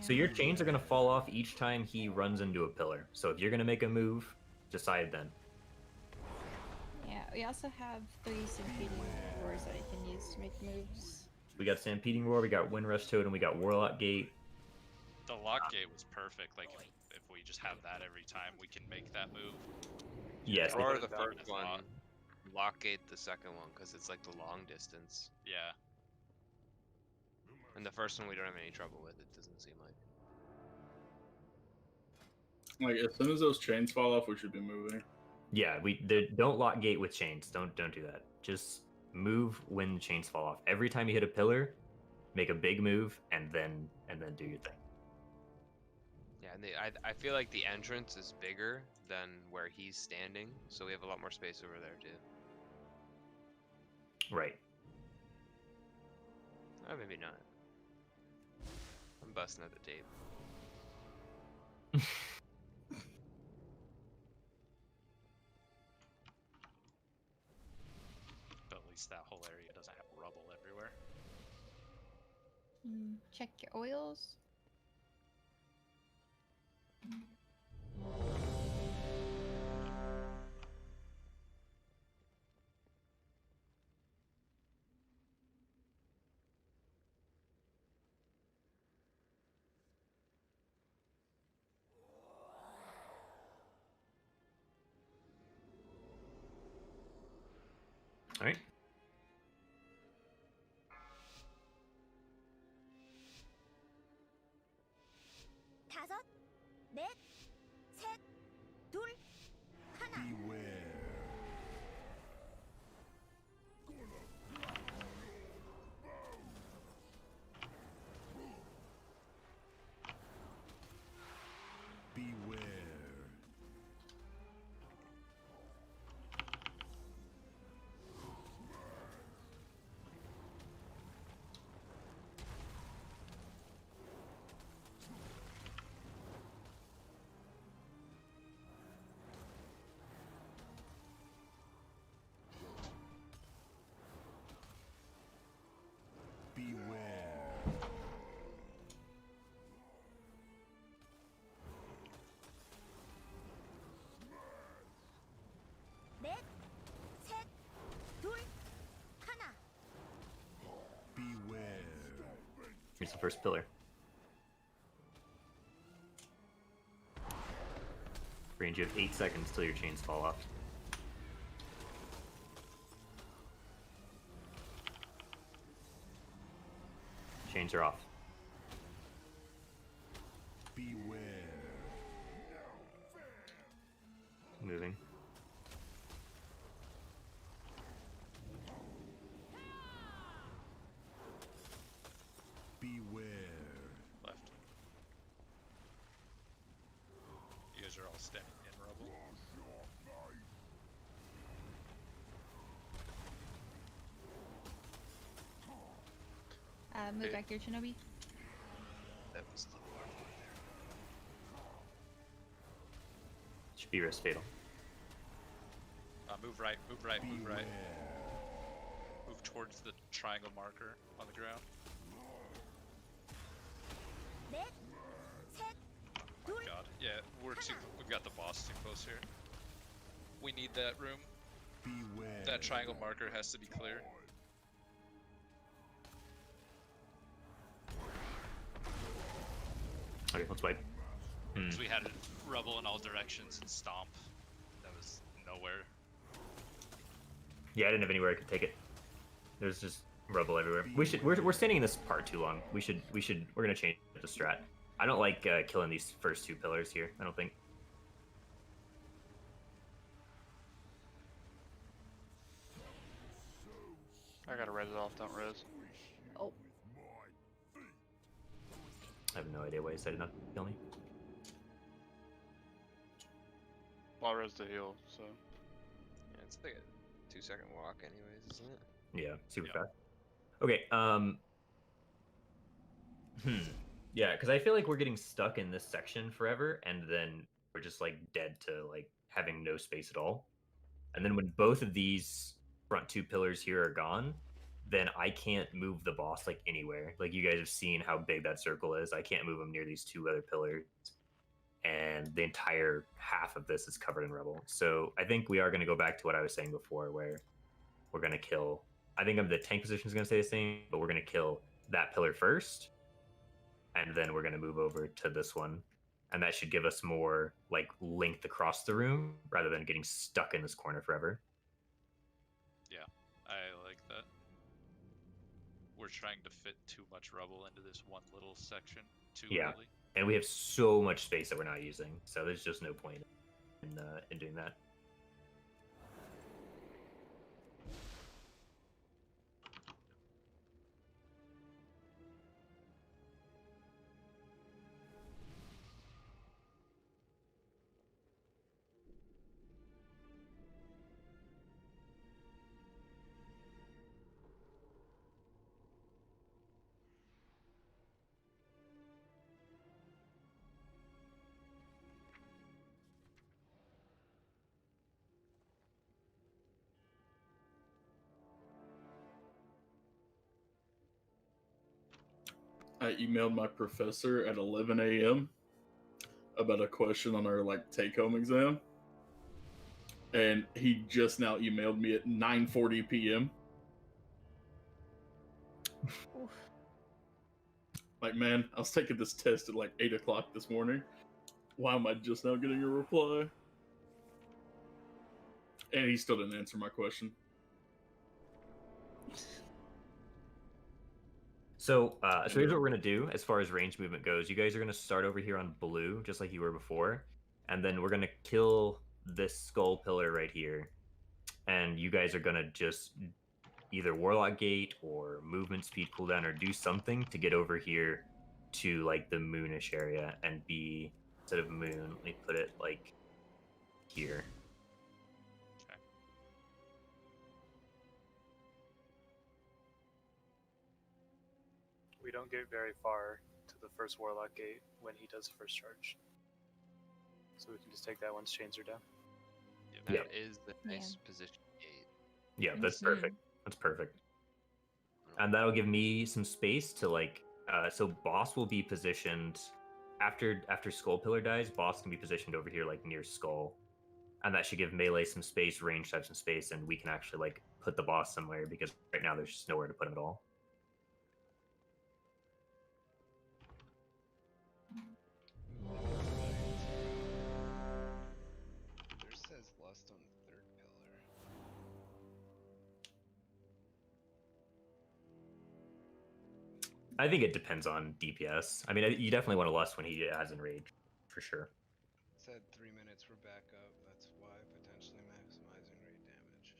So your chains are gonna fall off each time he runs into a pillar. So if you're gonna make a move, decide then. Yeah, we also have 3 stampeding roars that I can use to make moves. We got Stampeding Roar, we got Windrush Totem, we got Warlock Gate. The lock gate was perfect. Like if we just have that every time, we can make that move. Yes. Or the first one. Lockgate the second one, because it's like the long distance. Yeah. And the first one we don't have any trouble with, it doesn't seem like. Like, as soon as those chains fall off, we should be moving. Yeah, don't lock gate with chains. Don't do that. Just move when the chains fall off. Every time you hit a pillar, make a big move and then do your thing. Yeah, and I feel like the entrance is bigger than where he's standing, so we have a lot more space over there too. Right. Oh, maybe not. I'm busting at the tape. But at least that whole area doesn't have rubble everywhere. Check your oils. All right. 다섯, 넷, 셋, 둘, 하나. 넷, 셋, 둘, 하나. Here's the first pillar. Range, you have 8 seconds till your chains fall off. Chains are off. Moving. Left. You guys are all standing in rubble. Move back here, Shinobi. That was the hard one there. Should be risk fatal. Move right, move right, move right. Move towards the triangle marker on the ground. 넷, 셋, Oh my god. Yeah, we've got the boss too close here. We need that room. That triangle marker has to be clear. Okay, let's wipe. Because we had rubble in all directions and stomp. That was nowhere. Yeah, I didn't have anywhere I could take it. There's just rubble everywhere. We're standing in this part too long. We're gonna change the strat. I don't like killing these first 2 pillars here. I don't think. I gotta res it off, don't res. Oh. I have no idea why he said not to kill me. Well, I res the heal, so. Yeah, it's like a 2-second walk anyways, isn't it? Yeah, super fast. Okay, yeah, because I feel like we're getting stuck in this section forever, and then we're just like dead to like having no space at all. And then when both of these front 2 pillars here are gone, then I can't move the boss like anywhere. Like you guys have seen how big that circle is. I can't move him near these 2 other pillars. And the entire half of this is covered in rubble. So I think we are going to go back to what I was saying before, where we're going to kill. I think the tank position is going to stay the same, but we're going to kill that pillar first, and then we're going to move over to this one, and that should give us more like length across the room rather than getting stuck in this corner forever. Yeah, I like that. We're trying to fit too much rubble into this one little section too early. And we have so much space that we're not using, so there's just no point in doing that. I emailed my professor at 11 a.m. about a question on our like take-home exam, and he just now emailed me at 9:40 p.m. Like, man, I was taking this test at like 8 o'clock this morning. Why am I just now getting a reply? And he still didn't answer my question. So here's what we're gonna do as far as range movement goes. You guys are gonna start over here on blue, just like you were before, and then we're gonna kill this skull pillar right here, and you guys are gonna just either warlock gate or movement speed cooldown or do something to get over here to like the moonish area and be instead of moon. Let me put it like here. We don't get very far to the first Warlock gate when he does the first charge. So we can just take that once chains are down. Yeah, that is the nice position gate. Yeah, that's perfect. That's perfect. And that'll give me some space to like so boss will be positioned after Skull Pillar dies, boss can be positioned over here like near Skull. And that should give melee some space, range type some space, and we can actually like put the boss somewhere because right now there's just nowhere to put him at all. There says lust on third pillar. I think it depends on DPS. I mean, you definitely want to lust when he has enrage, for sure. It said 3 minutes for backup. That's why potentially maximizing rate damage.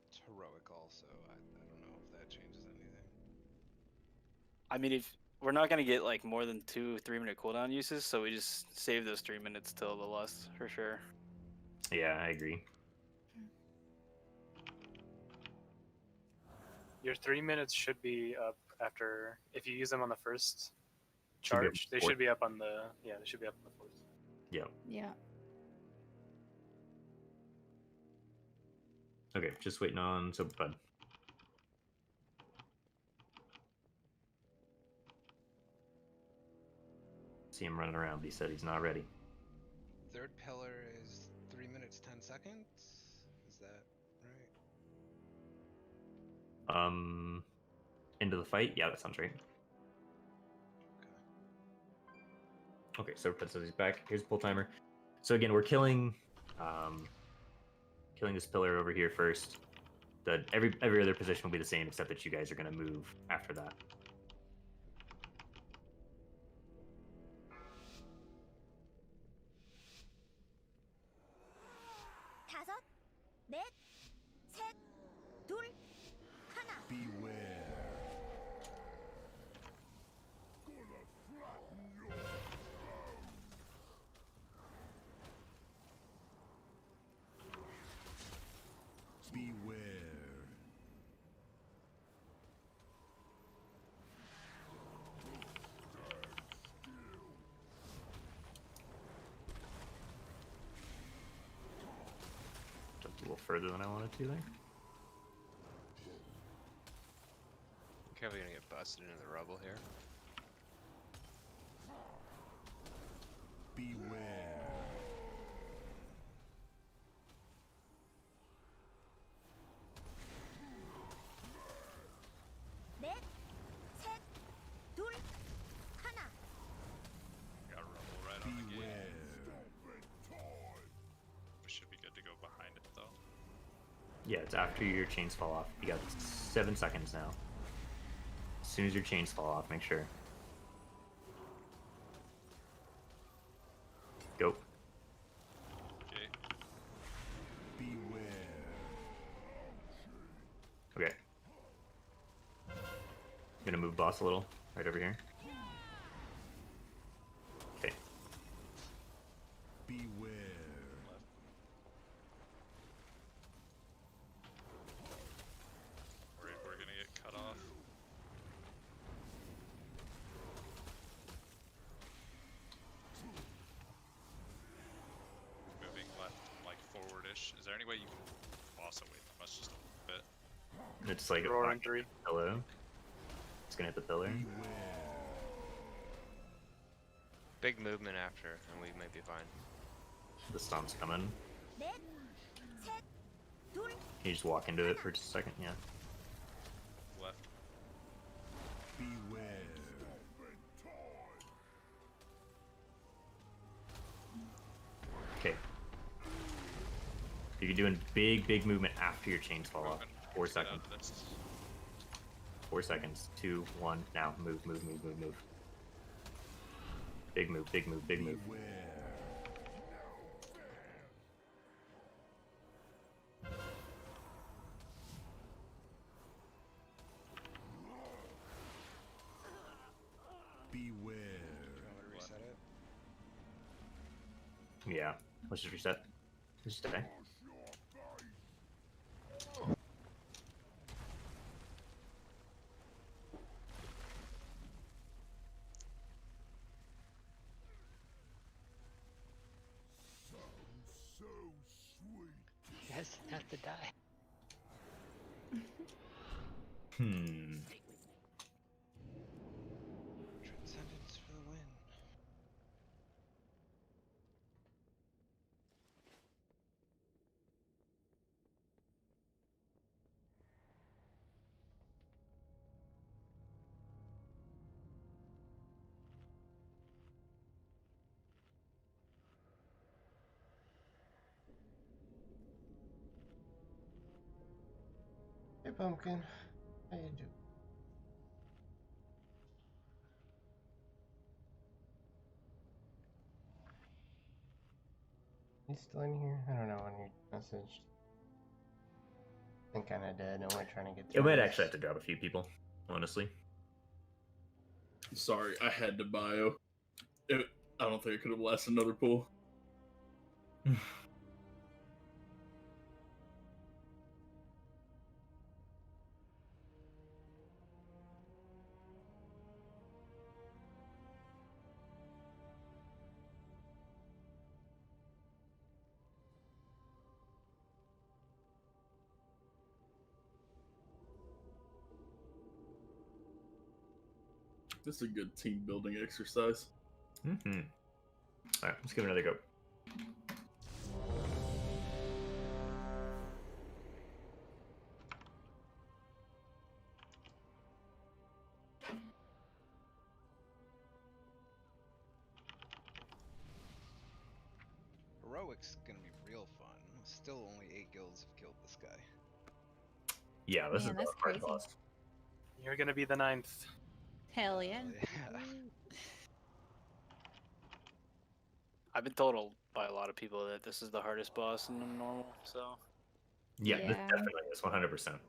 It's heroic also. I don't know if that changes anything. I mean, if we're not gonna get like more than 2-3 minute cooldown uses, so we just save those 3 minutes till the lust for sure. Yeah, I agree. Your 3 minutes should be up after if you use them on the first Should be up charge. They fourth. should be up on the they should be up on the fourth. Yeah. Yeah. Okay, just waiting on Bud. See him running around, but he said he's not ready. Third pillar is 3 minutes 10 seconds. Is that right? Into the fight? Yeah, that sounds right. Okay, so Pud says he's back. Here's the pull timer. So again, we're killing this pillar over here first. Every other position will be the same, except that you guys are gonna move after that. 다섯, 넷, 셋, 둘, 하나. Beware. Jumped a little further than I wanted to there. Okay, we're gonna get busted into the rubble here. Beware. 넷, 셋, 둘, 하나. Got rubble right on the gate. We should be good to go behind it though. Yeah, it's after your chains fall off. You got 7 seconds now. As soon as your chains fall off, make sure. Go. Okay. Beware. Okay. I'm gonna move boss a little, right over here. Okay. Beware. We're gonna get cut off. Moving left, like forwardish. Is there any way you can boss away from us just a little bit? It's like Roar a in 3. pillow. It's gonna hit the pillar. Big movement after, and we might be fine. The stunn's coming. 넷, 셋, 둘, Can you just walk into it for just a second? Yeah. Left. Okay. You're doing big movement after your chains fall off. 4 seconds. 4 seconds. 2, 1. Now move. Big move. Beware. Reset it. Yeah. Let's just reset. Just stay. You guys have to die. Transcendence for the win. Hey, Pumpkin. How you do? You still in here? I don't know when you messaged. I'm kinda dead and we're trying to get You through might this. actually have to drop a few people, honestly. Sorry, I had to bio. I don't think I could have lasted another pull. This is a good team building exercise. Alright, let's give it another go. Heroic's gonna be real fun. Still only 8 guilds have killed this guy. Yeah, this Man, is that's the hard crazy. boss. You're gonna be the 9th. Hell yeah. I've been told by a lot of people that this is the hardest boss in the normal, so Yeah, this Yeah. definitely is 100%.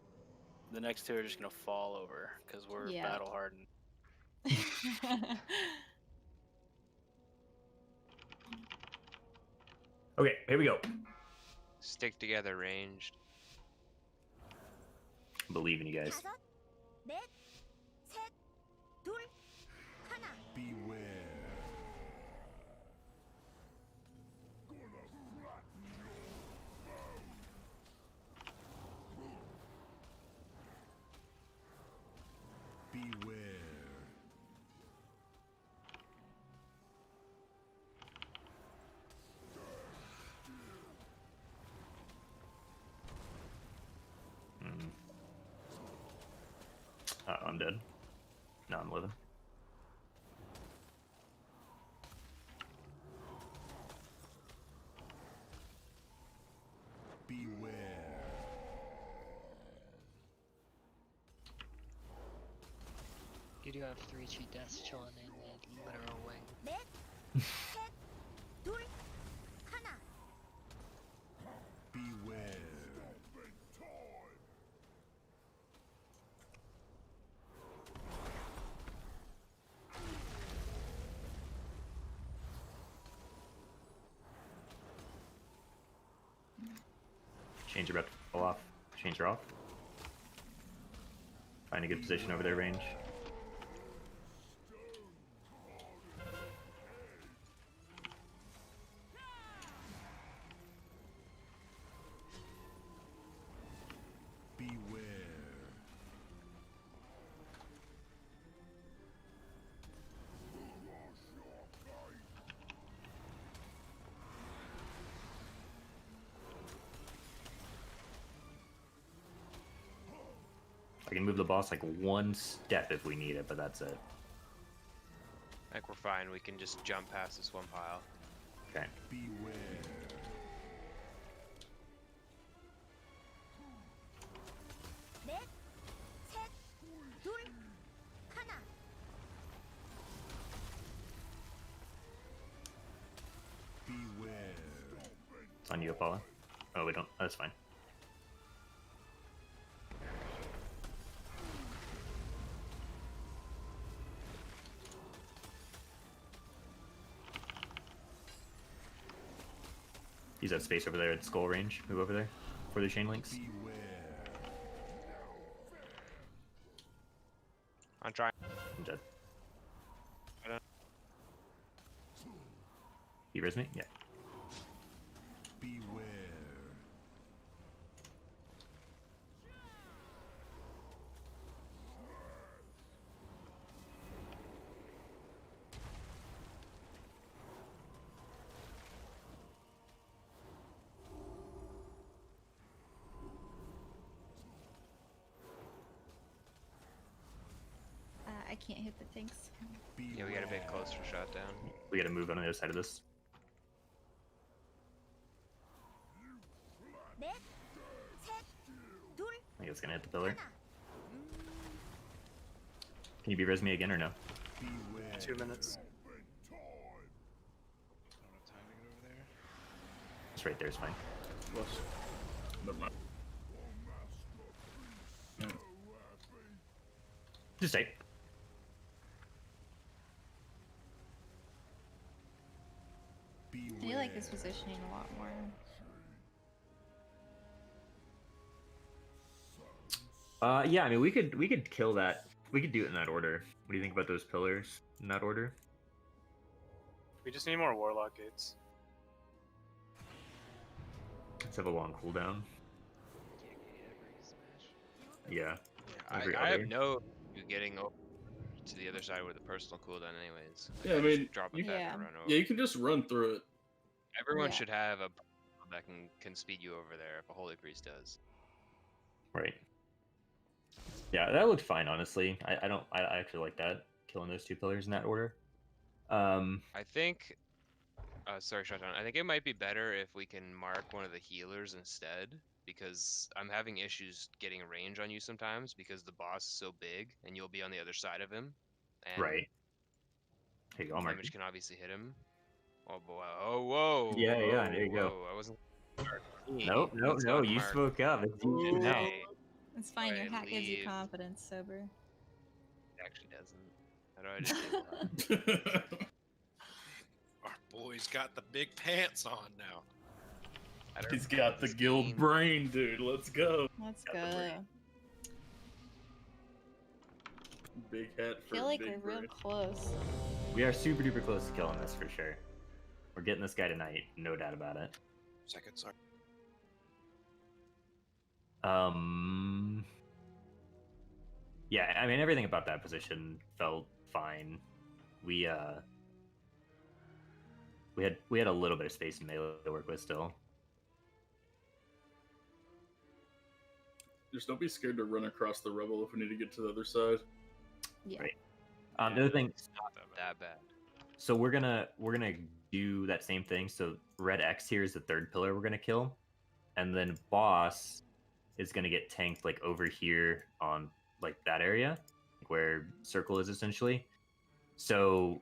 the next two are just gonna fall over because we're Yeah. battle hardened. Okay, here we go. Stick together, ranged. Believe in you guys. 다섯, 넷, 셋, 둘, 하나. Beware. Beware. I'm dead. No, I'm living. Beware. You do have 3 cheat deaths chilling in the literal wing. 넷, 셋, 둘, 하나. Beware. Chains are about to fall off. Chains are off. Find a good position over their range. Beware. I can move the boss like 1 step if we need it, but that's it. Like we're fine. We can just jump past this one pile. Okay. Beware. 넷, 셋, 둘, 하나. Beware. It's on you, Apollo. Oh, we don't. That's fine. Use that space over there at skull range. Move over there for the chain links. I'm trying. I'm dead. I don't- You res me? Yeah. Beware. I can't hit the tanks. Yeah, we gotta be close for shot down. We gotta move on the other side of this. 넷, 셋, 둘, I think it's gonna hit the pillar. Can you be res me again or no? 2 minutes. It's right there, it's fine. Never mind. Just stay. I do like this positioning a lot more. Yeah, I mean we could kill that. We could do it in that order. What do you think about those pillars in that order? We just need more warlock gates. Let's have a long cooldown. Yeah. I Every have other. no issue getting over to the other side with a personal cooldown, anyways. Like, Yeah, I just mean, drop you, it back and run over. yeah, you can just run through it. Everyone Yeah. should have a that can speed you over there if a holy priest does. Right. Yeah, that looked fine, honestly. I actually like that, killing those 2 pillars in that order. I think. Sorry, Shotgun. I think it might be better if we can mark one of the healers instead, because I'm having issues getting range on you sometimes because the boss is so big and you'll be on the other side of him. And right. Here you go, I'll mark damage you. can obviously hit him. Oh boy! Oh whoa! Yeah, yeah, whoa, there you go. whoa, I wasn't. No, no, Let's no, go, you Mark. spoke up. It's you now. Okay. It's fine, your Alright, hat gives you leave. confidence, sober. It actually doesn't. How do I disable that? Our boy's got the big pants on now. I don't He's know got the this guild game. brain, dude. Let's go. Let's Got the go. brain. Big hat I for feel like big we're real brain. close. We are super duper close to killing this for sure. We're getting this guy tonight, no doubt about it. Second, sorry. Yeah, I mean everything about that position felt fine. We had a little bit of space in melee to work with still. Just don't be scared to run across the rubble if we need to get to the other side. Yeah. Right. The other thing, It's not that bad. so we're gonna do that same thing. So red X here is the 3rd pillar we're gonna kill, and then boss is gonna get tanked like over here on like that area, where circle is essentially. So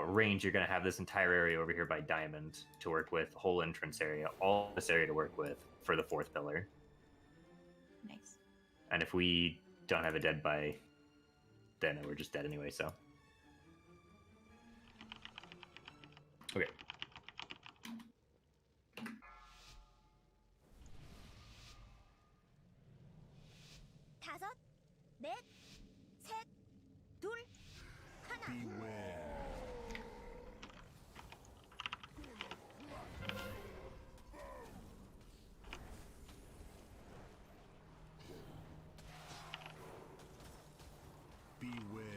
range, you're gonna have this entire area over here by diamond to work with, whole entrance area, all this area to work with for the 4th pillar. Nice. And if we don't have a dead by then, we're just dead anyway. So okay. 다섯, 넷, 셋, 둘, 하나. Beware. Beware.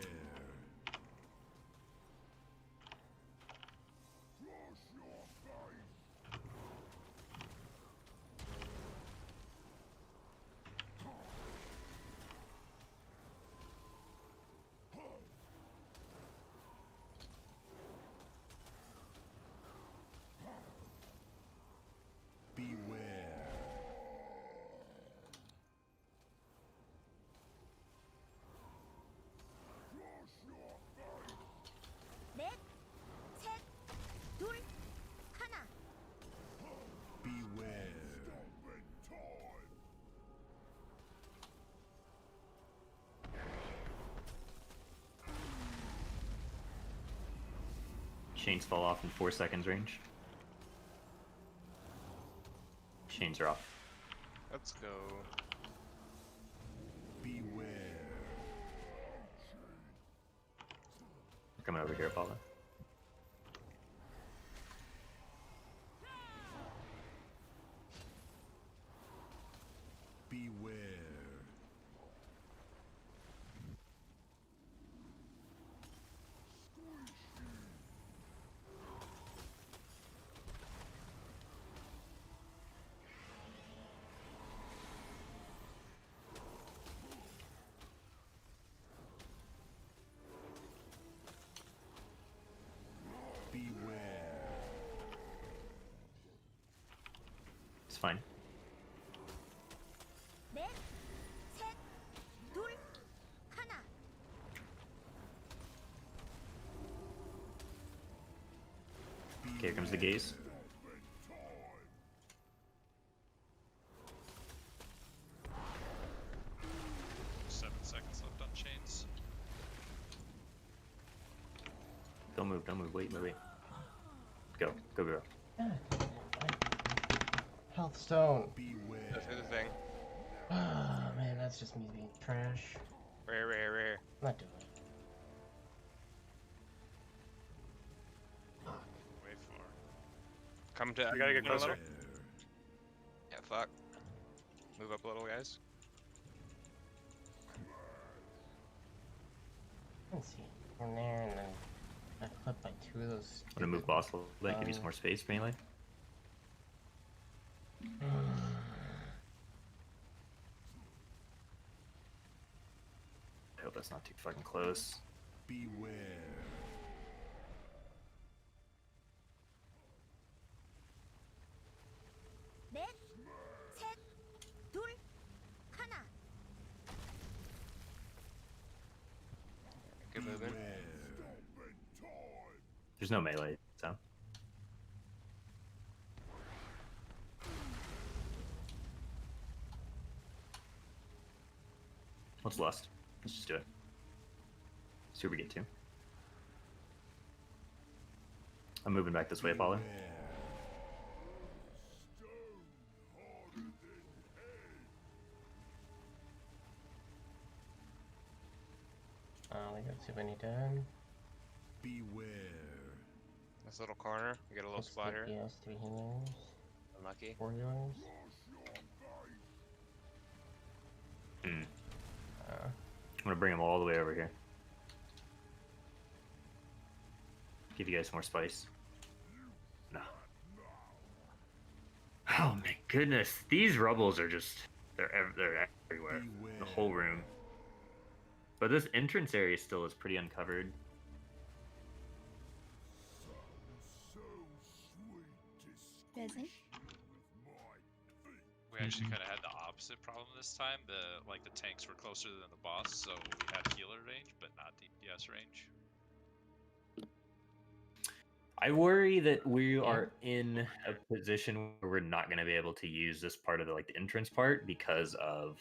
Chains fall off in 4 seconds range. Chains are off. Let's go. Beware. We're coming over here, Apollo. Beware. It's fine. 넷, 셋, 둘, 하나. Okay, here comes the gaze. 7 seconds left on chains. Don't move, don't move. Wait, wait, wait. Go, go, go. Health stone. Go through the thing. Oh man, that's just me being trash. Rare, rare, rare. I'm not doing it. Way far. Come to. I gotta get closer. Yeah, fuck. Move up a little, guys. I can see from there, and then I clipped by 2 of those. I'm gonna move boss a little bit, give you some more space, melee. I hope that's not too fucking close. Beware. 넷, 셋, 둘, 하나. Good movement. There's no melee, so. What's lust? Let's just do it. See where we get to. I'm moving back this way, Apollo. We got too many dead. Beware. This little corner. We get a little spot here. Yes, 3 healers. Unlucky. 4 healers. I'm gonna bring them all the way over here. Give you guys more spice. No. Oh my goodness, these rubbles are just—they're everywhere. The whole room. But this entrance area still is pretty uncovered. Pheasant. We actually kind of had the opposite problem this time. The tanks were closer than the boss, so we had healer range, but not DPS range. I worry that we are in a position where we're not going to be able to use this part of the entrance part because of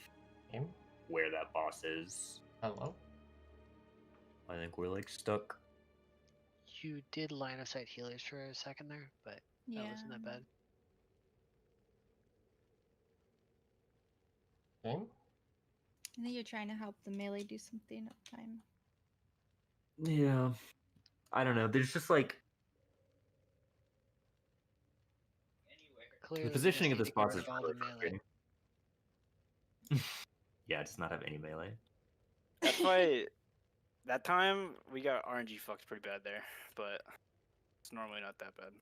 where that boss is. Hello? I think we're stuck. You did line of sight healers for a second there, but that wasn't that bad. Game? I think you're trying to help the melee do something uptime. Yeah. I don't know. There's just Clearly, the positioning of just this need to boss get is rid of all really the melee. frustrating. Yeah, it does not have any melee. That's why that time we got RNG fucked pretty bad there, but it's normally not that bad.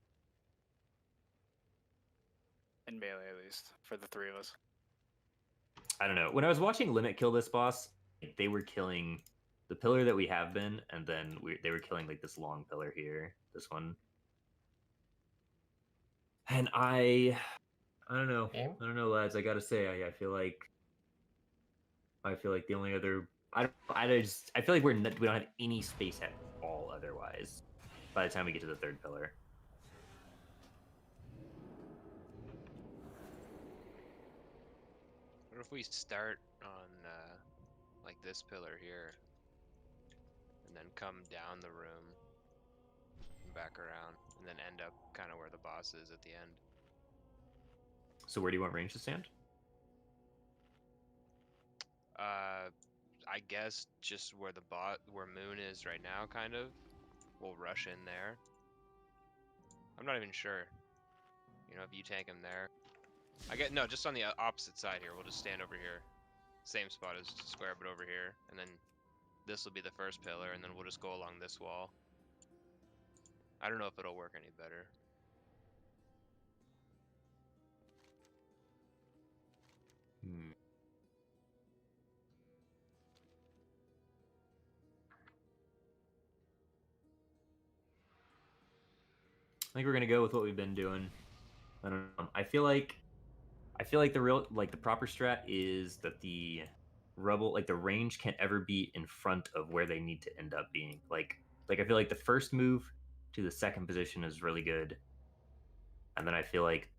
In melee, at least, for the 3 of us. I don't know. When I was watching Limit kill this boss, they were killing the pillar that we have been, and then they were killing this long pillar here, this one. And I don't know. I don't know, lads. I gotta say, I feel like the only other I feel like we don't have any space at all otherwise. By the time we get to the 3rd pillar. What if we start on this pillar here, and then come down the room, come back around, and then end up kind of where the boss is at the end. So where do you want range to stand? I guess just where where Moon is right now, kind of. We'll rush in there. I'm not even sure. You know, if you tank him there. No, just on the opposite side here. We'll just stand over here. Same spot as square, but over here. And then this will be the first pillar, and then we'll just go along this wall. I don't know if it'll work any better. I think we're gonna go with what we've been doing. I don't know. I feel like the proper strat is that the rubble, like the range, can't ever be in front of where they need to end up being. Like I feel like the first move to the second position is really good, and then I feel like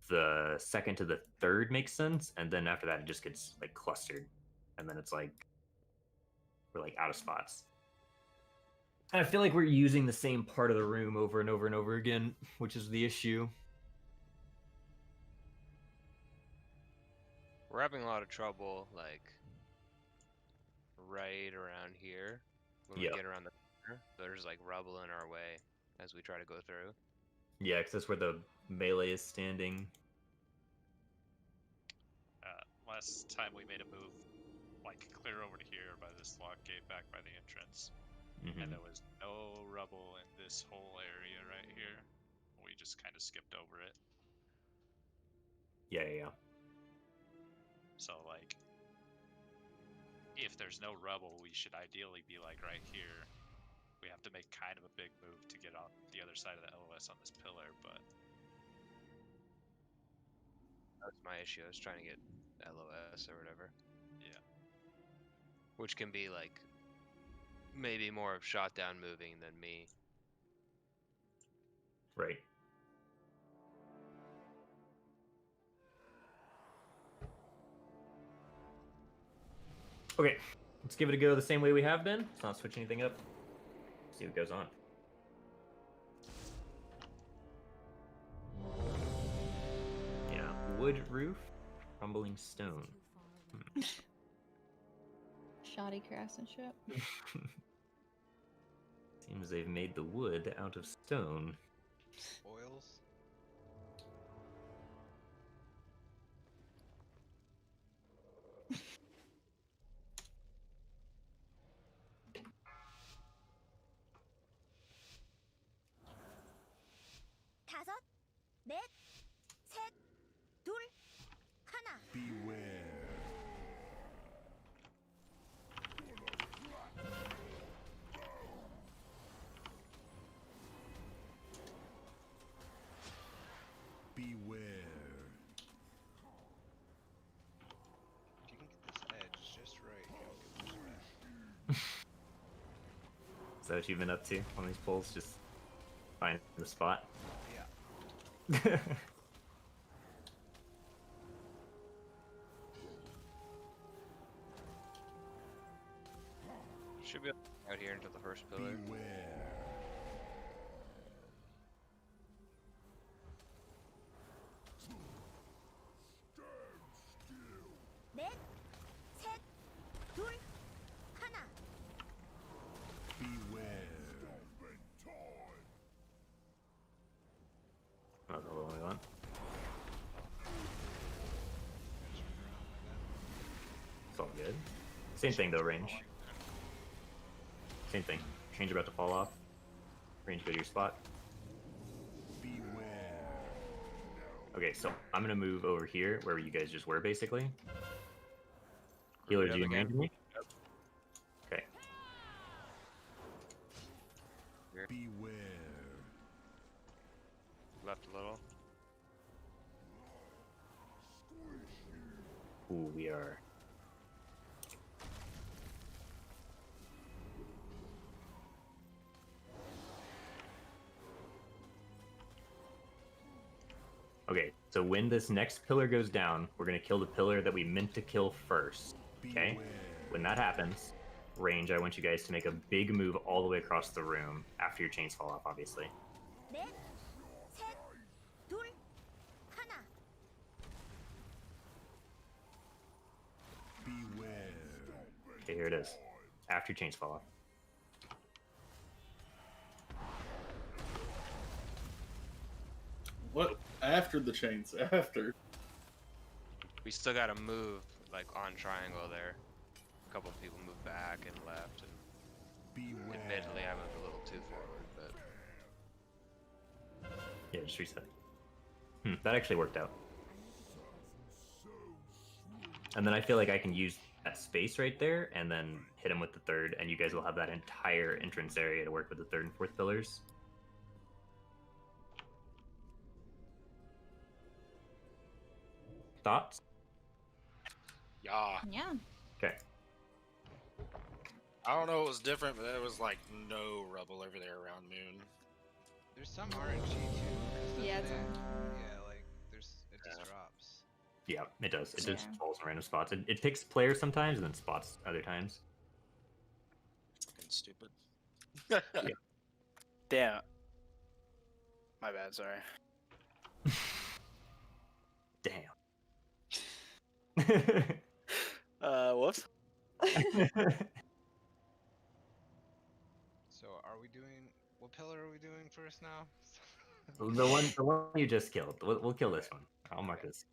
the second to the third makes sense, and then after that it just gets like clustered, and then it's like we're like out of spots. And I feel like we're using the same part of the room over and over and over again, which is the issue. We're having a lot of trouble, like, right around here. When we get around the corner, there's, like, rubble in our way as we try to go through. Yeah, because that's where the melee is standing. Last time we made a move, like, clear over to here by this lock gate back by the entrance. And there was no rubble in this whole area right here. We just kind of skipped over it. Yeah. So, like, if there's no rubble, we should ideally be, like, right here. We have to make kind of a big move to get on the other side of the LOS on this pillar, but... That's my issue. I was trying to get LOS or whatever. Yeah. Which can be, like, maybe more of shot down moving than me. Right. Okay, let's give it a go the same way we have been. Let's not switch anything up. See what goes on. Yeah, wood roof, crumbling stone. Shoddy craftsmanship. Seems they've made the wood out of stone. Oils. 다섯, 넷, 셋, 둘, 하나. Beware. Beware. If you can get this edge just right, you'll get this back. Is that what you've been up to on these pulls? Just find the spot? Yeah. Should be out here until the first pillar. Beware. 넷, 셋, 둘, 하나. Beware. Oh, that's all we want. It's all good. Same thing though, range. Same thing. Range about to fall off. Range go to your spot. Okay, so I'm gonna move over here where you guys just were basically. Healer, do you range me? Okay. Beware. Left a little. Ooh, we are. Okay, so when this next pillar goes down, we're gonna kill the pillar that we meant to kill first. Okay? When that happens, range, I want you guys to make a big move all the way across the room after your chains fall off, obviously. 넷, 셋, 둘, 하나. Okay, here it is. After your chains fall off. What? After the chains? After? We still gotta move, like, on triangle there. A couple of people moved back and left, and admittedly I moved a little too forward, but... Yeah, just reset. That actually worked out. And then I feel like I can use that space right there and then hit him with the third, and you guys will have that entire entrance area to work with the third and fourth pillars. Thoughts? Yeah. Yeah. Okay. I don't know what was different, but there was like no rubble over there around Moon. There's some RNG too. 'cause Yeah, the- it's yeah, like it just drops. Yeah, it does. It just Yeah. falls in random spots. It picks players sometimes and then spots other times. Fucking stupid. Yeah. Damn. My bad, sorry. Damn. Whoops. So are we doing what pillar are we doing first now? the one you just killed. We'll kill this one. I'll mark this.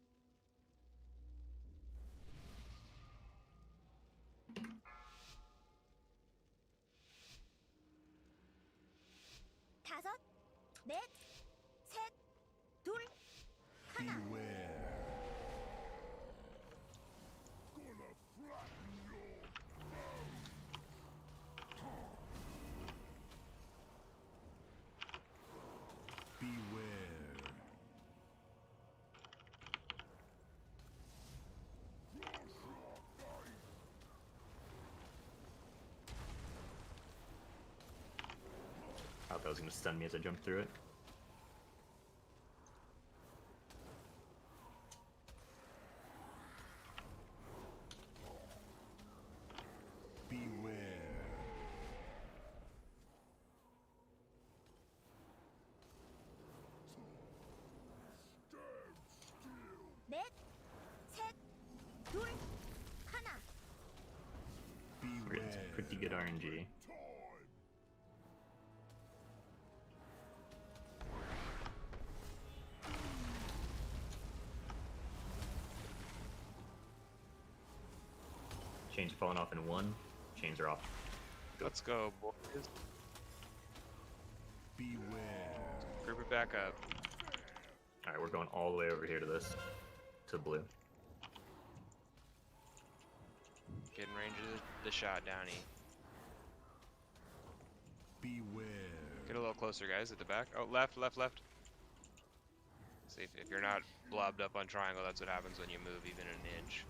다섯, 넷, 셋, 둘, 하나. I thought that was gonna stun me as I jumped through it. 넷, 셋, 둘, 하나. We're getting some pretty good RNG. Chains are falling off in one. Chains are off. Let's go, boys. Group it back up. Alright, we're going all the way over here to this. To blue. Get in range of the shot, Downy. Get a little closer, guys, at the back. Oh, left. See, if you're not blobbed up on triangle, that's what happens when you move even an inch.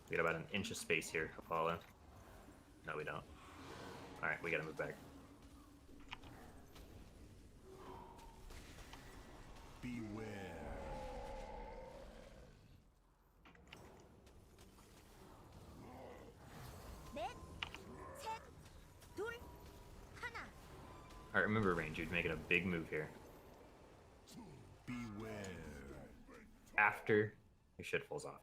We got about an inch of space here, Apollo. No, we don't. Alright, we gotta move back. 넷, 셋, 둘, 하나. Alright, remember range, you're making a big move here. After your shit falls off.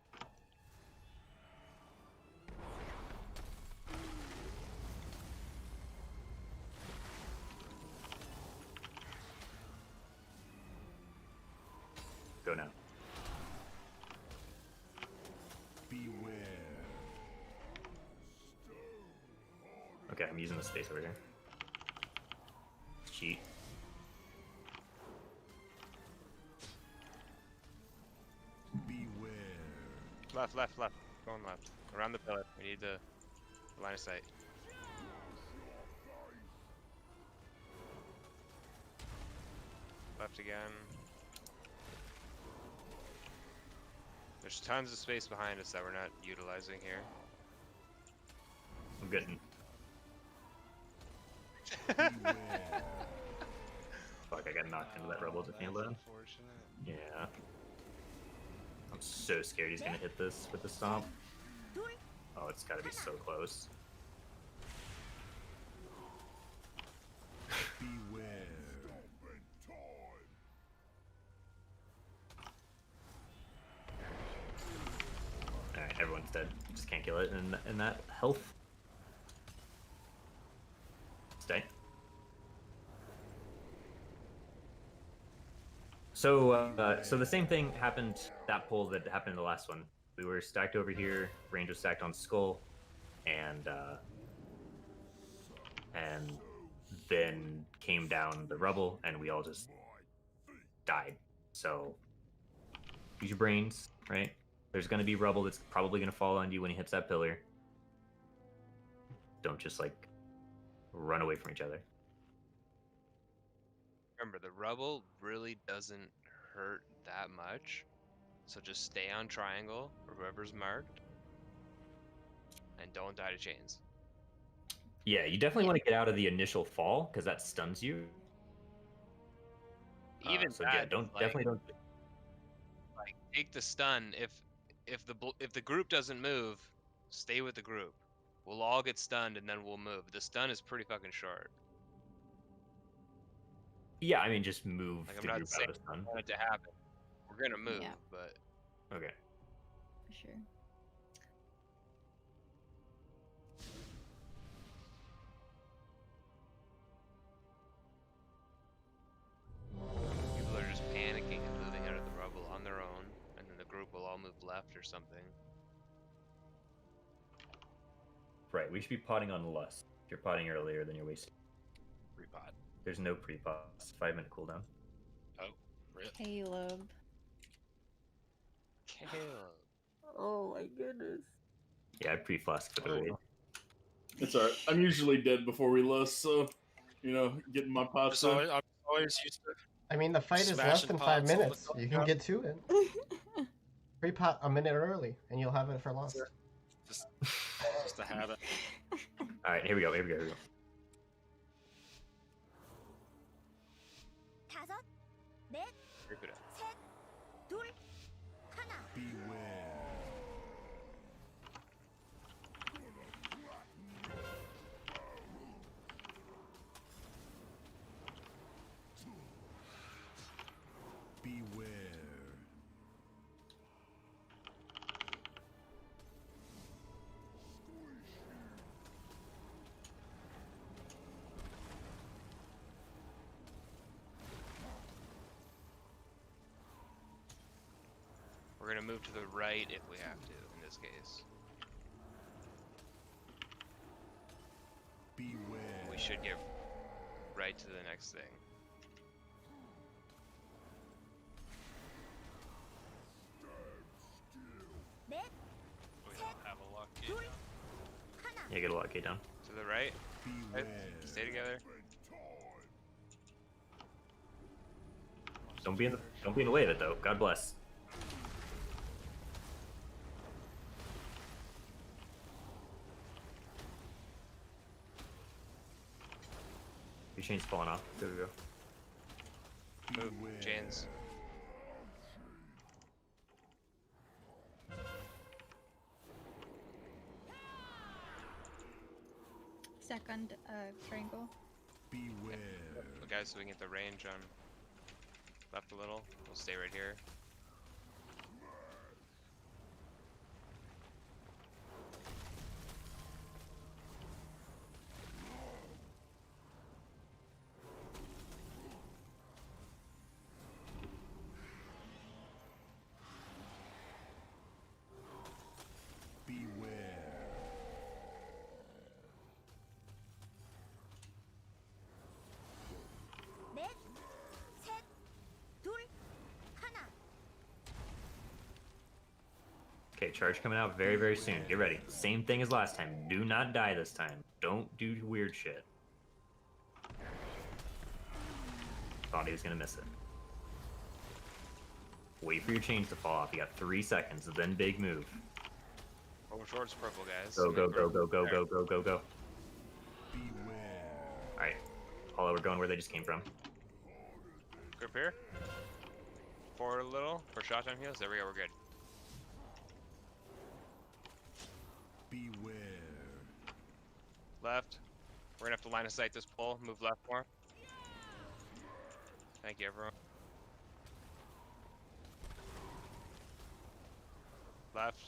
Go now. Okay, I'm using the space over here. Cheat. Left. Going left. Around the pillar. We need the line of sight. Left again. There's tons of space behind us that we're not utilizing here. I'm getting. Fuck, I got knocked into that rubble to feel that. Yeah. I'm so scared he's gonna hit this with the stomp. Oh, it's gotta be so close. Just can't kill it in that health. Stay. So so the same thing happened that pull that happened in the last one. We were stacked over here. Range was stacked on skull, and then came down the rubble, and we all just died. So use your brains, right? There's going to be rubble that's probably going to fall on you when he hits that pillar. Don't just like run away from each other. Remember, the rubble really doesn't hurt that much, so just stay on triangle or whoever's marked, and don't die to chains. Yeah, you definitely want to get out of the initial fall because that stuns you. Even so that, yeah, don't like, definitely don't. like take the stun. If the group doesn't move, stay with the group. We'll all get stunned and then we'll move. The stun is pretty fucking short. Yeah, I mean just move Like, I'm the not group saying out of the stun. I want it to happen. We're gonna move, Yeah. but Okay. For sure. people are just panicking and moving out of the rubble on their own, and then the group will all move left or something. Right, we should be potting on lust. If you're potting earlier, then you're wasting. Pre-pot. There's no pre-pot. It's 5-minute cooldown. Oh, rip. Caleb. Caleb. Oh my goodness. Yeah, I pre-flask for the raid. It's alright. I'm usually dead before we lust, so getting my pots in. I'm always used to. I mean, the fight is less Smashing than 5 pots all the minutes. You can time. get to it. Pre-pot a minute early, and you'll have it for lost. Just a habit. All right, here we go. Here we go. Here we go. 다섯, 넷, Rip it up. 셋, 둘, 하나. Beware. We're gonna move to the right if we have to, in this case. Beware. We should get right to the next thing. 넷, We don't have a lock gate down. Yeah, get a lot down. To the right. Right. Stay together. Don't be in the way of it though. God bless. Your chain's falling off. There we go. Move. Chains. Second triangle. Beware. Okay, so we can get the range on left a little. We'll stay right here. 넷, 셋, 둘, 하나. Okay, charge coming out very, very soon. Get ready. Same thing as last time. Do not die this time. Don't do weird shit. Thought he was gonna miss it. Wait for your chains to fall off. You got 3 seconds, then big move. Over towards purple, guys. Go, go, go, go, go, go, go, go, go. Beware. Alright. Paula, we're going where they just came from. Grip here. Forward a little for shotgun heals. There we go, we're good. Beware. Left. We're gonna have to line of sight this pull. Move left more. Thank you, everyone. Left.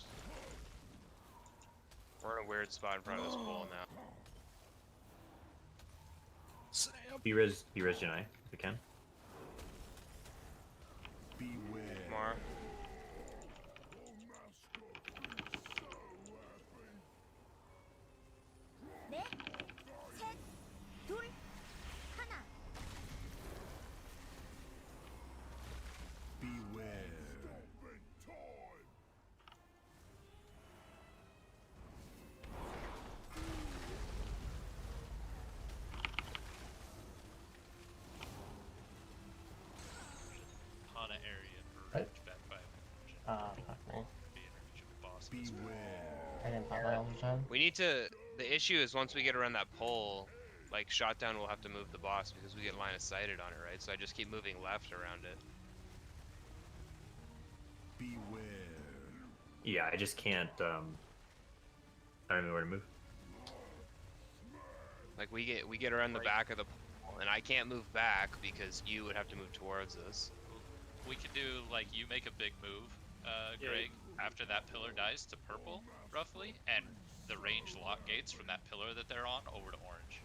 We're in a weird spot in front of this pole now. Sam. He res Janai, if we can. Beware. Mara. 넷, 셋, 둘, 하나. Beware. Ton of area for Right. range back by engine. Fuck me. Being a range of the boss. Beware. I didn't pop my ultra time. We need to. The issue is once we get around that pole, like Shotdown will have to move the boss because we get line of sighted on it, right? So I just keep moving left around it. Beware. Yeah, I just can't. I don't know where to move. Like we get around the back of the pole, and I can't move back because you would have to move towards us. We could do like you make a big move, Greg, after that pillar dies to purple, roughly, and the range lock gates from that pillar that they're on over to orange.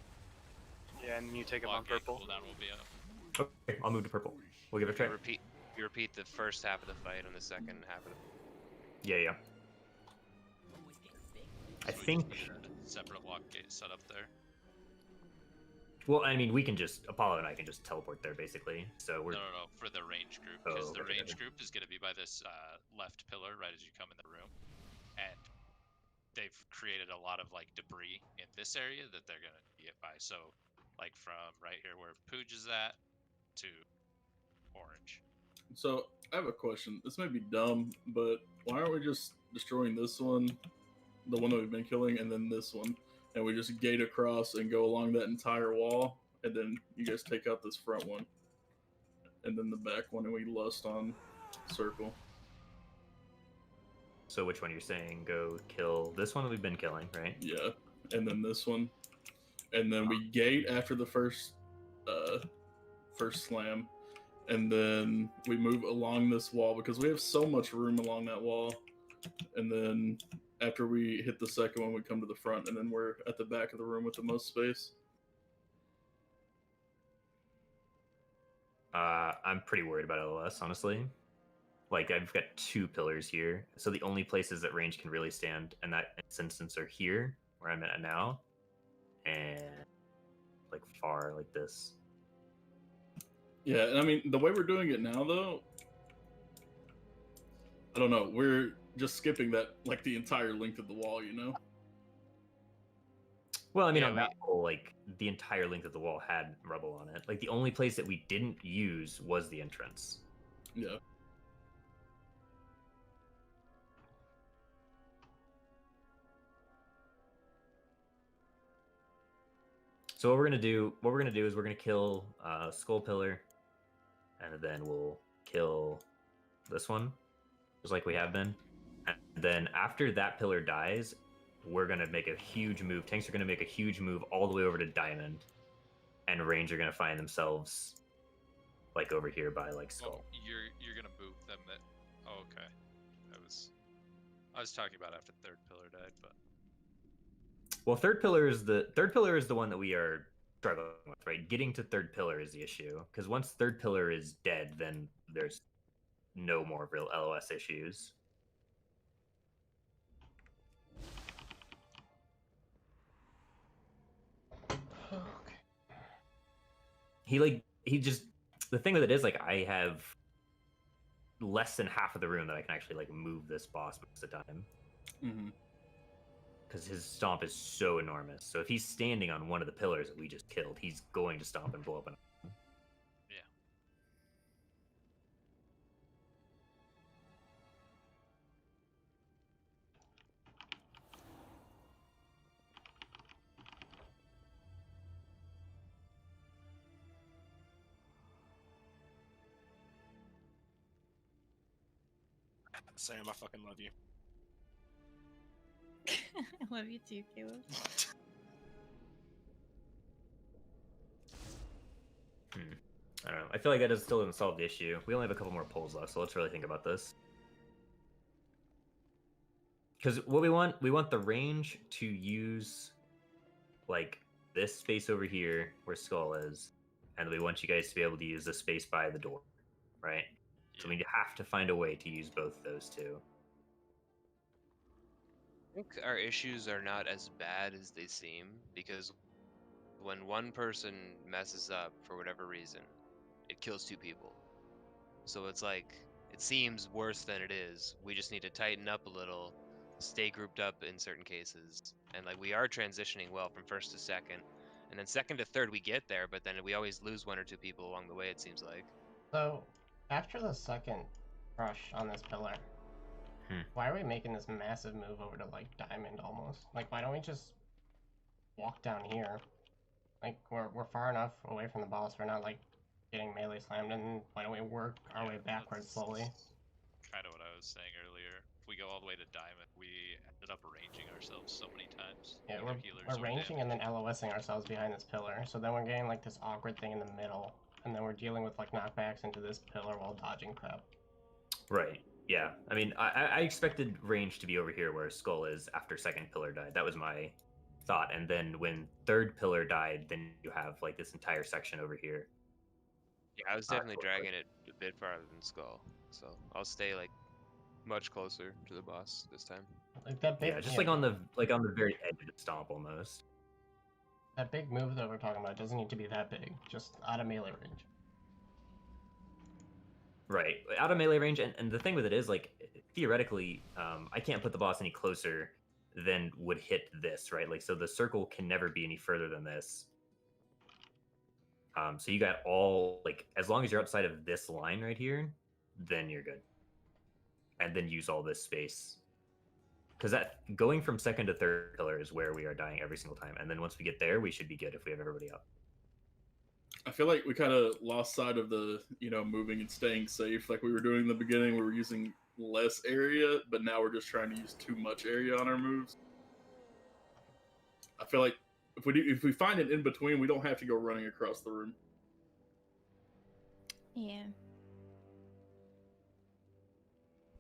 Yeah, and you take him on Lock gate purple. cooldown will be up. Okay, I'll move to purple. We'll give it a try. You repeat the first half of the fight on the second half of the. Yeah. I So we think. just need a separate lock gate set up there. Well, I mean, we can just Apollo and I can just teleport there basically. So we're. No, for the range group, because Oh, the okay, range okay. group is going to be by this left pillar right as you come in the room, and they've created a lot of like debris in this area that they're going to get by. So, like from right here where Pooj is at to orange. So I have a question. This may be dumb, but why aren't we just destroying this one, the one that we've been killing, and then this one, and we just gate across and go along that entire wall, and then you guys take out this front one, and then the back one, and we lust on circle. So which one you're saying? Go kill this one that we've been killing, right? Yeah, and then this one, and then we gate after the first slam, and then we move along this wall because we have so much room along that wall, and then after we hit the second one, we come to the front, and then we're at the back of the room with the most space. I'm pretty worried about LOS, honestly. Like, I've got 2 pillars here, so the only places that range can really stand in that instance are here, where I'm at now, and like far like this. Yeah, and I mean, the way we're doing it now, though, I don't know, we're just skipping that, like, the entire length of the wall, you know? Well, I mean, on that whole, like, the entire length of the wall had rubble on it. Like, the only place that we didn't use was the entrance. Yeah. So what we're gonna do is we're gonna kill Skull Pillar, and then we'll kill this one, just like we have been. And then after that pillar dies, we're gonna make a huge move. Tanks are gonna make a huge move all the way over to Diamond, and range are gonna find themselves like over here by like Skull. Well, you're gonna move them. Oh, okay. I was talking about after third pillar died, but Well, third pillar is the one that we are struggling with, right? Getting to third pillar is the issue, because once third pillar is dead, then there's no more real LOS issues. He just the thing with it is, like, I have less than half of the room that I can actually like move this boss most of the time. Mm-hmm. Because his stomp is so enormous. So if he's standing on one of the pillars that we just killed, he's going to stomp and blow up an. yeah. Sam, I fucking love you. I love you too, Caleb. I don't know. I feel like that still doesn't solve the issue. We only have a couple more polls left, so let's really think about this. Because what we want the range to use like this space over here where Skull is, and we want you guys to be able to use the space by the door, right? So we have to find a way to use both of those two. I think our issues are not as bad as they seem, because when one person messes up for whatever reason, it kills two people. So it's like, it seems worse than it is. We just need to tighten up a little, stay grouped up in certain cases. And like, we are transitioning well from first to second. And then second to third we get there, but then we always lose one or two people along the way, it seems like. So, after the second rush on this pillar, why are we making this massive move over to, like, Diamond almost? Like, why don't we just walk down here? Like, we're far enough away from the boss, we're not, like, getting melee slammed, and why don't we work our way backwards slowly? Kind of what I was saying earlier. If we go all the way to Diamond, we ended up arranging ourselves so many times. Yeah, either healers we're or ranging and then LOSing ourselves behind this pillar, so then we're getting, like, this awkward thing in the middle, and then we're dealing with, like, knockbacks into this pillar while dodging crap. Right. Yeah. I mean, I expected range to be over here where Skull is after second pillar died. That was my thought. And then when third pillar died, then you have like this entire section over here. Yeah, I was definitely dragging it a bit farther than Skull, so I'll stay like much closer to the boss this time. Like that big, Yeah, just like on the very edge of the stomp almost. That big move that we're talking about doesn't need to be that big, just out of melee range. Right, out of melee range, and the thing with it is, like, theoretically, I can't put the boss any closer than would hit this, right? Like, so the circle can never be any further than this. So you got all, like, as long as you're outside of this line right here, then you're good. And then use all this space. Because that going from second to third pillar is where we are dying every single time. And then once we get there, we should be good if we have everybody up. I feel like we kind of lost sight of the, moving and staying safe like we were doing in the beginning. We were using less area, but now we're just trying to use too much area on our moves. I feel like if we find an in-between, we don't have to go running across the room. Yeah.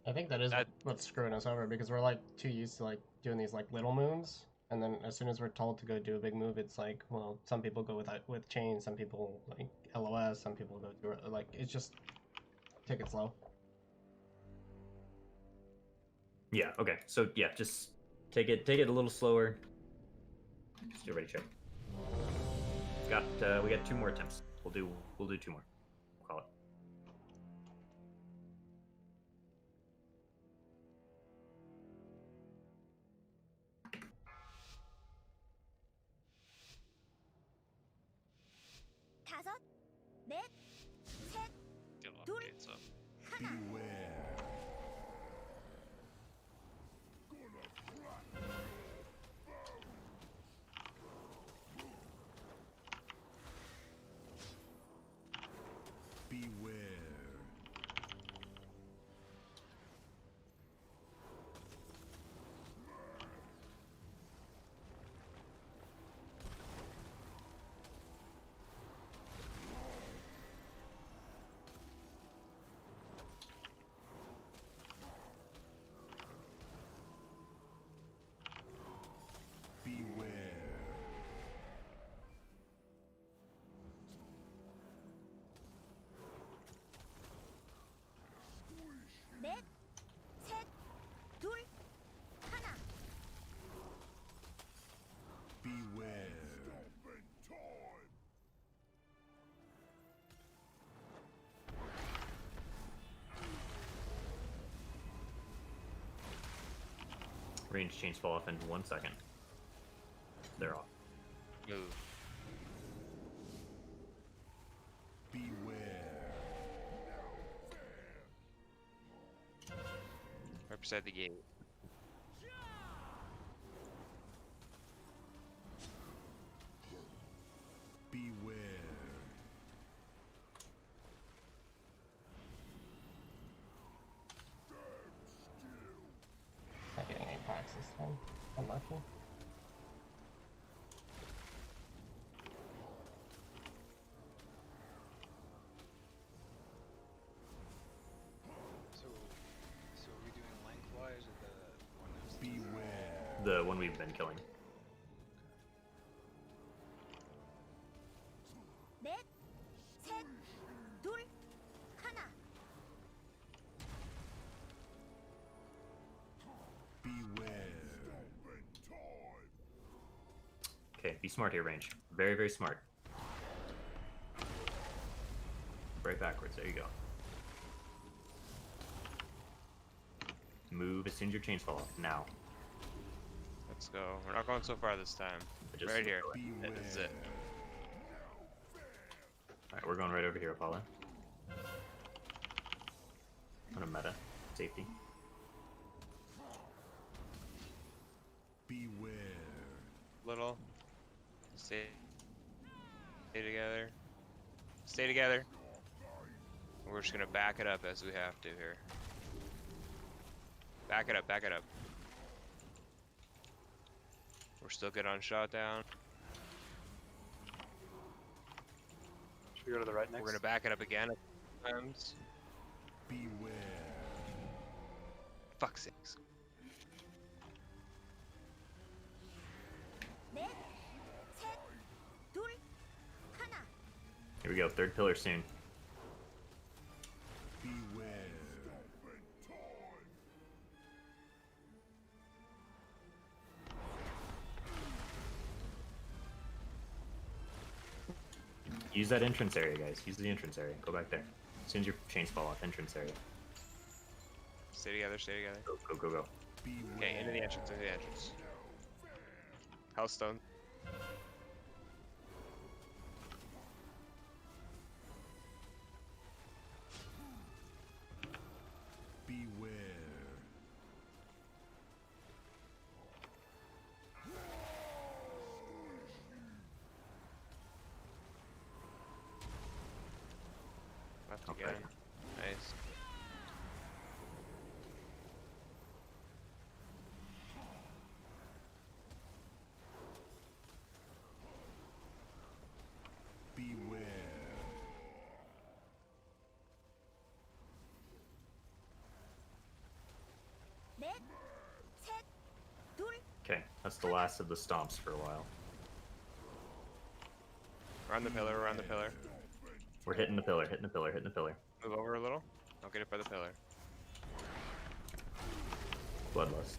I think that is what's screwing us over, because we're like too used to like doing these like little moves, and then as soon as we're told to go do a big move, it's like, well, some people go with chain, some people like LOS, some people go through like, it's just take it slow. Yeah. Okay. So yeah, just take it a little slower. Just do a ready check. We got 2 more attempts. We'll do 2 more. We'll call it. 다섯, 넷, 셋, 둘, 하나. 넷, 셋, 둘, 하나. Range chains fall off in 1 second. They're off. Move. Right beside the gate. Not getting any packs this time. Unlucky. So are we doing lengthwise or the one that's The one we've been killing. 넷, 셋, 둘, 하나. Okay, be smart here, range. Very, very smart. Right backwards. There you go. Move as soon as your chains fall off. Now. Let's go. We're not going so far this time. Just Right here. That is it. Alright, we're going right over here, Apollo. On a meta. Safety. Little. Stay together. Stay together. We're just gonna back it up as we have to here. Back it up, back it up. We're still good on shot down. Should we go to the right next? We're gonna back it up again a couple times. Beware. Fuck's sakes. 넷, 셋, 둘, 하나. Here we go. Third pillar soon. Use that entrance area, guys. Use the entrance area. Go back there. As soon as your chains fall off, entrance area. Stay together, stay together. Go, go, go, go. Okay, into the entrance, into the entrance. Hellstone. Beware. Left Okay. again. Nice. Beware. 넷, 셋, 둘, Okay, that's the last of the stomps for a while. We're on the pillar, we're on the pillar. We're hitting the pillar, hitting the pillar, hitting the pillar. Move over a little. I'll get it by the pillar. Bloodlust.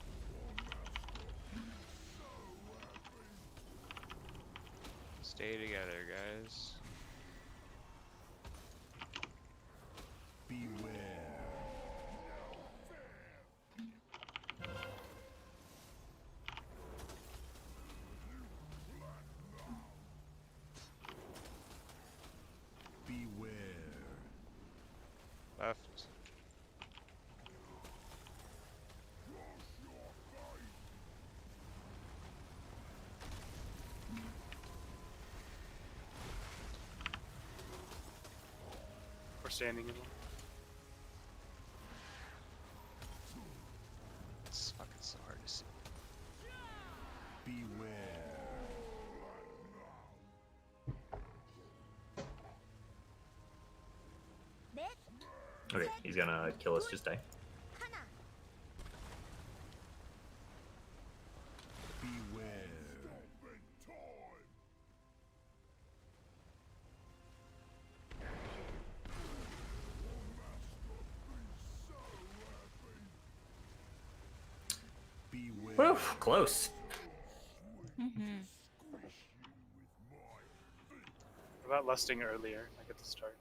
Stay together, guys. Beware. Beware. Left. We're standing in one. It's fucking so hard to see. Beware. 넷, Okay, he's gonna kill us, just die. 하나. Beware. Beware. Woo, close. Mm-hmm. What about lusting earlier, like at the start?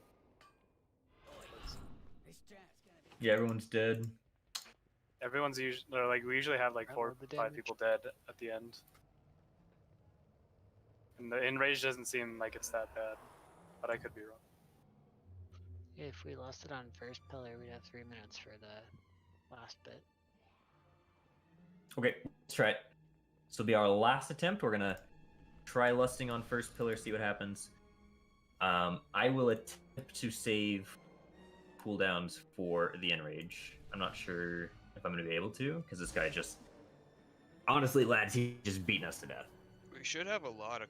Yeah, everyone's dead. Everyone's usually like we usually have like I 4 love the 5 damage. people dead at the end. And the enrage doesn't seem like it's that bad, but I could be wrong. If we lost it on first pillar, we'd have 3 minutes for the last bit. Okay, let's try it. This will be our last attempt. We're gonna try lusting on first pillar, see what happens. I will attempt to save cooldowns for the enrage. I'm not sure if I'm gonna be able to, because this guy just... Honestly, lads, he's just beating us to death. We should have a lot of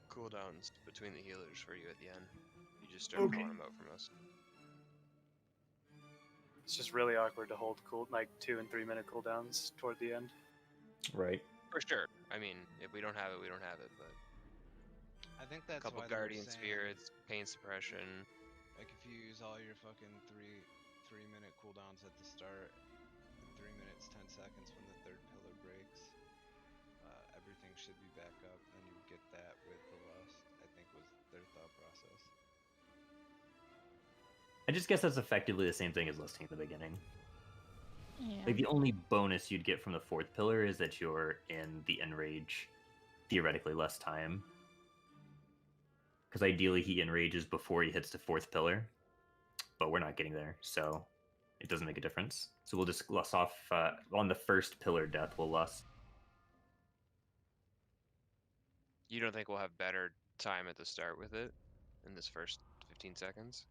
cooldowns between the healers for you at the end. You just start Okay. calling them out from us. It's just really awkward to hold cool like 2 and 3 minute cooldowns toward the end. Right. For sure. I mean, if we don't have it, we don't have it. But I think that's couple why they were guardian saying, spirits, pain suppression. like if you use all your fucking 3-minute cooldowns at the start, 3 minutes 10 seconds when the third pillar breaks, everything should be back up. Then you get that with the lust. I think was their thought process. I just guess that's effectively the same thing as listing at the beginning. Yeah. Like the only bonus you'd get from the fourth pillar is that you're in the enrage theoretically less time. Because ideally he enrages before he hits the fourth pillar, but we're not getting there, so it doesn't make a difference. So we'll just lust off on the first pillar death. We'll lust. You don't think we'll have better time at the start with it in this first 15 seconds?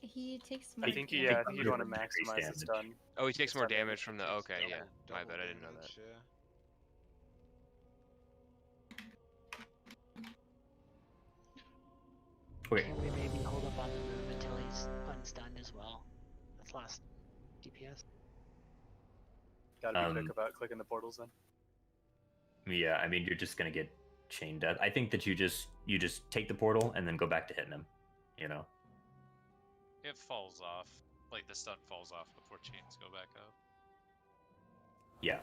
He takes more. I think you want to maximize the stun. Oh, he takes The more stun damage from the. Okay, yeah. My Double bad. I didn't know that. damage, yeah. Wait. Can we maybe hold up on the move until he's unstunned as well? That's last DPS. Gotta be quick about clicking the portals then. Yeah, I mean you're just gonna get chain death. I think that you just take the portal and then go back to hitting him. You know. It falls off. Like the stun falls off before chains go back up. Yeah.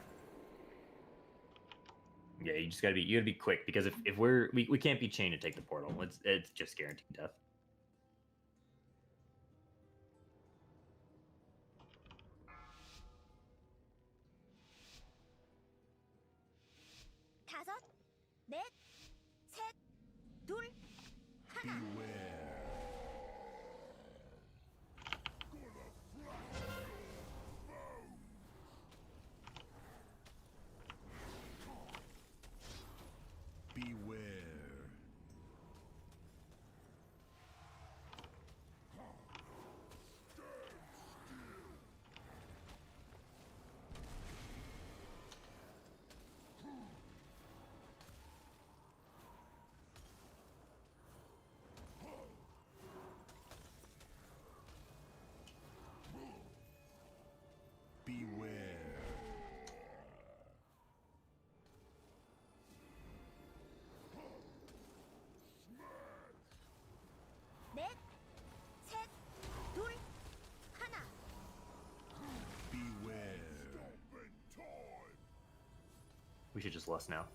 Yeah, you gotta be quick because if we can't be chained to take the portal. It's just guaranteed death. 다섯, 넷, 셋, 둘, 하나. Beware. Beware. 넷, 셋, 둘, 하나. Beware. We should just lust now.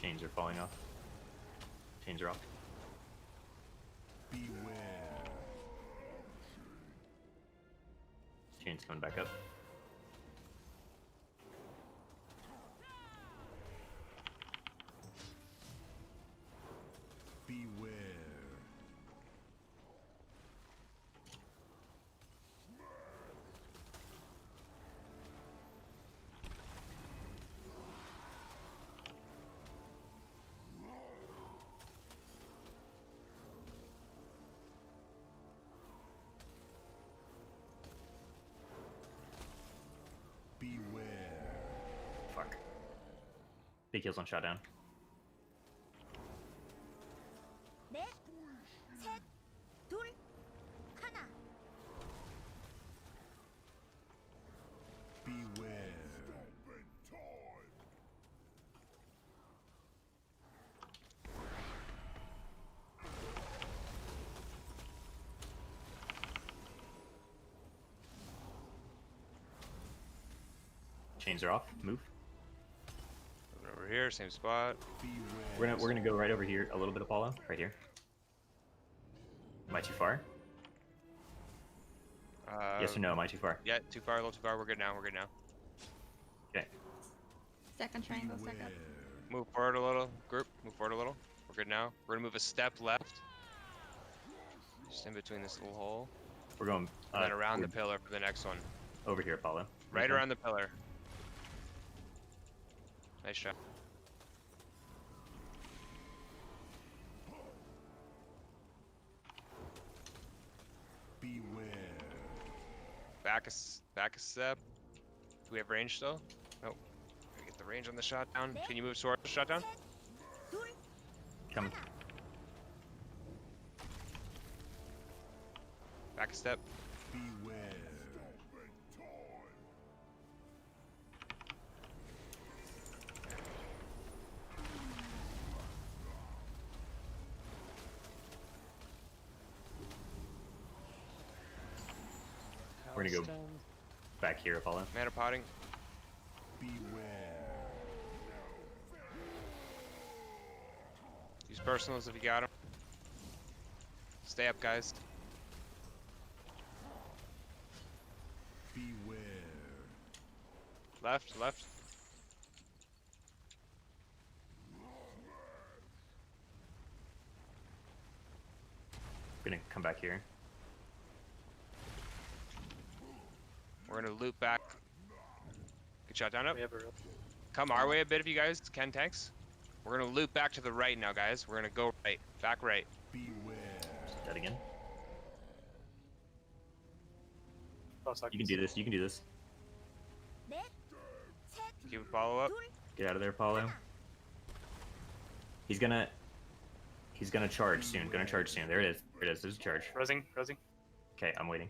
Chains are falling off. Chains are off. Beware. Chains coming back up. Beware. Beware. Fuck. Big heals on shutdown. 넷, 셋, 둘, 하나. Beware. Chains are off. Move. Moving over here, same spot. We're gonna go right over here. A little bit, Apollo. Right here. Am I too far? Yes or no? Am I too far? Yeah, too far, a little too far. We're good now. We're good now. Okay. Second triangle, second. Move forward a little. Group, move forward a little. We're good now. We're gonna move a step left. Just in between this little hole. We're going. And then around the pillar for the next one. Over here, Apollo. Right Okay. around the pillar. Nice shot. Beware. Back a step. Do we have range still? Nope. Gotta get the range on the shot down. Can you move sword shot down? Coming. Back a step. Beware. We're gonna go Stone. back here, Apollo. Mana potting. Beware. Use personals if you got them. Stay up, guys. Beware. Left, left. We're gonna come back here. We're gonna loop back. Good shot down up. We have a Come our way a bit if you guys can, tanks. We're gonna loop back to the right now, guys. We're gonna go right. Back right. Beware. That again. Oh, sorry. You can do this. You can do this. Keep a follow up. Get out of there, Apollo. He's gonna charge soon. Gonna charge soon. There it is. There it is. There's a charge. Resing. Okay, I'm waiting.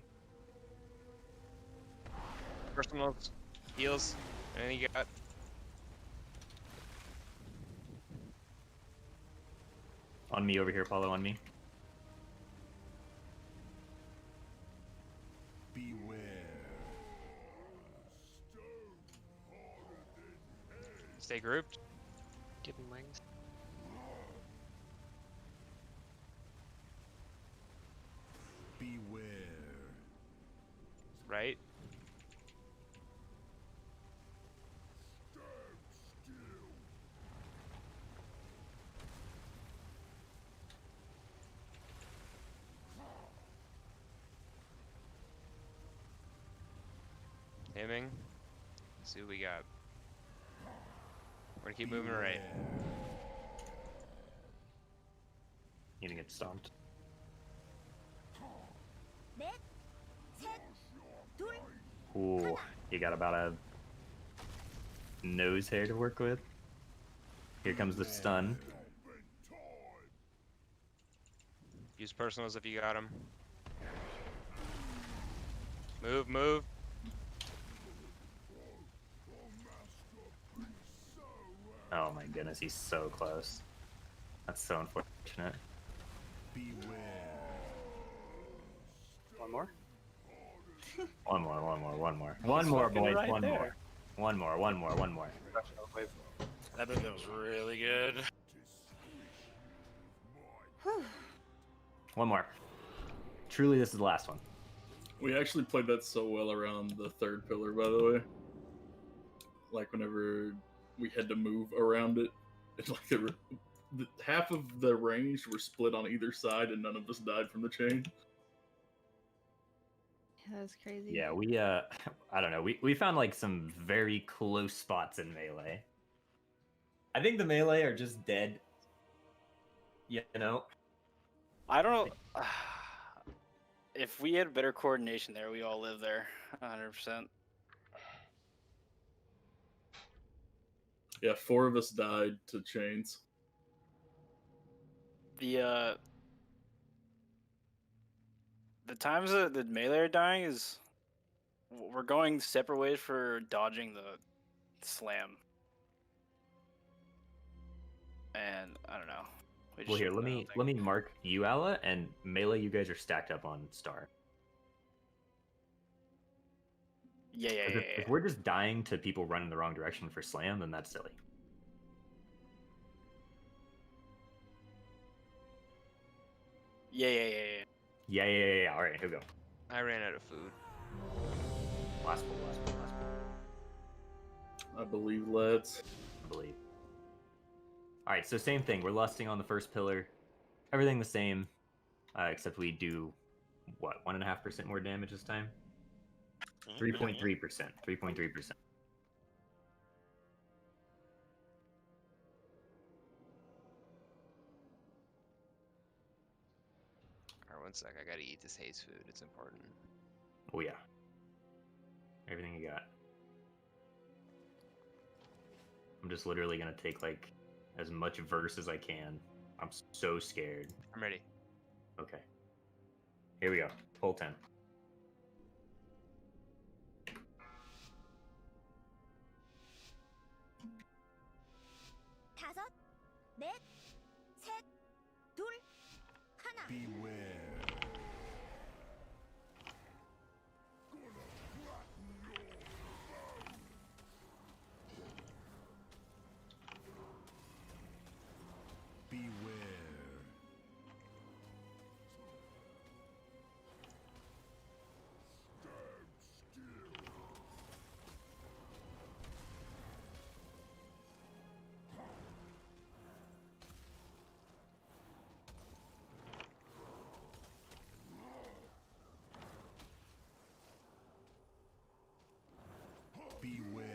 Personals. Heals. Anything you got? On me over here, Apollo. On me. Beware. Stay grouped. Give him wings. Beware. Right. Aiming. Let's see what we got. We're gonna keep moving right. Need to get stomped. Ooh, you got about a nose hair to work with. Here comes the stun. Use personals if you got them. Move, move. Oh my goodness, he's so close. That's so unfortunate. Beware. One more. One more, boys. right One more. there. One more. That move was really good. One more. Truly, this is the last one. We actually played that so well around the third pillar, by the way. Like whenever we had to move around it, it's like half of the range were split on either side, and none of us died from the chain. That was crazy. Yeah, we I don't know. We found like some very close spots in melee. I think the melee are just dead. You know. I don't know. If we had better coordination there, we all live there, 100%. Yeah, 4 of us died to chains. The times that the melee are dying is we're going separate ways for dodging the slam. And I don't know. We just Well, here, shouldn't, I don't let me think. mark you, Ala, and melee. You guys are stacked up on star. Yeah. 'Cause if we're just dying to people running the wrong direction for slam, then that's silly. Yeah. Yeah. All right, here we go. I ran out of food. Last pull. I believe let's. I believe. All right, so same thing. We're lusting on the first pillar. Everything the same, except we do what 1.5% more damage this time. 3.3%. 3.3%. Alright, one sec. I gotta eat this haze food. It's important. Oh yeah. Everything you got. I'm just literally gonna take like as much verse as I can. I'm so scared. I'm ready. Okay. Here we go. Pull 10. 다섯, 넷, 셋, 둘, 하나. Beware. Beware. Beware.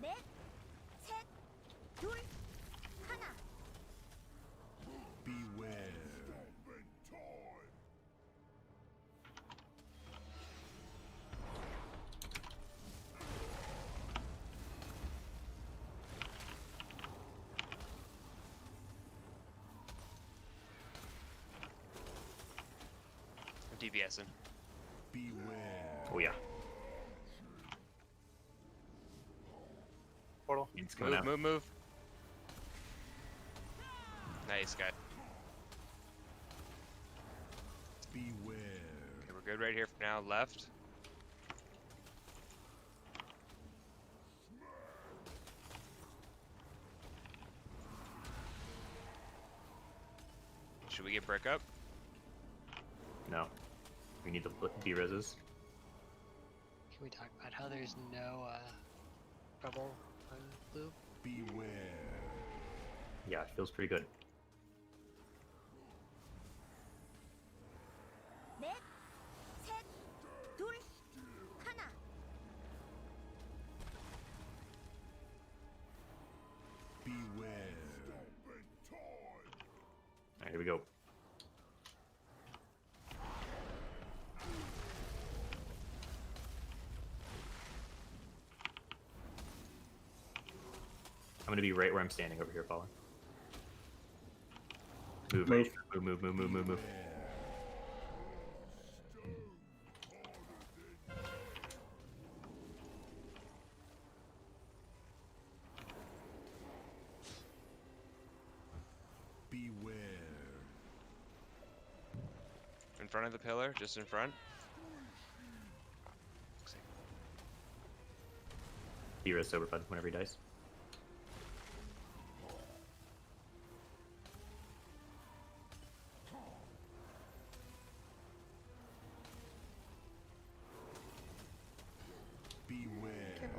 넷, 셋, 둘, 하나. Beware. I'm DPSing. Beware. Oh, yeah. Portal. It's coming Move, out. move, move. Nice guy. Beware. Okay, we're good right here for now. Left. Should we get brick up? No. We need the B-reses. Can we talk about how there's no trouble on blue? Beware. Yeah, it feels pretty good. 넷, 셋, 둘, 하나. Beware. Alright, here we go. I'm gonna be right where I'm standing over here, Paula. Move, Move. move. Beware. In front of the pillar, just in front. B-res sober bud whenever he dies. Beware.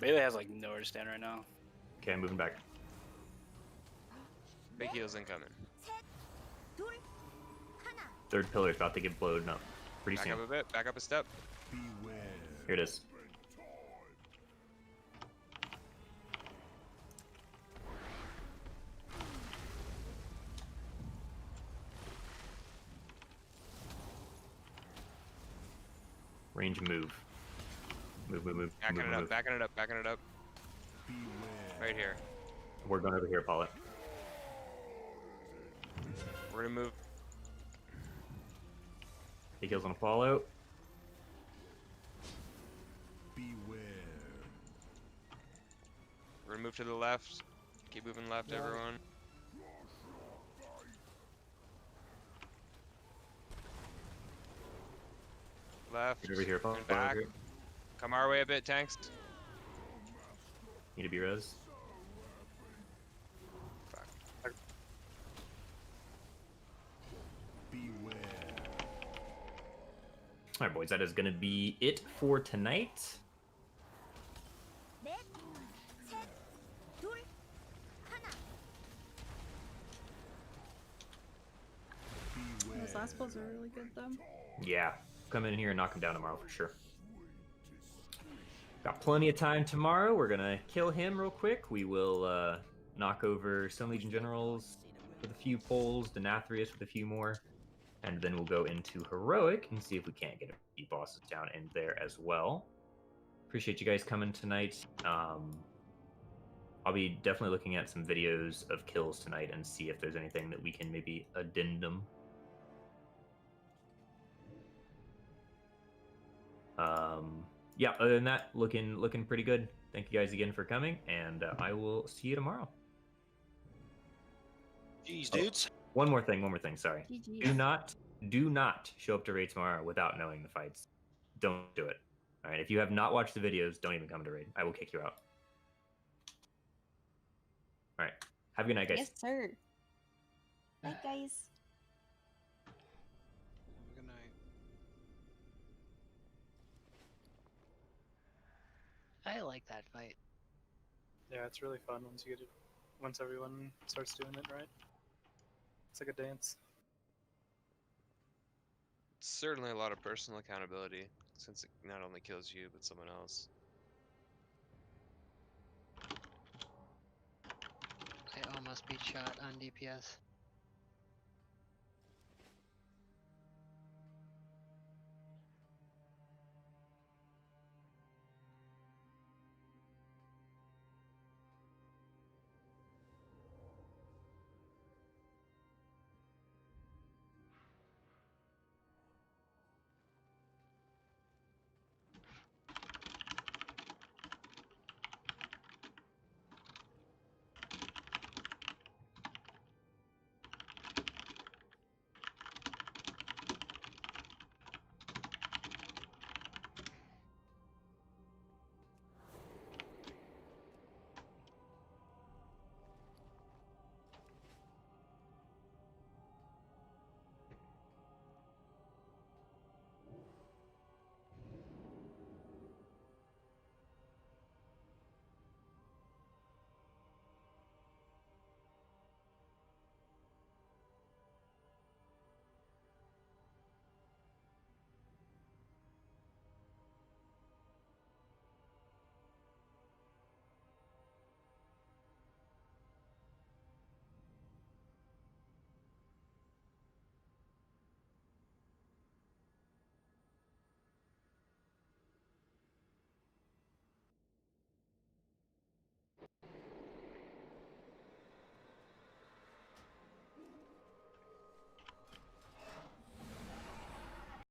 Melee has like nowhere to stand right now. Okay, I'm moving back. Big heals incoming. 둘, 하나. Third pillar's about to get blown up pretty Back soon. up a bit. Back up a step. Beware. Here it is. Range move. Move. Backing move, it up. move. Backing it up. Backing it up. Beware. Right here. We're going over here, Paula. We're gonna move. He kills on a fallout. Beware. We're gonna move to the left. Keep moving left, Yeah. everyone. Left. Get over here, Paula. And back. Come our way a bit, tanks. Need to be res. Beware. Alright, boys, that is going to be it for tonight. 넷, 셋, 둘, 하나. Those last pulls are really good though. Yeah, come in here and knock him down tomorrow for sure. Got plenty of time tomorrow. We're gonna kill him real quick. We will knock over Stone Legion Generals with a few pulls, the Nathrias with a few more, and then we'll go into Heroic and see if we can't get a few bosses down in there as well. appreciate you guys coming tonight. I'll be definitely looking at some videos of kills tonight and see if there's anything that we can maybe addendum. Yeah, other than that, looking pretty good. Thank you guys again for coming, and I will see you tomorrow. Jeez, dudes. One more thing. Sorry. GG. Do not show up to raid tomorrow without knowing the fights. Don't do it. All right. If you have not watched the videos, don't even come to raid. I will kick you out. All right. Have a good night, guys. Yes, sir. Night, guys. Good night. I like that fight. Yeah, it's really fun once you get it. Once everyone starts doing it right. It's like a dance. It's certainly a lot of personal accountability, since it not only kills you, but someone else. I almost beat shot on DPS.